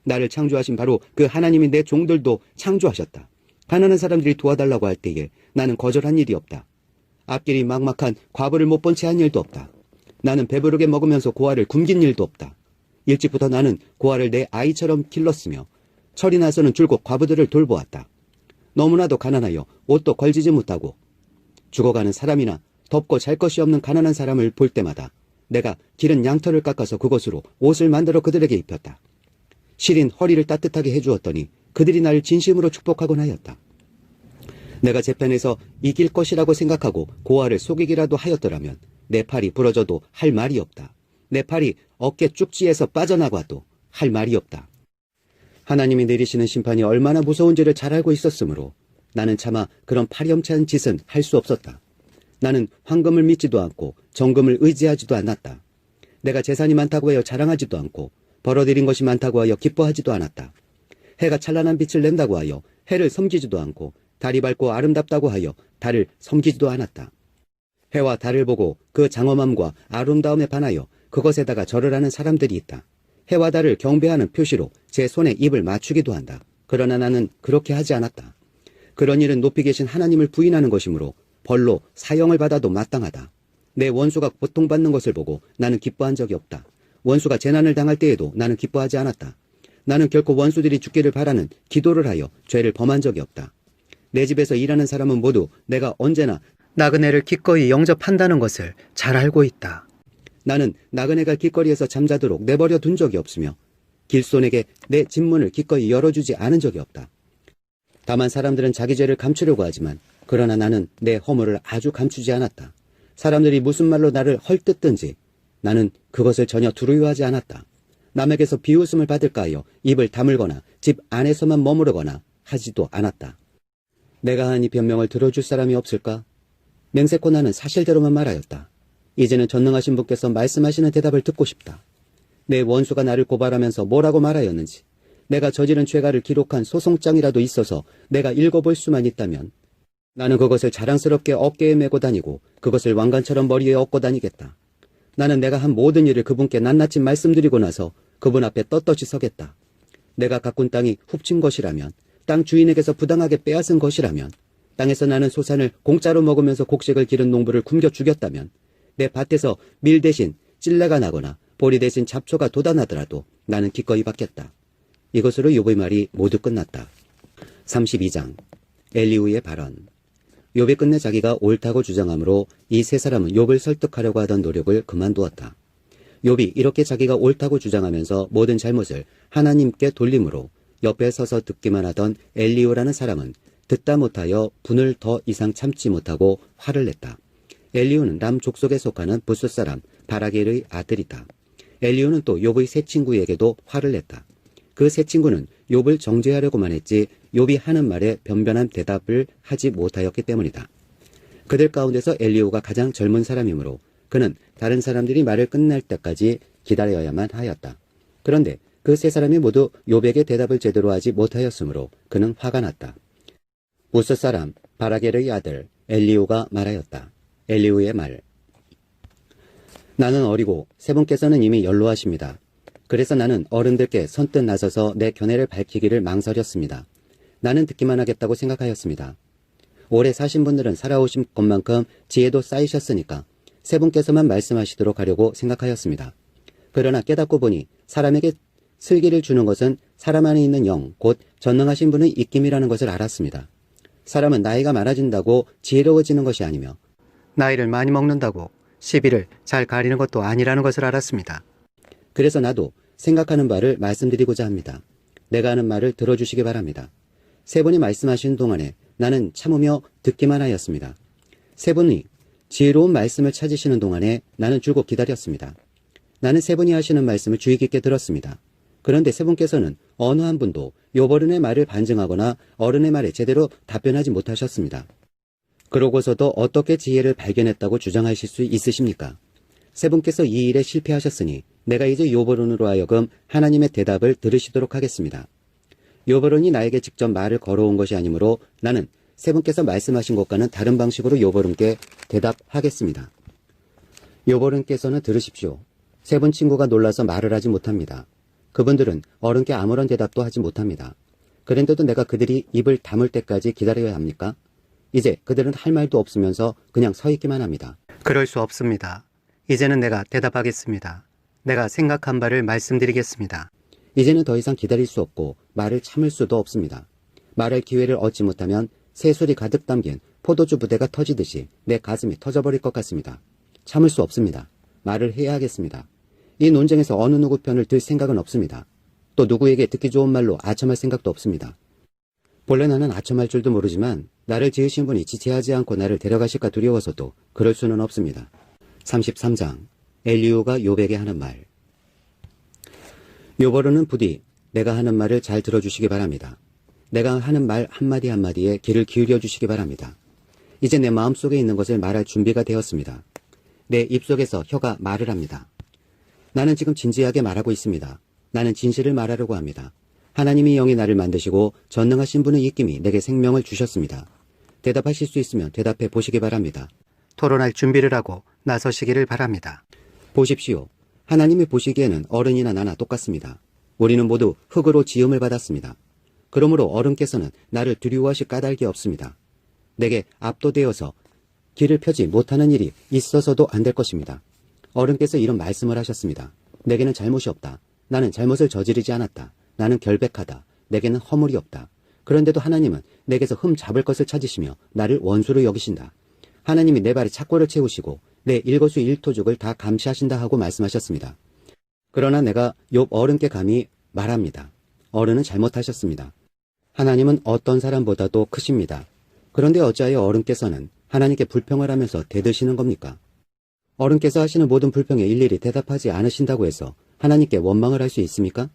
나를 창조하신 바로 그 하나님이 내 종들도 창조하셨다. 가난한 사람들이 도와달라고 할 때에 나는 거절한 일이 없다. 앞길이 막막한 과부를 못 본 채 한 일도 없다. 나는 배부르게 먹으면서 고아를 굶긴 일도 없다. 일찍부터 나는 고아를 내 아이처럼 길렀으며 철이 나서는 줄곧 과부들을 돌보았다. 너무나도 가난하여 옷도 걸지지 못하고 죽어가는 사람이나 덥고 잘 것이 없는 가난한 사람을 볼 때마다 내가 기른 양털을 깎아서 그것으로 옷을 만들어 그들에게 입혔다. 시린 허리를 따뜻하게 해주었더니 그들이 나를 진심으로 축복하곤 하였다. 내가 재편에서 이길 것이라고 생각하고 고아를 속이기라도 하였더라면 내 팔이 부러져도 할 말이 없다. 내 팔이 어깨 쭉지에서 빠져나가도 할 말이 없다. 하나님이 내리시는 심판이 얼마나 무서운지를 잘 알고 있었으므로 나는 차마 그런 파렴치한 짓은 할 수 없었다. 나는 황금을 믿지도 않고 정금을 의지하지도 않았다. 내가 재산이 많다고 하여 자랑하지도 않고 벌어들인 것이 많다고 하여 기뻐하지도 않았다. 해가 찬란한 빛을 낸다고 하여 해를 섬기지도 않고 달이 밝고 아름답다고 하여 달을 섬기지도 않았다. 해와 달을 보고 그 장엄함과 아름다움에 반하여 그것에다가 절을 하는 사람들이 있다. 해와 달을 경배하는 표시로 제 손에 입을 맞추기도 한다. 그러나 나는 그렇게 하지 않았다. 그런 일은 높이 계신 하나님을 부인하는 것이므로 벌로 사형을 받아도 마땅하다. 내 원수가 고통받는 것을 보고 나는 기뻐한 적이 없다. 원수가 재난을 당할 때에도 나는 기뻐하지 않았다. 나는 결코 원수들이 죽기를 바라는 기도를 하여 죄를 범한 적이 없다. 내 집에서 일하는 사람은 모두 내가 언제나 나그네를 기꺼이 영접한다는 것을 잘 알고 있다. 나는 나그네가 길거리에서 잠자도록 내버려 둔 적이 없으며 길손에게 내 집문을 기꺼이 열어주지 않은 적이 없다. 다만 사람들은 자기 죄를 감추려고 하지만 그러나 나는 내 허물을 아주 감추지 않았다. 사람들이 무슨 말로 나를 헐뜯든지 나는 그것을 전혀 두려워하지 않았다. 남에게서 비웃음을 받을까 하여 입을 다물거나 집 안에서만 머무르거나 하지도 않았다. 내가 한 이 변명을 들어줄 사람이 없을까? 맹세코 나는 사실대로만 말하였다. 이제는 전능하신 분께서 말씀하시는 대답을 듣고 싶다. 내 원수가 나를 고발하면서 뭐라고 말하였는지, 내가 저지른 죄가를 기록한 소송장이라도 있어서 내가 읽어볼 수만 있다면 나는 그것을 자랑스럽게 어깨에 메고 다니고 그것을 왕관처럼 머리에 얹고 다니겠다. 나는 내가 한 모든 일을 그분께 낱낱이 말씀드리고 나서 그분 앞에 떳떳이 서겠다. 내가 가꾼 땅이 훔친 것이라면, 땅 주인에게서 부당하게 빼앗은 것이라면, 땅에서 나는 소산을 공짜로 먹으면서 곡식을 기른 농부를 굶겨 죽였다면, 내 밭에서 밀 대신 찔레가 나거나 보리 대신 잡초가 돋아나더라도 나는 기꺼이 받겠다. 이것으로 욥의 말이 모두 끝났다. 32장 엘리후의 발언. 욥이 끝내 자기가 옳다고 주장하므로 이 세 사람은 욥을 설득하려고 하던 노력을 그만두었다. 욥이 이렇게 자기가 옳다고 주장하면서 모든 잘못을 하나님께 돌림으로 옆에 서서 듣기만 하던 엘리후라는 사람은 듣다 못하여 분을 더 이상 참지 못하고 화를 냈다. 엘리후는 람 족속에 속하는 부스 사람 바라겔의 아들이다. 엘리후는 또 욥의 세 친구에게도 화를 냈다. 그 세 친구는 욥을 정죄하려고만 했지 욥이 하는 말에 변변한 대답을 하지 못하였기 때문이다. 그들 가운데서 엘리후가 가장 젊은 사람이므로 그는 다른 사람들이 말을 끝날 때까지 기다려야만 하였다. 그런데 그 세 사람이 모두 욥에게 대답을 제대로 하지 못하였으므로 그는 화가 났다. 부스 사람 바라겔의 아들 엘리후가 말하였다. 엘리후의 말. 나는 어리고 세 분께서는 이미 연로하십니다. 그래서 나는 어른들께 선뜻 나서서 내 견해를 밝히기를 망설였습니다. 나는 듣기만 하겠다고 생각하였습니다. 오래 사신 분들은 살아오신 것만큼 지혜도 쌓이셨으니까 세 분께서만 말씀하시도록 하려고 생각하였습니다. 그러나 깨닫고 보니 사람에게 슬기를 주는 것은 사람 안에 있는 영, 곧 전능하신 분의 입김이라는 것을 알았습니다. 사람은 나이가 많아진다고 지혜로워지는 것이 아니며 나이를 많이 먹는다고 시비를 잘 가리는 것도 아니라는 것을 알았습니다. 그래서 나도 생각하는 바를 말씀드리고자 합니다. 내가 하는 말을 들어주시기 바랍니다. 세 분이 말씀하시는 동안에 나는 참으며 듣기만 하였습니다. 세 분이 지혜로운 말씀을 찾으시는 동안에 나는 줄곧 기다렸습니다. 나는 세 분이 하시는 말씀을 주의 깊게 들었습니다. 그런데 세 분께서는 어느 한 분도 욥 어른의 말을 반증하거나 어른의 말에 제대로 답변하지 못하셨습니다. 그러고서도 어떻게 지혜를 발견했다고 주장하실 수 있으십니까? 세 분께서 이 일에 실패하셨으니 내가 이제 욥 어른으로 하여금 하나님의 대답을 들으시도록 하겠습니다. 욥 어른이 나에게 직접 말을 걸어온 것이 아니므로 나는 세 분께서 말씀하신 것과는 다른 방식으로 욥 어른께 대답하겠습니다. 욥 어른께서는 들으십시오. 세 분 친구가 놀라서 말을 하지 못합니다. 그분들은 어른께 아무런 대답도 하지 못합니다. 그런데도 내가 그들이 입을 다물 때까지 기다려야 합니까? 이제 그들은 할 말도 없으면서 그냥 서 있기만 합니다. 그럴 수 없습니다. 이제는 내가 대답하겠습니다. 내가 생각한 바를 말씀드리겠습니다. 이제는 더 이상 기다릴 수 없고 말을 참을 수도 없습니다. 말할 기회를 얻지 못하면 새술이 가득 담긴 포도주 부대가 터지듯이 내 가슴이 터져버릴 것 같습니다. 참을 수 없습니다. 말을 해야 하겠습니다. 이 논쟁에서 어느 누구 편을 들 생각은 없습니다. 또 누구에게 듣기 좋은 말로 아첨할 생각도 없습니다. 본래 나는 아첨할 줄도 모르지만 나를 지으신 분이 지체하지 않고 나를 데려가실까 두려워서도 그럴 수는 없습니다. 33장 엘리후가 욥에게 하는 말. 욥 어른은 부디 내가 하는 말을 잘 들어주시기 바랍니다. 내가 하는 말 한마디 한마디에 귀를 기울여 주시기 바랍니다. 이제 내 마음속에 있는 것을 말할 준비가 되었습니다. 내 입속에서 혀가 말을 합니다. 나는 지금 진지하게 말하고 있습니다. 나는 진실을 말하려고 합니다. 하나님이 영이 나를 만드시고 전능하신 분의 입김이 내게 생명을 주셨습니다. 대답하실 수 있으면 대답해 보시기 바랍니다. 토론할 준비를 하고 나서시기를 바랍니다. 보십시오. 하나님이 보시기에는 어른이나 나나 똑같습니다. 우리는 모두 흙으로 지음을 받았습니다. 그러므로 어른께서는 나를 두려워하실 까닭이 없습니다. 내게 압도되어서 길을 펴지 못하는 일이 있어서도 안 될 것입니다. 어른께서 이런 말씀을 하셨습니다. 내게는 잘못이 없다. 나는 잘못을 저지르지 않았다. 나는 결백하다. 내게는 허물이 없다. 그런데도 하나님은 내게서 흠 잡을 것을 찾으시며 나를 원수로 여기신다. 하나님이 내 발에 착고를 채우시고 내 일거수일투족을 다 감시하신다 하고 말씀하셨습니다. 그러나 내가 욥 어른께 감히 말합니다. 어른은 잘못하셨습니다. 하나님은 어떤 사람보다도 크십니다. 그런데 어찌하여 어른께서는 하나님께 불평을 하면서 대드시는 겁니까? 어른께서 하시는 모든 불평에 일일이 대답하지 않으신다고 해서 하나님께 원망을 할 수 있습니까?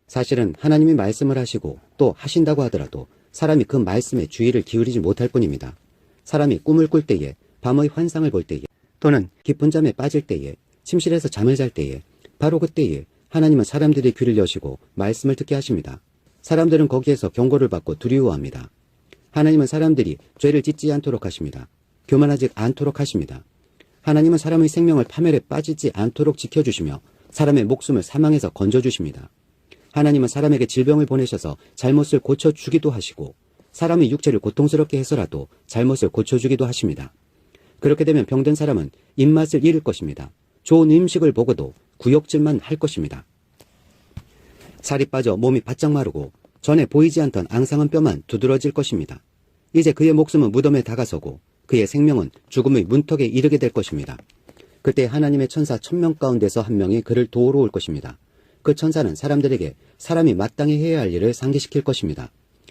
사실은 하나님이 말씀을 하시고 또 하신다고 하더라도 사람이 그 말씀에 주의를 기울이지 못할 뿐입니다. 사람이 꿈을 꿀 때에, 밤의 환상을 볼 때에, 또는 깊은 잠에 빠질 때에, 침실에서 잠을 잘 때에, 바로 그때에 하나님은 사람들의 귀를 여시고 말씀을 듣게 하십니다. 사람들은 거기에서 경고를 받고 두려워합니다. 하나님은 사람들이 죄를 짓지 않도록 하십니다. 교만하지 않도록 하십니다. 하나님은 사람의 생명을 파멸에 빠지지 않도록 지켜주시며 사람의 목숨을 사망에서 건져주십니다. 하나님은 사람에게 질병을 보내셔서 잘못을 고쳐주기도 하시고 사람의 육체를 고통스럽게 해서라도 잘못을 고쳐주기도 하십니다. 그렇게 되면 병든 사람은 입맛을 잃을 것입니다. 좋은 음식을 보고도 구역질만 할 것입니다. 살이 빠져 몸이 바짝 마르고 전에 보이지 않던 앙상한 뼈만 두드러질 것입니다. 이제 그의 목숨은 무덤에 다가서고 그의 생명은 죽음의 문턱에 이르게 될 것입니다. 그때 하나님의 천사 1000명 가운데서 한 명이 그를 도우러 올 것입니다. 그 천사는 사람들에게 사람이 마땅히 해야 할 일을 상기시킬 것입니다.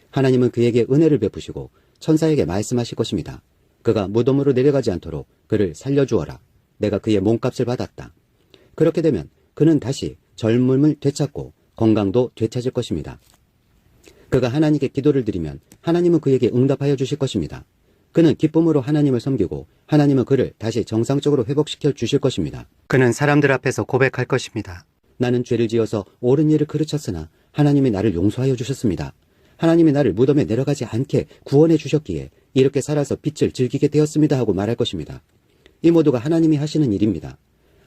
하나님은 그에게 은혜를 베푸시고 천사에게 말씀하실 것입니다. 그가 무덤으로 내려가지 않도록 그를 살려주어라. 내가 그의 몸값을 받았다. 그렇게 되면 그는 다시 젊음을 되찾고 건강도 되찾을 것입니다. 그가 하나님께 기도를 드리면 하나님은 그에게 응답하여 주실 것입니다. 그는 기쁨으로 하나님을 섬기고 하나님은 그를 다시 정상적으로 회복시켜 주실 것입니다. 그는 사람들 앞에서 고백할 것입니다. 나는 죄를 지어서 옳은 일을 그르쳤으나 하나님이 나를 용서하여 주셨습니다. 하나님이 나를 무덤에 내려가지 않게 구원해 주셨기에 이렇게 살아서 빛을 즐기게 되었습니다 하고 말할 것입니다. 이 모두가 하나님이 하시는 일입니다.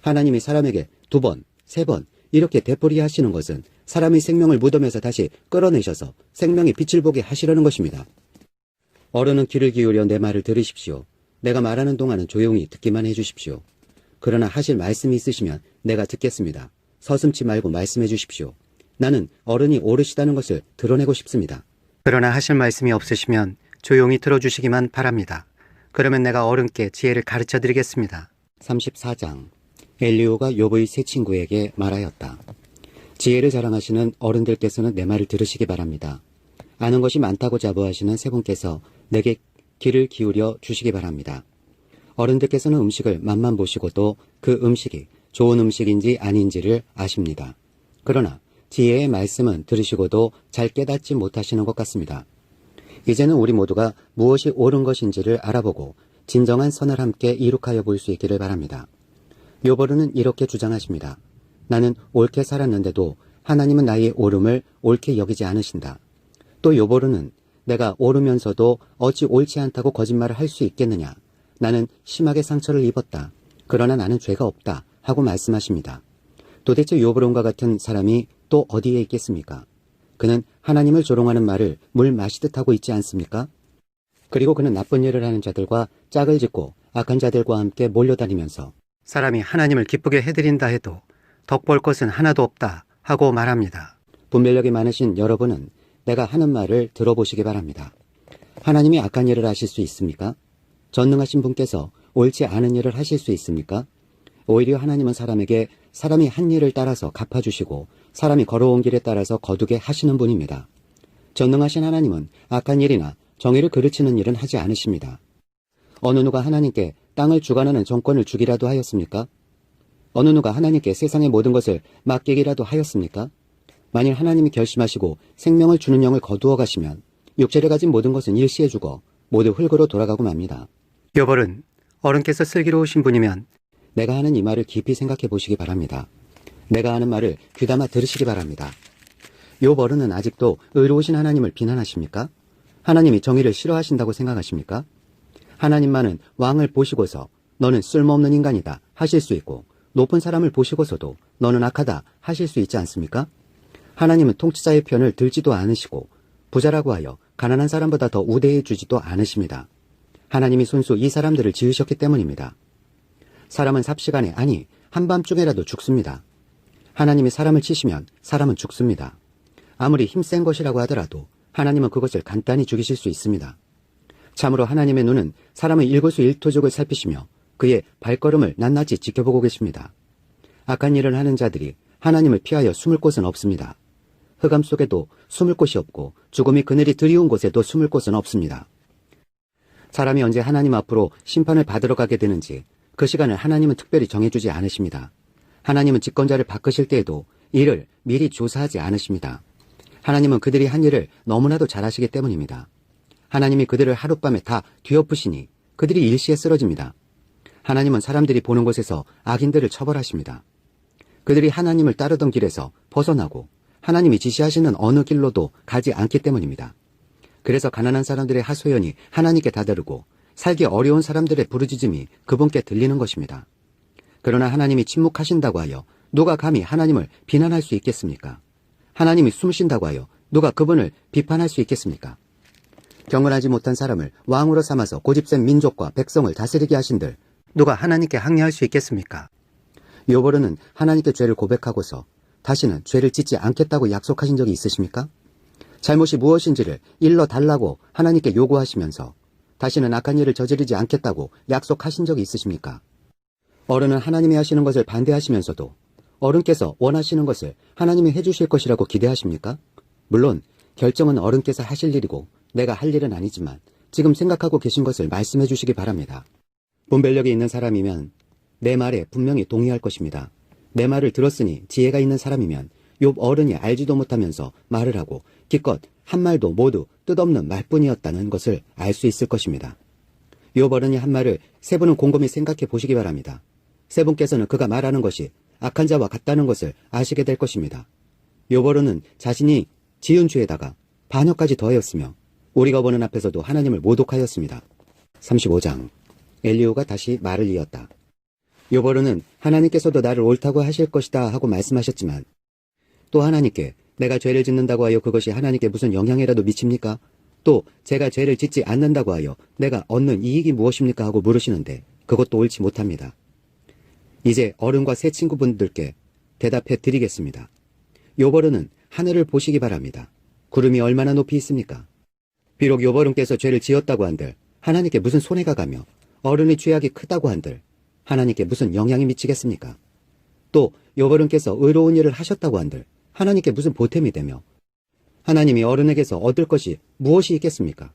하나님이 사람에게 2번, 3번 이렇게 되풀이 하시는 것은 사람의 생명을 무덤에서 다시 끌어내셔서 생명의 빛을 보게 하시려는 것입니다. 어른은 귀를 기울여 내 말을 들으십시오. 내가 말하는 동안은 조용히 듣기만 해주십시오. 그러나 하실 말씀이 있으시면 내가 듣겠습니다. 서슴지 말고 말씀해 주십시오. 나는 어른이 오르시다는 것을 드러내고 싶습니다. 그러나 하실 말씀이 없으시면 조용히 들어주시기만 바랍니다. 그러면 내가 어른께 지혜를 가르쳐 드리겠습니다. 34장 엘리후가 욥의 세 친구에게 말하였다. 지혜를 자랑하시는 어른들께서는 내 말을 들으시기 바랍니다. 아는 것이 많다고 자부하시는 세 분께서 내게 귀를 기울여 주시기 바랍니다. 어른들께서는 음식을 맛만 보시고도 그 음식이 좋은 음식인지 아닌지를 아십니다. 그러나 지혜의 말씀은 들으시고도 잘 깨닫지 못하시는 것 같습니다. 이제는 우리 모두가 무엇이 옳은 것인지를 알아보고 진정한 선을 함께 이룩하여 볼 수 있기를 바랍니다. 욥어른은 이렇게 주장하십니다. 나는 옳게 살았는데도 하나님은 나의 옳음을 옳게 여기지 않으신다. 또 욥어른은 내가 옳으면서도 어찌 옳지 않다고 거짓말을 할 수 있겠느냐. 나는 심하게 상처를 입었다. 그러나 나는 죄가 없다. 하고 말씀하십니다. 도대체 욥어른과 같은 사람이 또 어디에 있겠습니까? 그는 하나님을 조롱하는 말을 물 마시듯 하고 있지 않습니까? 그리고 그는 나쁜 일을 하는 자들과 짝을 짓고 악한 자들과 함께 몰려다니면서 사람이 하나님을 기쁘게 해드린다 해도 덕볼 것은 하나도 없다 하고 말합니다. 분별력이 많으신 여러분은 내가 하는 말을 들어보시기 바랍니다. 하나님이 악한 일을 하실 수 있습니까? 전능하신 분께서 옳지 않은 일을 하실 수 있습니까? 오히려 하나님은 사람에게 사람이 한 일을 따라서 갚아주시고 사람이 걸어온 길에 따라서 거두게 하시는 분입니다. 전능하신 하나님은 악한 일이나 정의를 그르치는 일은 하지 않으십니다. 어느 누가 하나님께 땅을 주관하는 정권을 주기라도 하였습니까? 어느 누가 하나님께 세상의 모든 것을 맡기기라도 하였습니까? 만일 하나님이 결심하시고 생명을 주는 영을 거두어 가시면 육체를 가진 모든 것은 일시에 죽어 모두 흙으로 돌아가고 맙니다. 욥어른, 어른께서 슬기로우신 분이면 내가 하는 이 말을 깊이 생각해 보시기 바랍니다. 내가 하는 말을 귀담아 들으시기 바랍니다. 욥어른은 아직도 의로우신 하나님을 비난하십니까? 하나님이 정의를 싫어하신다고 생각하십니까? 하나님만은 왕을 보시고서 너는 쓸모없는 인간이다 하실 수 있고 높은 사람을 보시고서도 너는 악하다 하실 수 있지 않습니까? 하나님은 통치자의 편을 들지도 않으시고 부자라고 하여 가난한 사람보다 더 우대해 주지도 않으십니다. 하나님이 손수 이 사람들을 지으셨기 때문입니다. 사람은 삽시간에 아니 한밤중에라도 죽습니다. 하나님이 사람을 치시면 사람은 죽습니다. 아무리 힘센 것이라고 하더라도 하나님은 그것을 간단히 죽이실 수 있습니다. 참으로 하나님의 눈은 사람의 일거수일투족을 살피시며 그의 발걸음을 낱낱이 지켜보고 계십니다. 악한 일을 하는 자들이 하나님을 피하여 숨을 곳은 없습니다. 흑암 속에도 숨을 곳이 없고 죽음이 그늘이 드리운 곳에도 숨을 곳은 없습니다. 사람이 언제 하나님 앞으로 심판을 받으러 가게 되는지 그 시간을 하나님은 특별히 정해주지 않으십니다. 하나님은 집권자를 바꾸실 때에도 이를 미리 조사하지 않으십니다. 하나님은 그들이 한 일을 너무나도 잘하시기 때문입니다. 하나님이 그들을 하룻밤에 다 뒤엎으시니 그들이 일시에 쓰러집니다. 하나님은 사람들이 보는 곳에서 악인들을 처벌하십니다. 그들이 하나님을 따르던 길에서 벗어나고 하나님이 지시하시는 어느 길로도 가지 않기 때문입니다. 그래서 가난한 사람들의 하소연이 하나님께 다다르고 살기 어려운 사람들의 부르짖음이 그분께 들리는 것입니다. 그러나 하나님이 침묵하신다고 하여 누가 감히 하나님을 비난할 수 있겠습니까? 하나님이 숨으신다고 하여 누가 그분을 비판할 수 있겠습니까? 경을 하지 못한 사람을 왕으로 삼아서 고집센 민족과 백성을 다스리게 하신들 누가 하나님께 항의할 수 있겠습니까? 요보르는 하나님께 죄를 고백하고서 다시는 죄를 짓지 않겠다고 약속하신 적이 있으십니까? 잘못이 무엇인지를 일러 달라고 하나님께 요구하시면서 다시는 악한 일을 저지르지 않겠다고 약속하신 적이 있으십니까? 어른은 하나님이 하시는 것을 반대하시면서도 어른께서 원하시는 것을 하나님이 해주실 것이라고 기대하십니까? 물론 결정은 어른께서 하실 일이고 내가 할 일은 아니지만 지금 생각하고 계신 것을 말씀해 주시기 바랍니다. 분별력이 있는 사람이면 내 말에 분명히 동의할 것입니다. 내 말을 들었으니 지혜가 있는 사람이면 욥 어른이 알지도 못하면서 말을 하고 기껏 한 말도 모두 뜻없는 말뿐이었다는 것을 알 수 있을 것입니다. 욥 어른이 한 말을 세 분은 곰곰이 생각해 보시기 바랍니다. 세 분께서는 그가 말하는 것이 악한 자와 같다는 것을 아시게 될 것입니다. 욥 어른은 자신이 지은 죄에다가 반역까지 더하였으며 우리가 보는 앞에서도 하나님을 모독하였습니다. 35장 엘리후가 다시 말을 이었다. 욥 어른은 하나님께서도 나를 옳다고 하실 것이다 하고 말씀하셨지만 또 하나님께 내가 죄를 짓는다고 하여 그것이 하나님께 무슨 영향이라도 미칩니까? 또 제가 죄를 짓지 않는다고 하여 내가 얻는 이익이 무엇입니까? 하고 물으시는데 그것도 옳지 못합니다. 이제 어른과 새 친구분들께 대답해 드리겠습니다. 욥 어른은 하늘을 보시기 바랍니다. 구름이 얼마나 높이 있습니까? 비록 욥 어른께서 죄를 지었다고 한들 하나님께 무슨 손해가 가며 어른의 죄악이 크다고 한들 하나님께 무슨 영향이 미치겠습니까? 또 욥 어른께서 의로운 일을 하셨다고 한들 하나님께 무슨 보탬이 되며 하나님이 어른에게서 얻을 것이 무엇이 있겠습니까?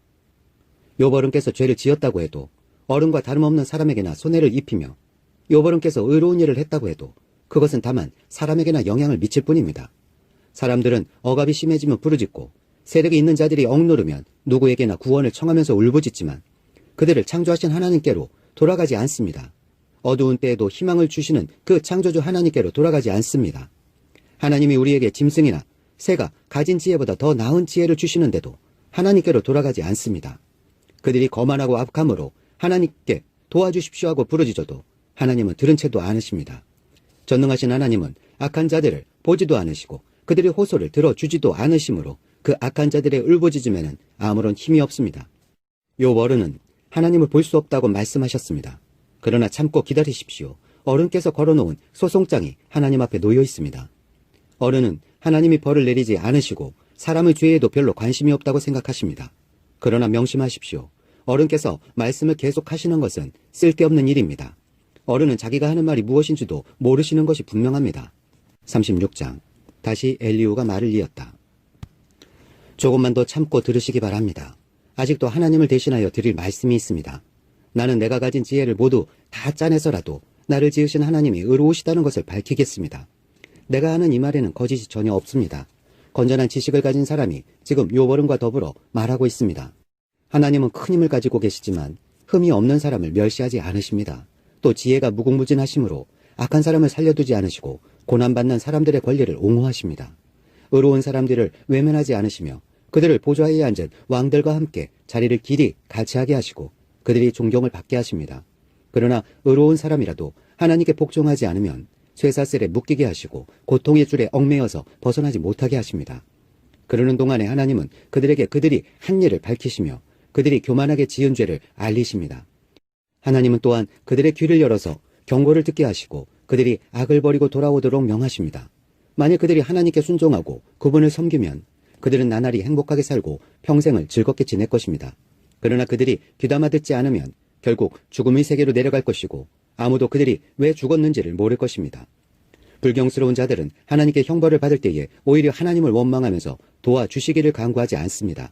욥 어른께서 죄를 지었다고 해도 어른과 다름없는 사람에게나 손해를 입히며 욥 어른께서 의로운 일을 했다고 해도 그것은 다만 사람에게나 영향을 미칠 뿐입니다. 사람들은 억압이 심해지면 부르짖고 세력이 있는 자들이 억누르면 누구에게나 구원을 청하면서 울부짖지만 그들을 창조하신 하나님께로 돌아가지 않습니다. 어두운 때에도 희망을 주시는 그 창조주 하나님께로 돌아가지 않습니다. 하나님이 우리에게 짐승이나 새가 가진 지혜보다 더 나은 지혜를 주시는데도 하나님께로 돌아가지 않습니다. 그들이 거만하고 악함으로 하나님께 도와주십시오 하고 부르짖어도 하나님은 들은 채도 않으십니다. 전능하신 하나님은 악한 자들을 보지도 않으시고 그들의 호소를 들어주지도 않으시므로 그 악한 자들의 울부짖음에는 아무런 힘이 없습니다. 욥 어른은 하나님을 볼 수 없다고 말씀하셨습니다. 그러나 참고 기다리십시오. 어른께서 걸어놓은 소송장이 하나님 앞에 놓여 있습니다. 어른은 하나님이 벌을 내리지 않으시고 사람의 죄에도 별로 관심이 없다고 생각하십니다. 그러나 명심하십시오. 어른께서 말씀을 계속하시는 것은 쓸데없는 일입니다. 어른은 자기가 하는 말이 무엇인지도 모르시는 것이 분명합니다. 36장 다시 엘리후가 말을 이었다. 조금만 더 참고 들으시기 바랍니다. 아직도 하나님을 대신하여 드릴 말씀이 있습니다. 나는 내가 가진 지혜를 모두 다 짜내서라도 나를 지으신 하나님이 의로우시다는 것을 밝히겠습니다. 내가 하는 이 말에는 거짓이 전혀 없습니다. 건전한 지식을 가진 사람이 지금 욥 어른과 더불어 말하고 있습니다. 하나님은 큰 힘을 가지고 계시지만 흠이 없는 사람을 멸시하지 않으십니다. 또 지혜가 무궁무진하심으로 악한 사람을 살려두지 않으시고 고난받는 사람들의 권리를 옹호하십니다. 의로운 사람들을 외면하지 않으시며 그들을 보좌에 앉은 왕들과 함께 자리를 길이 같이 하게 하시고 그들이 존경을 받게 하십니다. 그러나 의로운 사람이라도 하나님께 복종하지 않으면 쇠사슬에 묶이게 하시고 고통의 줄에 얽매여서 벗어나지 못하게 하십니다. 그러는 동안에 하나님은 그들에게 그들이 한 일을 밝히시며 그들이 교만하게 지은 죄를 알리십니다. 하나님은 또한 그들의 귀를 열어서 경고를 듣게 하시고 그들이 악을 버리고 돌아오도록 명하십니다. 만일 그들이 하나님께 순종하고 그분을 섬기면 그들은 나날이 행복하게 살고 평생을 즐겁게 지낼 것입니다. 그러나 그들이 귀담아 듣지 않으면 결국 죽음의 세계로 내려갈 것이고 아무도 그들이 왜 죽었는지를 모를 것입니다. 불경스러운 자들은 하나님께 형벌을 받을 때에 오히려 하나님을 원망하면서 도와주시기를 간구하지 않습니다.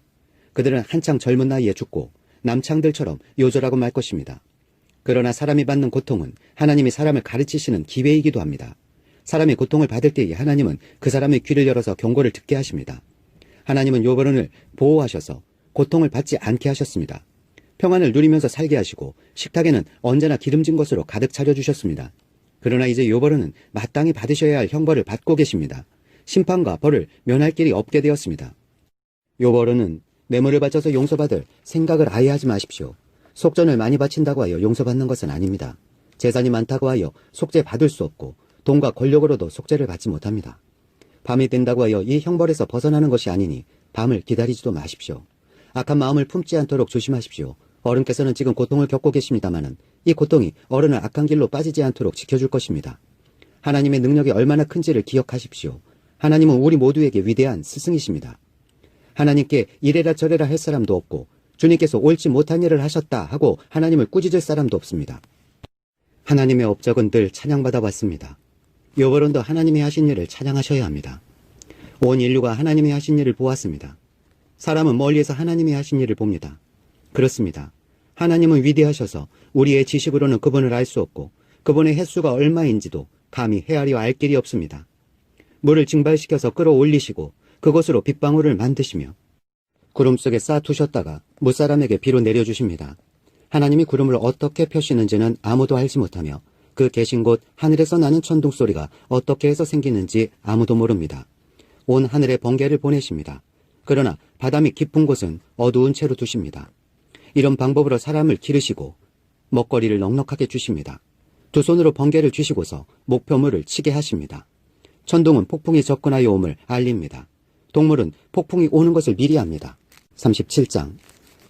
그들은 한창 젊은 나이에 죽고 남창들처럼 요절하고 말 것입니다. 그러나 사람이 받는 고통은 하나님이 사람을 가르치시는 기회이기도 합니다. 사람이 고통을 받을 때에 하나님은 그 사람의 귀를 열어서 경고를 듣게 하십니다. 하나님은 욥 어른을 보호하셔서 고통을 받지 않게 하셨습니다. 평안을 누리면서 살게 하시고 식탁에는 언제나 기름진 것으로 가득 차려주셨습니다. 그러나 이제 욥 어른은 마땅히 받으셔야 할 형벌을 받고 계십니다. 심판과 벌을 면할 길이 없게 되었습니다. 욥 어른은 뇌물을 바쳐서 용서받을 생각을 아예 하지 마십시오. 속전을 많이 바친다고 하여 용서받는 것은 아닙니다. 재산이 많다고 하여 속죄 받을 수 없고 돈과 권력으로도 속죄를 받지 못합니다. 밤이 된다고 하여 이 형벌에서 벗어나는 것이 아니니 밤을 기다리지도 마십시오. 악한 마음을 품지 않도록 조심하십시오. 어른께서는 지금 고통을 겪고 계십니다마는 이 고통이 어른을 악한 길로 빠지지 않도록 지켜줄 것입니다. 하나님의 능력이 얼마나 큰지를 기억하십시오. 하나님은 우리 모두에게 위대한 스승이십니다. 하나님께 이래라 저래라 할 사람도 없고 주님께서 옳지 못한 일을 하셨다 하고 하나님을 꾸짖을 사람도 없습니다. 하나님의 업적은 늘 찬양받아 왔습니다. 요번도 하나님이 하신 일을 찬양하셔야 합니다. 온 인류가 하나님이 하신 일을 보았습니다. 사람은 멀리에서 하나님이 하신 일을 봅니다. 그렇습니다. 하나님은 위대하셔서 우리의 지식으로는 그분을 알 수 없고 그분의 횟수가 얼마인지도 감히 헤아려 알 길이 없습니다. 물을 증발시켜서 끌어올리시고 그것으로 빗방울을 만드시며 구름 속에 쌓아두셨다가 무사람에게 비로 내려주십니다. 하나님이 구름을 어떻게 펴시는지는 아무도 알지 못하며 그 계신 곳 하늘에서 나는 천둥 소리가 어떻게 해서 생기는지 아무도 모릅니다. 온 하늘에 번개를 보내십니다. 그러나 바람이 깊은 곳은 어두운 채로 두십니다. 이런 방법으로 사람을 기르시고 먹거리를 넉넉하게 주십니다. 두 손으로 번개를 쥐시고서 목표물을 치게 하십니다. 천둥은 폭풍이 접근하여 옴을 알립니다. 동물은 폭풍이 오는 것을 미리 합니다. 37장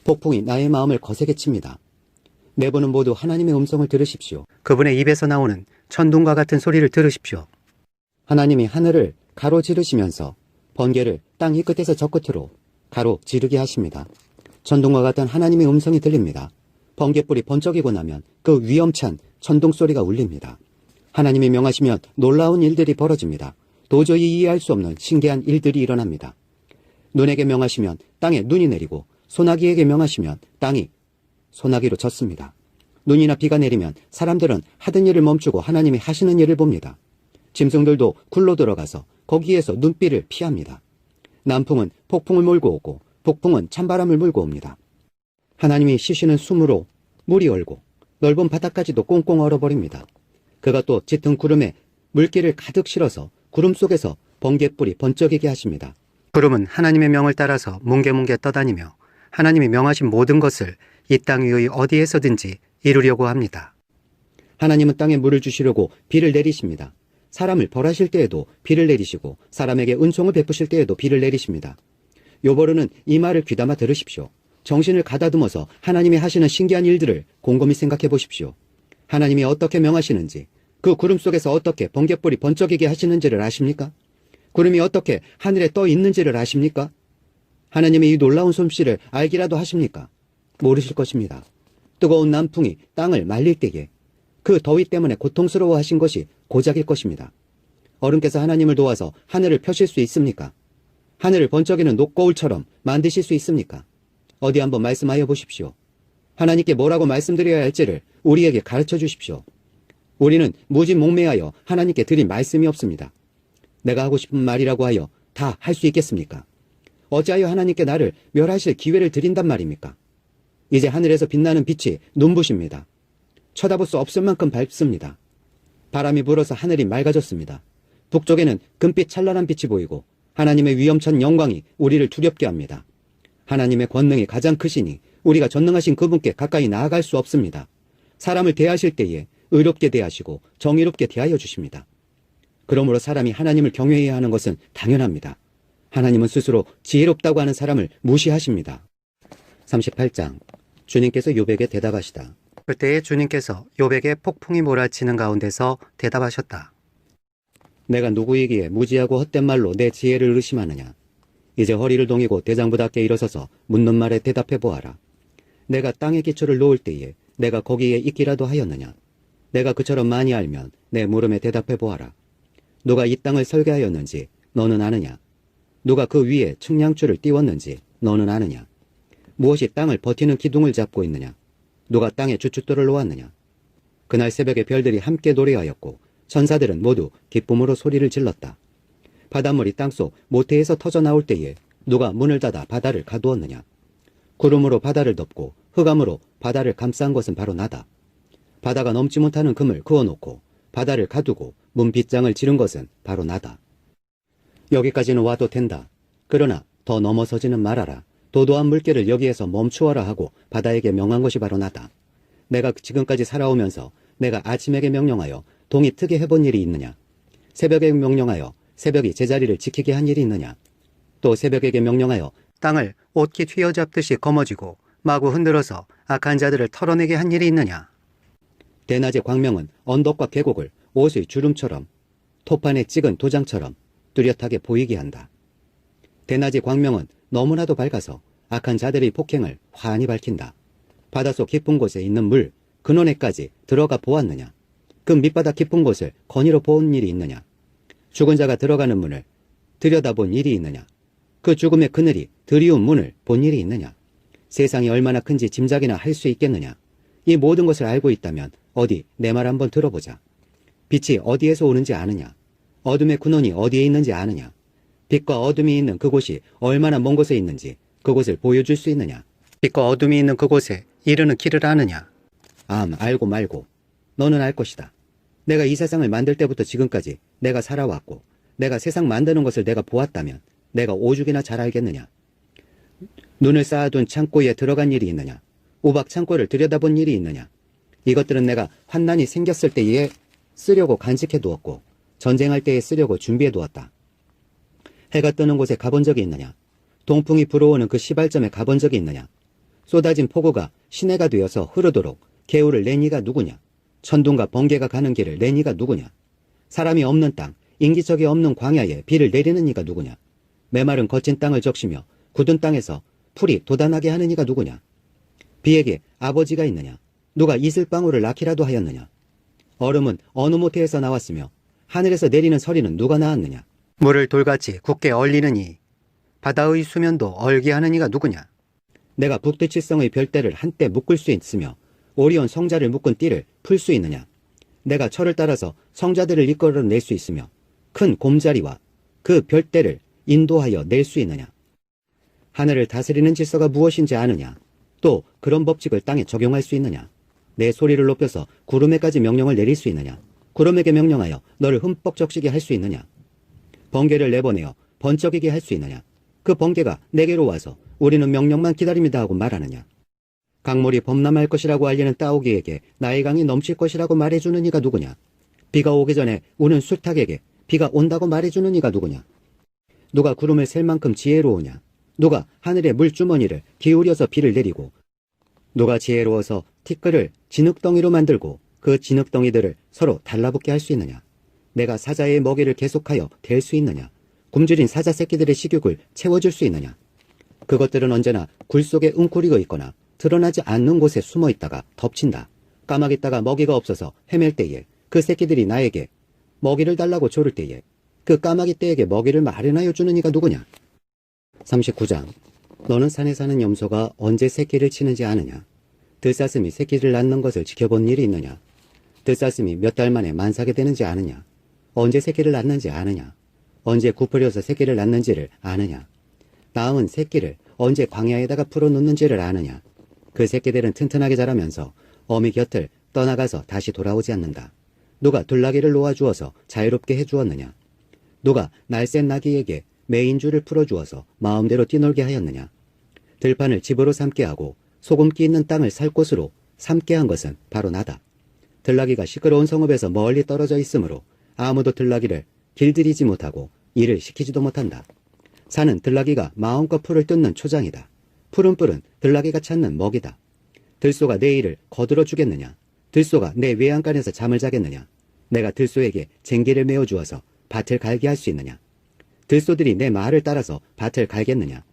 폭풍이 나의 마음을 거세게 칩니다. 내부는 모두 하나님의 음성을 들으십시오. 그분의 입에서 나오는 천둥과 같은 소리를 들으십시오. 하나님이 하늘을 가로지르시면서 번개를 땅 이 끝에서 저 끝으로 가로지르게 하십니다. 천둥과 같은 하나님의 음성이 들립니다. 번개불이 번쩍이고 나면 그 위험찬 천둥 소리가 울립니다. 하나님이 명하시면 놀라운 일들이 벌어집니다. 도저히 이해할 수 없는 신기한 일들이 일어납니다. 눈에게 명하시면 땅에 눈이 내리고 소나기에게 명하시면 땅이 소나기로 젖습니다. 눈이나 비가 내리면 사람들은 하던 일을 멈추고 하나님이 하시는 일을 봅니다. 짐승들도 굴로 들어가서 거기에서 눈비를 피합니다. 남풍은 폭풍을 몰고 오고 북풍은 찬바람을 몰고 옵니다. 하나님이 쉬시는 숨으로 물이 얼고 넓은 바다까지도 꽁꽁 얼어버립니다. 그가 또 짙은 구름에 물기를 가득 실어서 구름 속에서 번개불이 번쩍이게 하십니다. 구름은 하나님의 명을 따라서 뭉게뭉게 떠다니며 하나님이 명하신 모든 것을 이 땅 위의 어디에서든지 이루려고 합니다. 하나님은 땅에 물을 주시려고 비를 내리십니다. 사람을 벌하실 때에도 비를 내리시고 사람에게 은총을 베푸실 때에도 비를 내리십니다. 요버르는 이 말을 귀담아 들으십시오. 정신을 가다듬어서 하나님이 하시는 신기한 일들을 곰곰이 생각해 보십시오. 하나님이 어떻게 명하시는지, 그 구름 속에서 어떻게 번개불이 번쩍이게 하시는지를 아십니까? 구름이 어떻게 하늘에 떠 있는지를 아십니까? 하나님의 이 놀라운 솜씨를 알기라도 하십니까? 모르실 것입니다. 뜨거운 남풍이 땅을 말릴 때에 그 더위 때문에 고통스러워 하신 것이 고작일 것입니다. 어른께서 하나님을 도와서 하늘을 펴실 수 있습니까? 하늘을 번쩍이는 녹거울처럼 만드실 수 있습니까? 어디 한번 말씀하여 보십시오. 하나님께 뭐라고 말씀드려야 할지를 우리에게 가르쳐 주십시오. 우리는 무진몽매하여 하나님께 드린 말씀이 없습니다. 내가 하고 싶은 말이라고 하여 다 할 수 있겠습니까? 어찌하여 하나님께 나를 멸하실 기회를 드린단 말입니까? 이제 하늘에서 빛나는 빛이 눈부십니다. 쳐다볼 수 없을 만큼 밝습니다. 바람이 불어서 하늘이 맑아졌습니다. 북쪽에는 금빛 찬란한 빛이 보이고 하나님의 위엄찬 영광이 우리를 두렵게 합니다. 하나님의 권능이 가장 크시니 우리가 전능하신 그분께 가까이 나아갈 수 없습니다. 사람을 대하실 때에 의롭게 대하시고 정의롭게 대하여 주십니다. 그러므로 사람이 하나님을 경외해야 하는 것은 당연합니다. 하나님은 스스로 지혜롭다고 하는 사람을 무시하십니다. 38장 주님께서 욥에게 대답하시다. 그때에 주님께서 욥에게 폭풍이 몰아치는 가운데서 대답하셨다. 내가 누구이기에 무지하고 헛된 말로 내 지혜를 의심하느냐. 이제 허리를 동이고 대장부답게 일어서서 묻는 말에 대답해 보아라. 내가 땅에 기초를 놓을 때에 내가 거기에 있기라도 하였느냐. 내가 그처럼 많이 알면 내 물음에 대답해 보아라. 누가 이 땅을 설계하였는지 너는 아느냐. 누가 그 위에 측량줄을 띄웠는지 너는 아느냐. 무엇이 땅을 버티는 기둥을 잡고 있느냐. 누가 땅에 주춧돌을 놓았느냐. 그날 새벽에 별들이 함께 노래하였고 천사들은 모두 기쁨으로 소리를 질렀다. 바닷물이 땅속 모태에서 터져 나올 때에 누가 문을 닫아 바다를 가두었느냐. 구름으로 바다를 덮고 흑암으로 바다를 감싼 것은 바로 나다. 바다가 넘지 못하는 금을 그어놓고 바다를 가두고 문 빗장을 지른 것은 바로 나다. 여기까지는 와도 된다. 그러나 더 넘어서지는 말아라. 도도한 물결을 여기에서 멈추어라 하고 바다에게 명한 것이 바로 나다. 내가 지금까지 살아오면서 내가 아침에게 명령하여 동이 트게 해본 일이 있느냐. 새벽에 명령하여 새벽이 제자리를 지키게 한 일이 있느냐. 또 새벽에게 명령하여 땅을 옷깃 휘어잡듯이 거머쥐고 마구 흔들어서 악한 자들을 털어내게 한 일이 있느냐? 대낮의 광명은 언덕과 계곡을 옷의 주름처럼 토판에 찍은 도장처럼 뚜렷하게 보이게 한다. 대낮의 광명은 너무나도 밝아서 악한 자들의 폭행을 환히 밝힌다. 바닷속 깊은 곳에 있는 물, 근원에까지 들어가 보았느냐? 그 밑바닥 깊은 곳을 거니로 본 일이 있느냐? 죽은 자가 들어가는 문을 들여다본 일이 있느냐? 그 죽음의 그늘이 드리운 문을 본 일이 있느냐? 세상이 얼마나 큰지 짐작이나 할 수 있겠느냐? 이 모든 것을 알고 있다면 어디 내 말 한번 들어보자. 빛이 어디에서 오는지 아느냐? 어둠의 근원이 어디에 있는지 아느냐? 빛과 어둠이 있는 그곳이 얼마나 먼 곳에 있는지 그곳을 보여줄 수 있느냐? 빛과 어둠이 있는 그곳에 이르는 길을 아느냐? 알고 말고 너는 알 것이다. 내가 이 세상을 만들 때부터 지금까지 내가 살아왔고 내가 세상 만드는 것을 내가 보았다면 내가 오죽이나 잘 알겠느냐? 눈을 쌓아둔 창고에 들어간 일이 있느냐? 우박 창고를 들여다본 일이 있느냐? 이것들은 내가 환난이 생겼을 때에 쓰려고 간직해 두었고 전쟁할 때에 쓰려고 준비해 두었다. 해가 뜨는 곳에 가본 적이 있느냐? 동풍이 불어오는 그 시발점에 가본 적이 있느냐? 쏟아진 폭우가 시내가 되어서 흐르도록 개울을 낸 이가 누구냐? 천둥과 번개가 가는 길을 낸 이가 누구냐? 사람이 없는 땅, 인기척이 없는 광야에 비를 내리는 이가 누구냐? 메마른 거친 땅을 적시며 굳은 땅에서 풀이 돋아나게 하는 이가 누구냐? 비에게 아버지가 있느냐? 누가 이슬방울을 낳기라도 하였느냐? 얼음은 어느 모태에서 나왔으며 하늘에서 내리는 서리는 누가 낳았느냐? 물을 돌같이 굳게 얼리는 이, 바다의 수면도 얼게 하는 이가 누구냐? 내가 북두칠성의 별대를 한때 묶을 수 있으며 오리온 성자를 묶은 띠를 풀 수 있느냐? 내가 철을 따라서 성자들을 이끌어낼 수 있으며 큰 곰자리와 그 별대를 인도하여 낼 수 있느냐? 하늘을 다스리는 질서가 무엇인지 아느냐? 또 그런 법칙을 땅에 적용할 수 있느냐? 내 소리를 높여서 구름에까지 명령을 내릴 수 있느냐? 구름에게 명령하여 너를 흠뻑 적시게 할 수 있느냐? 번개를 내보내어 번쩍이게 할 수 있느냐? 그 번개가 내게로 와서 우리는 명령만 기다립니다 하고 말하느냐? 강물이 범람할 것이라고 알리는 따오기에게 나의 강이 넘칠 것이라고 말해주는 이가 누구냐? 비가 오기 전에 우는 술탁에게 비가 온다고 말해주는 이가 누구냐? 누가 구름을 셀 만큼 지혜로우냐? 누가 하늘의 물주머니를 기울여서 비를 내리고 누가 지혜로워서 티끌을 진흙덩이로 만들고 그 진흙덩이들을 서로 달라붙게 할 수 있느냐? 내가 사자의 먹이를 계속하여 댈 수 있느냐? 굶주린 사자 새끼들의 식욕을 채워줄 수 있느냐? 그것들은 언제나 굴 속에 웅크리고 있거나 드러나지 않는 곳에 숨어 있다가 덮친다. 까마귀 있다가 먹이가 없어서 헤맬 때에 그 새끼들이 나에게 먹이를 달라고 조를 때에 그 까마귀 떼에게 먹이를 마련하여 주는 이가 누구냐? 39장. 너는 산에 사는 염소가 언제 새끼를 치는지 아느냐? 들사슴이 새끼를 낳는 것을 지켜본 일이 있느냐? 들사슴이 몇 달 만에 만사게 되는지 아느냐? 언제 새끼를 낳는지 아느냐? 언제 굽으려서 새끼를 낳는지를 아느냐? 낳은 새끼를 언제 광야에다가 풀어놓는지를 아느냐? 그 새끼들은 튼튼하게 자라면서 어미 곁을 떠나가서 다시 돌아오지 않는다. 누가 둘나기를 놓아주어서 자유롭게 해주었느냐? 누가 날쌘 나귀에게 메인줄을 풀어주어서 마음대로 뛰놀게 하였느냐? 들판을 집으로 삼게 하고 소금기 있는 땅을 살 곳으로 삼게 한 것은 바로 나다. 들나귀가 시끄러운 성읍에서 멀리 떨어져 있으므로 아무도 들나귀를 길들이지 못하고 일을 시키지도 못한다. 산은 들나귀가 마음껏 풀을 뜯는 초장이다. 푸른 뿔은 들나귀가 찾는 먹이다. 들소가 내 일을 거들어 주겠느냐? 들소가 내 외양간에서 잠을 자겠느냐? 내가 들소에게 쟁기를 메어주어서 밭을 갈게 할 수 있느냐? 들소들이 내 말을 따라서 밭을 갈겠느냐?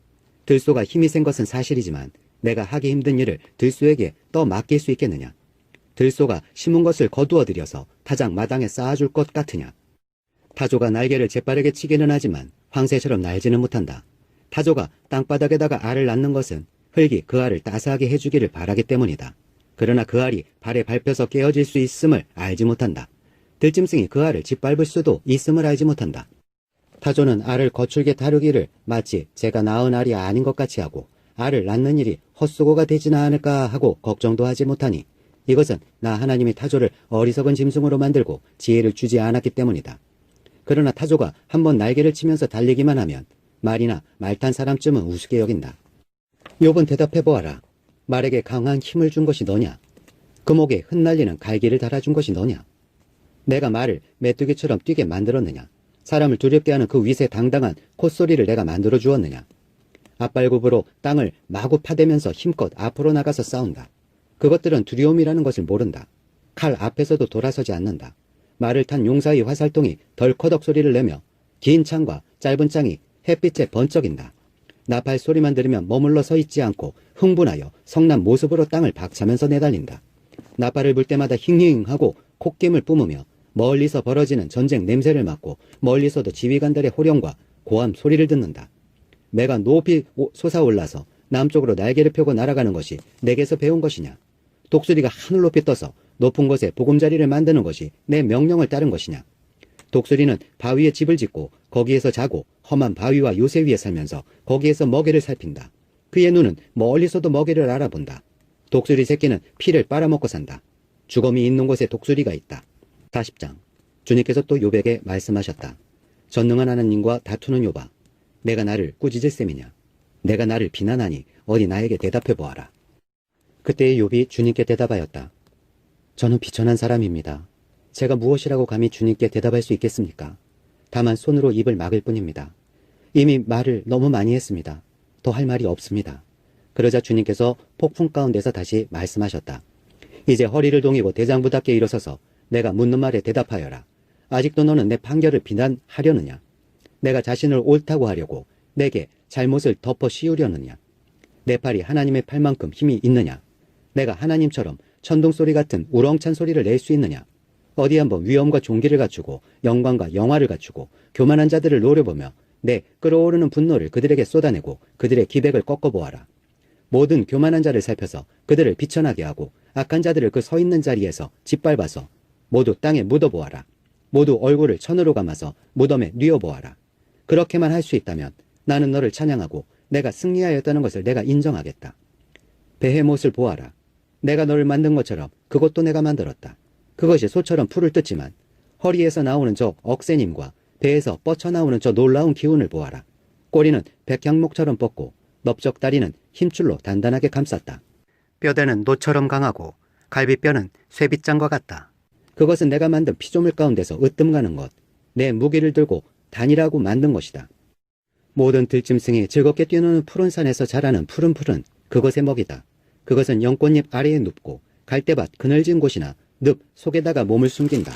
들소가 힘이 센 것은 사실이지만 내가 하기 힘든 일을 들소에게 또 맡길 수 있겠느냐? 들소가 심은 것을 거두어 들여서 타작 마당에 쌓아줄 것 같으냐? 타조가 날개를 재빠르게 치기는 하지만 황새처럼 날지는 못한다. 타조가 땅바닥에다가 알을 낳는 것은 흙이 그 알을 따스하게 해주기를 바라기 때문이다. 그러나 그 알이 발에 밟혀서 깨어질 수 있음을 알지 못한다. 들짐승이 그 알을 짓밟을 수도 있음을 알지 못한다. 타조는 알을 거칠게 다루기를 마치 제가 낳은 알이 아닌 것 같이 하고 알을 낳는 일이 헛수고가 되지는 않을까 하고 걱정도 하지 못하니 이것은 나 하나님이 타조를 어리석은 짐승으로 만들고 지혜를 주지 않았기 때문이다. 그러나 타조가 한번 날개를 치면서 달리기만 하면 말이나 말 탄 사람쯤은 우습게 여긴다. 욥은 대답해보아라. 말에게 강한 힘을 준 것이 너냐? 그 목에 흩날리는 갈기를 달아준 것이 너냐? 내가 말을 메뚜기처럼 뛰게 만들었느냐? 사람을 두렵게 하는 그 위세 당당한 콧소리를 내가 만들어 주었느냐? 앞발굽으로 땅을 마구 파대면서 힘껏 앞으로 나가서 싸운다. 그것들은 두려움이라는 것을 모른다. 칼 앞에서도 돌아서지 않는다. 말을 탄 용사의 화살통이 덜커덕 소리를 내며 긴 창과 짧은 창이 햇빛에 번쩍인다. 나팔 소리만 들으면 머물러 서 있지 않고 흥분하여 성난 모습으로 땅을 박차면서 내달린다. 나팔을 불 때마다 힝힝하고 콧김을 뿜으며 멀리서 벌어지는 전쟁 냄새를 맡고 멀리서도 지휘관들의 호령과 고함 소리를 듣는다. 매가 높이 솟아올라서 남쪽으로 날개를 펴고 날아가는 것이 내게서 배운 것이냐? 독수리가 하늘 높이 떠서 높은 곳에 보금자리를 만드는 것이 내 명령을 따른 것이냐? 독수리는 바위에 집을 짓고 거기에서 자고 험한 바위와 요새 위에 살면서 거기에서 먹이를 살핀다. 그의 눈은 멀리서도 먹이를 알아본다. 독수리 새끼는 피를 빨아먹고 산다. 주검이 있는 곳에 독수리가 있다. 40장. 주님께서 또 욥에게 말씀하셨다. 전능한 하나님과 다투는 욥아, 내가 나를 꾸짖을 셈이냐? 내가 나를 비난하니 어디 나에게 대답해 보아라. 그때의 욥이 주님께 대답하였다. 저는 비천한 사람입니다. 제가 무엇이라고 감히 주님께 대답할 수 있겠습니까? 다만 손으로 입을 막을 뿐입니다. 이미 말을 너무 많이 했습니다. 더 할 말이 없습니다. 그러자 주님께서 폭풍 가운데서 다시 말씀하셨다. 이제 허리를 동이고 대장부답게 일어서서 내가 묻는 말에 대답하여라. 아직도 너는 내 판결을 비난하려느냐? 내가 자신을 옳다고 하려고 내게 잘못을 덮어 씌우려느냐? 내 팔이 하나님의 팔만큼 힘이 있느냐? 내가 하나님처럼 천둥소리 같은 우렁찬 소리를 낼 수 있느냐? 어디 한번 위엄과 존귀를 갖추고 영광과 영화를 갖추고 교만한 자들을 노려보며 내 끓어오르는 분노를 그들에게 쏟아내고 그들의 기백을 꺾어보아라. 모든 교만한 자를 살펴서 그들을 비천하게 하고 악한 자들을 그 서 있는 자리에서 짓밟아서 모두 땅에 묻어보아라. 모두 얼굴을 천으로 감아서 무덤에 뉘어보아라. 그렇게만 할 수 있다면 나는 너를 찬양하고 내가 승리하였다는 것을 내가 인정하겠다. 베헤못을 보아라. 내가 너를 만든 것처럼 그것도 내가 만들었다. 그것이 소처럼 풀을 뜯지만 허리에서 나오는 저 억새님과 배에서 뻗쳐나오는 저 놀라운 기운을 보아라. 꼬리는 백향목처럼 뻗고 넓적다리는 힘줄로 단단하게 감쌌다. 뼈대는 노처럼 강하고 갈비뼈는 쇠빗장과 같다. 그것은 내가 만든 피조물 가운데서 으뜸가는 것, 내 무기를 들고 다니라고 만든 것이다. 모든 들짐승이 즐겁게 뛰노는 푸른 산에서 자라는 푸른 풀은 그것의 먹이다. 그것은 연꽃잎 아래에 눕고 갈대밭 그늘진 곳이나 늪 속에다가 몸을 숨긴다.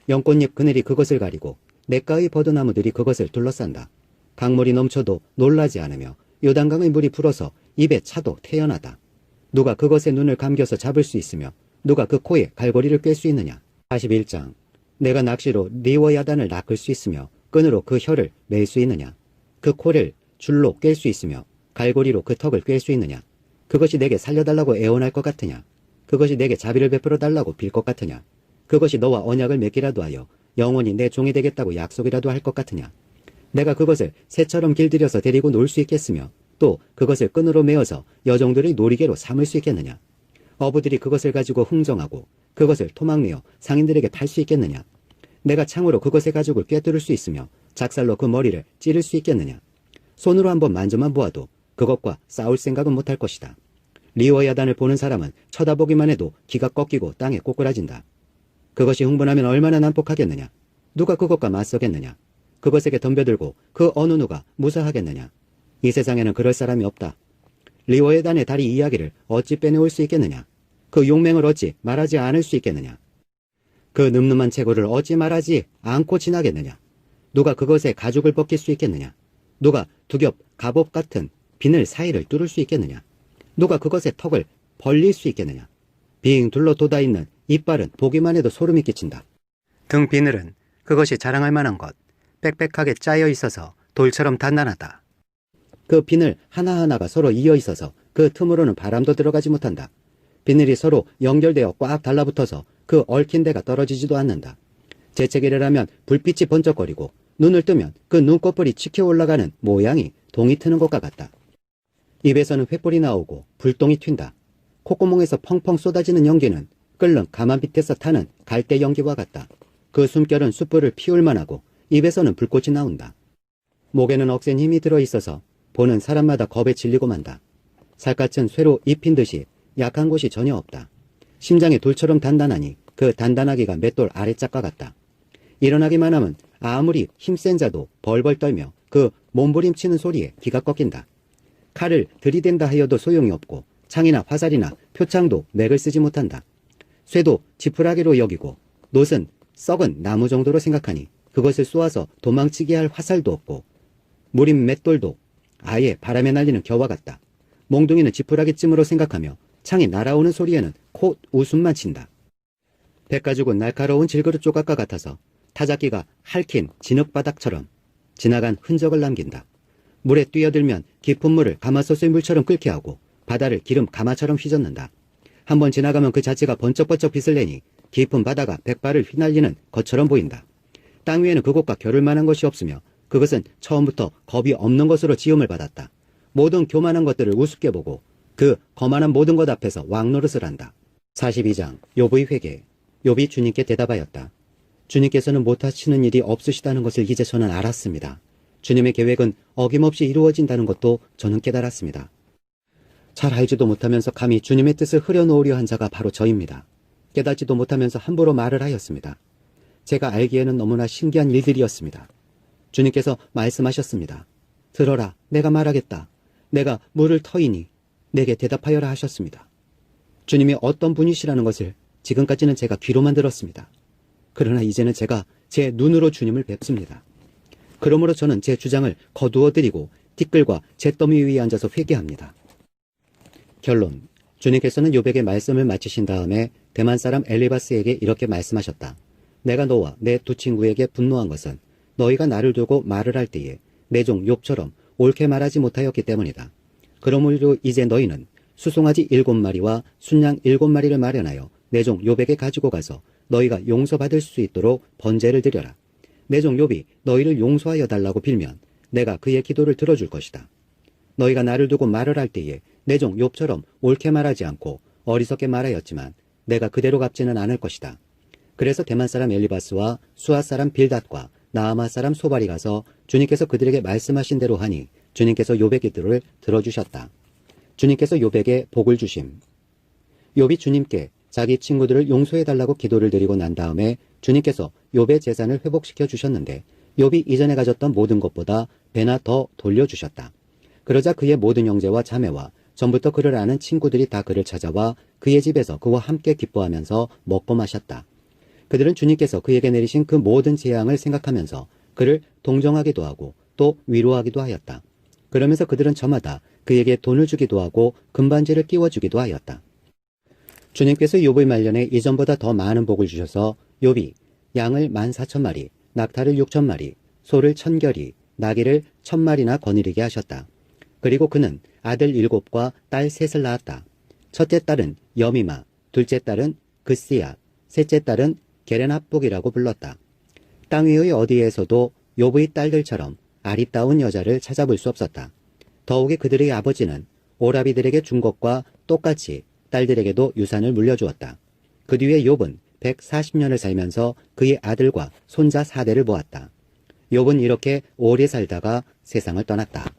연꽃잎 그늘이 그것을 가리고 냇가의 버드나무들이 그것을 둘러싼다. 강물이 넘쳐도 놀라지 않으며 요단강의 물이 불어서 입에 차도 태연하다. 누가 그것의 눈을 감겨서 잡을 수 있으며 누가 그 코에 갈고리를 꿰 수 있느냐? 41장. 내가 낚시로 리워야단을 낚을 수 있으며 끈으로 그 혀를 맬 수 있느냐? 그 코를 줄로 꿰 수 있으며 갈고리로 그 턱을 꿰 수 있느냐? 그것이 내게 살려달라고 애원할 것 같으냐? 그것이 내게 자비를 베풀어 달라고 빌 것 같으냐? 그것이 너와 언약을 맺기라도 하여 영원히 내 종이 되겠다고 약속이라도 할 것 같으냐? 내가 그것을 새처럼 길들여서 데리고 놀 수 있겠으며 또 그것을 끈으로 메어서 여종들의 놀이개로 삼을 수 있겠느냐? 어부들이 그것을 가지고 흥정하고 그것을 토막내어 상인들에게 팔 수 있겠느냐? 내가 창으로 그것의 가죽을 꿰뚫을 수 있으며 작살로 그 머리를 찌를 수 있겠느냐? 손으로 한번 만져만 보아도 그것과 싸울 생각은 못할 것이다. 리워야단을 보는 사람은 쳐다보기만 해도 기가 꺾이고 땅에 꼬꾸라진다. 그것이 흥분하면 얼마나 난폭하겠느냐? 누가 그것과 맞서겠느냐? 그것에게 덤벼들고 그 어느 누가 무사하겠느냐? 이 세상에는 그럴 사람이 없다. 리워야단의 다리 이야기를 어찌 빼내올 수 있겠느냐? 그 용맹을 어찌 말하지 않을 수 있겠느냐? 그 늠름한 체구를 어찌 말하지 않고 지나겠느냐? 누가 그것에 가죽을 벗길 수 있겠느냐? 누가 두겹 갑옷 같은 비늘 사이를 뚫을 수 있겠느냐? 누가 그것의 턱을 벌릴 수 있겠느냐? 빙 둘러 돋아있는 이빨은 보기만 해도 소름이 끼친다. 등 비늘은 그것이 자랑할 만한 것, 빽빽하게 짜여 있어서 돌처럼 단단하다. 그 비늘 하나하나가 서로 이어 있어서 그 틈으로는 바람도 들어가지 못한다. 비늘이 서로 연결되어 꽉 달라붙어서 그 얽힌 데가 떨어지지도 않는다. 재채기를 하면 불빛이 번쩍거리고 눈을 뜨면 그 눈꺼풀이 치켜 올라가는 모양이 동이 트는 것과 같다. 입에서는 횃불이 나오고 불똥이 튄다. 콧구멍에서 펑펑 쏟아지는 연기는 끓는 가만 밑에서 타는 갈대 연기와 같다. 그 숨결은 숯불을 피울 만하고 입에서는 불꽃이 나온다. 목에는 억센 힘이 들어있어서 보는 사람마다 겁에 질리고 만다. 살갗은 쇠로 입힌 듯이 약한 곳이 전혀 없다. 심장이 돌처럼 단단하니 그 단단하기가 맷돌 아래짝과 같다. 일어나기만 하면 아무리 힘센 자도 벌벌 떨며 그 몸부림치는 소리에 귀가 꺾인다. 칼을 들이댄다 하여도 소용이 없고 창이나 화살이나 표창도 맥을 쓰지 못한다. 쇠도 지푸라기로 여기고 놋은 썩은 나무 정도로 생각하니 그것을 쏘아서 도망치게 할 화살도 없고 무림 맷돌도 아예 바람에 날리는 겨와 같다. 몽둥이는 지푸라기쯤으로 생각하며 창이 날아오는 소리에는 코 웃음만 친다. 백가죽은 날카로운 질그릇 조각과 같아서 타작기가 핥힌 진흙바닥처럼 지나간 흔적을 남긴다. 물에 뛰어들면 깊은 물을 가마솥의 물처럼 끓게 하고 바다를 기름 가마처럼 휘젓는다. 한번 지나가면 그 자체가 번쩍번쩍 빛을 내니 깊은 바다가 백발을 휘날리는 것처럼 보인다. 땅 위에는 그곳과 겨룰 만한 것이 없으며 그것은 처음부터 겁이 없는 것으로 지음을 받았다. 모든 교만한 것들을 우습게 보고 그 거만한 모든 것 앞에서 왕노릇을 한다. 42장 욥의 회개. 욥이 주님께 대답하였다. 주님께서는 못하시는 일이 없으시다는 것을 이제 저는 알았습니다. 주님의 계획은 어김없이 이루어진다는 것도 저는 깨달았습니다. 잘 알지도 못하면서 감히 주님의 뜻을 흐려놓으려 한 자가 바로 저입니다. 깨닫지도 못하면서 함부로 말을 하였습니다. 제가 알기에는 너무나 신기한 일들이었습니다. 주님께서 말씀하셨습니다. 들어라, 내가 말하겠다. 내가 물을 터이니 내게 대답하여라 하셨습니다. 주님이 어떤 분이시라는 것을 지금까지는 제가 귀로만 들었습니다. 그러나 이제는 제가 제 눈으로 주님을 뵙습니다. 그러므로 저는 제 주장을 거두어드리고 티끌과 잿더미 위에 앉아서 회개합니다. 결론. 주님께서는 욥에게 말씀을 마치신 다음에 대만 사람 엘리바스에게 이렇게 말씀하셨다. 내가 너와 내 두 친구에게 분노한 것은 너희가 나를 두고 말을 할 때에 내 종 욥처럼 옳게 말하지 못하였기 때문이다. 그러므로 이제 너희는 수송아지 7마리와 순양 7마리를 마련하여 내 종 욥에게 가지고 가서 너희가 용서받을 수 있도록 번제를 드려라. 내 종 욥이 너희를 용서하여 달라고 빌면 내가 그의 기도를 들어줄 것이다. 너희가 나를 두고 말을 할 때에 내 종 욥처럼 옳게 말하지 않고 어리석게 말하였지만 내가 그대로 갚지는 않을 것이다. 그래서 대만 사람 엘리바스와 수아 사람 빌닷과 나아마 사람 소발이 가서 주님께서 그들에게 말씀하신 대로 하니 주님께서 욥의 기도를 들어주셨다. 주님께서 욥에게 복을 주심. 욥이 주님께 자기 친구들을 용서해달라고 기도를 드리고 난 다음에 주님께서 욥의 재산을 회복시켜 주셨는데 욥이 이전에 가졌던 모든 것보다 배나 더 돌려주셨다. 그러자 그의 모든 형제와 자매와 전부터 그를 아는 친구들이 다 그를 찾아와 그의 집에서 그와 함께 기뻐하면서 먹고 마셨다. 그들은 주님께서 그에게 내리신 그 모든 재앙을 생각하면서 그를 동정하기도 하고 또 위로하기도 하였다. 그러면서 그들은 저마다 그에게 돈을 주기도 하고 금반지를 끼워주기도 하였다. 주님께서 욥의 말년에 이전보다 더 많은 복을 주셔서 욥이 양을 14,000마리, 낙타를 6,000마리, 소를 1,000결이, 나귀를 1,000마리나 거느리게 하셨다. 그리고 그는 아들 7과 딸 3을 낳았다. 첫째 딸은 여미마, 둘째 딸은 그스야, 셋째 딸은 게레나복이라고 불렀다. 땅 위의 어디에서도 욥의 딸들처럼 아리따운 여자를 찾아볼 수 없었다. 더욱이 그들의 아버지는 오라비들에게 준 것과 똑같이 딸들에게도 유산을 물려주었다. 그 뒤에 욥은 140년을 살면서 그의 아들과 손자 4대를 보았다. 욥은 이렇게 오래 살다가 세상을 떠났다.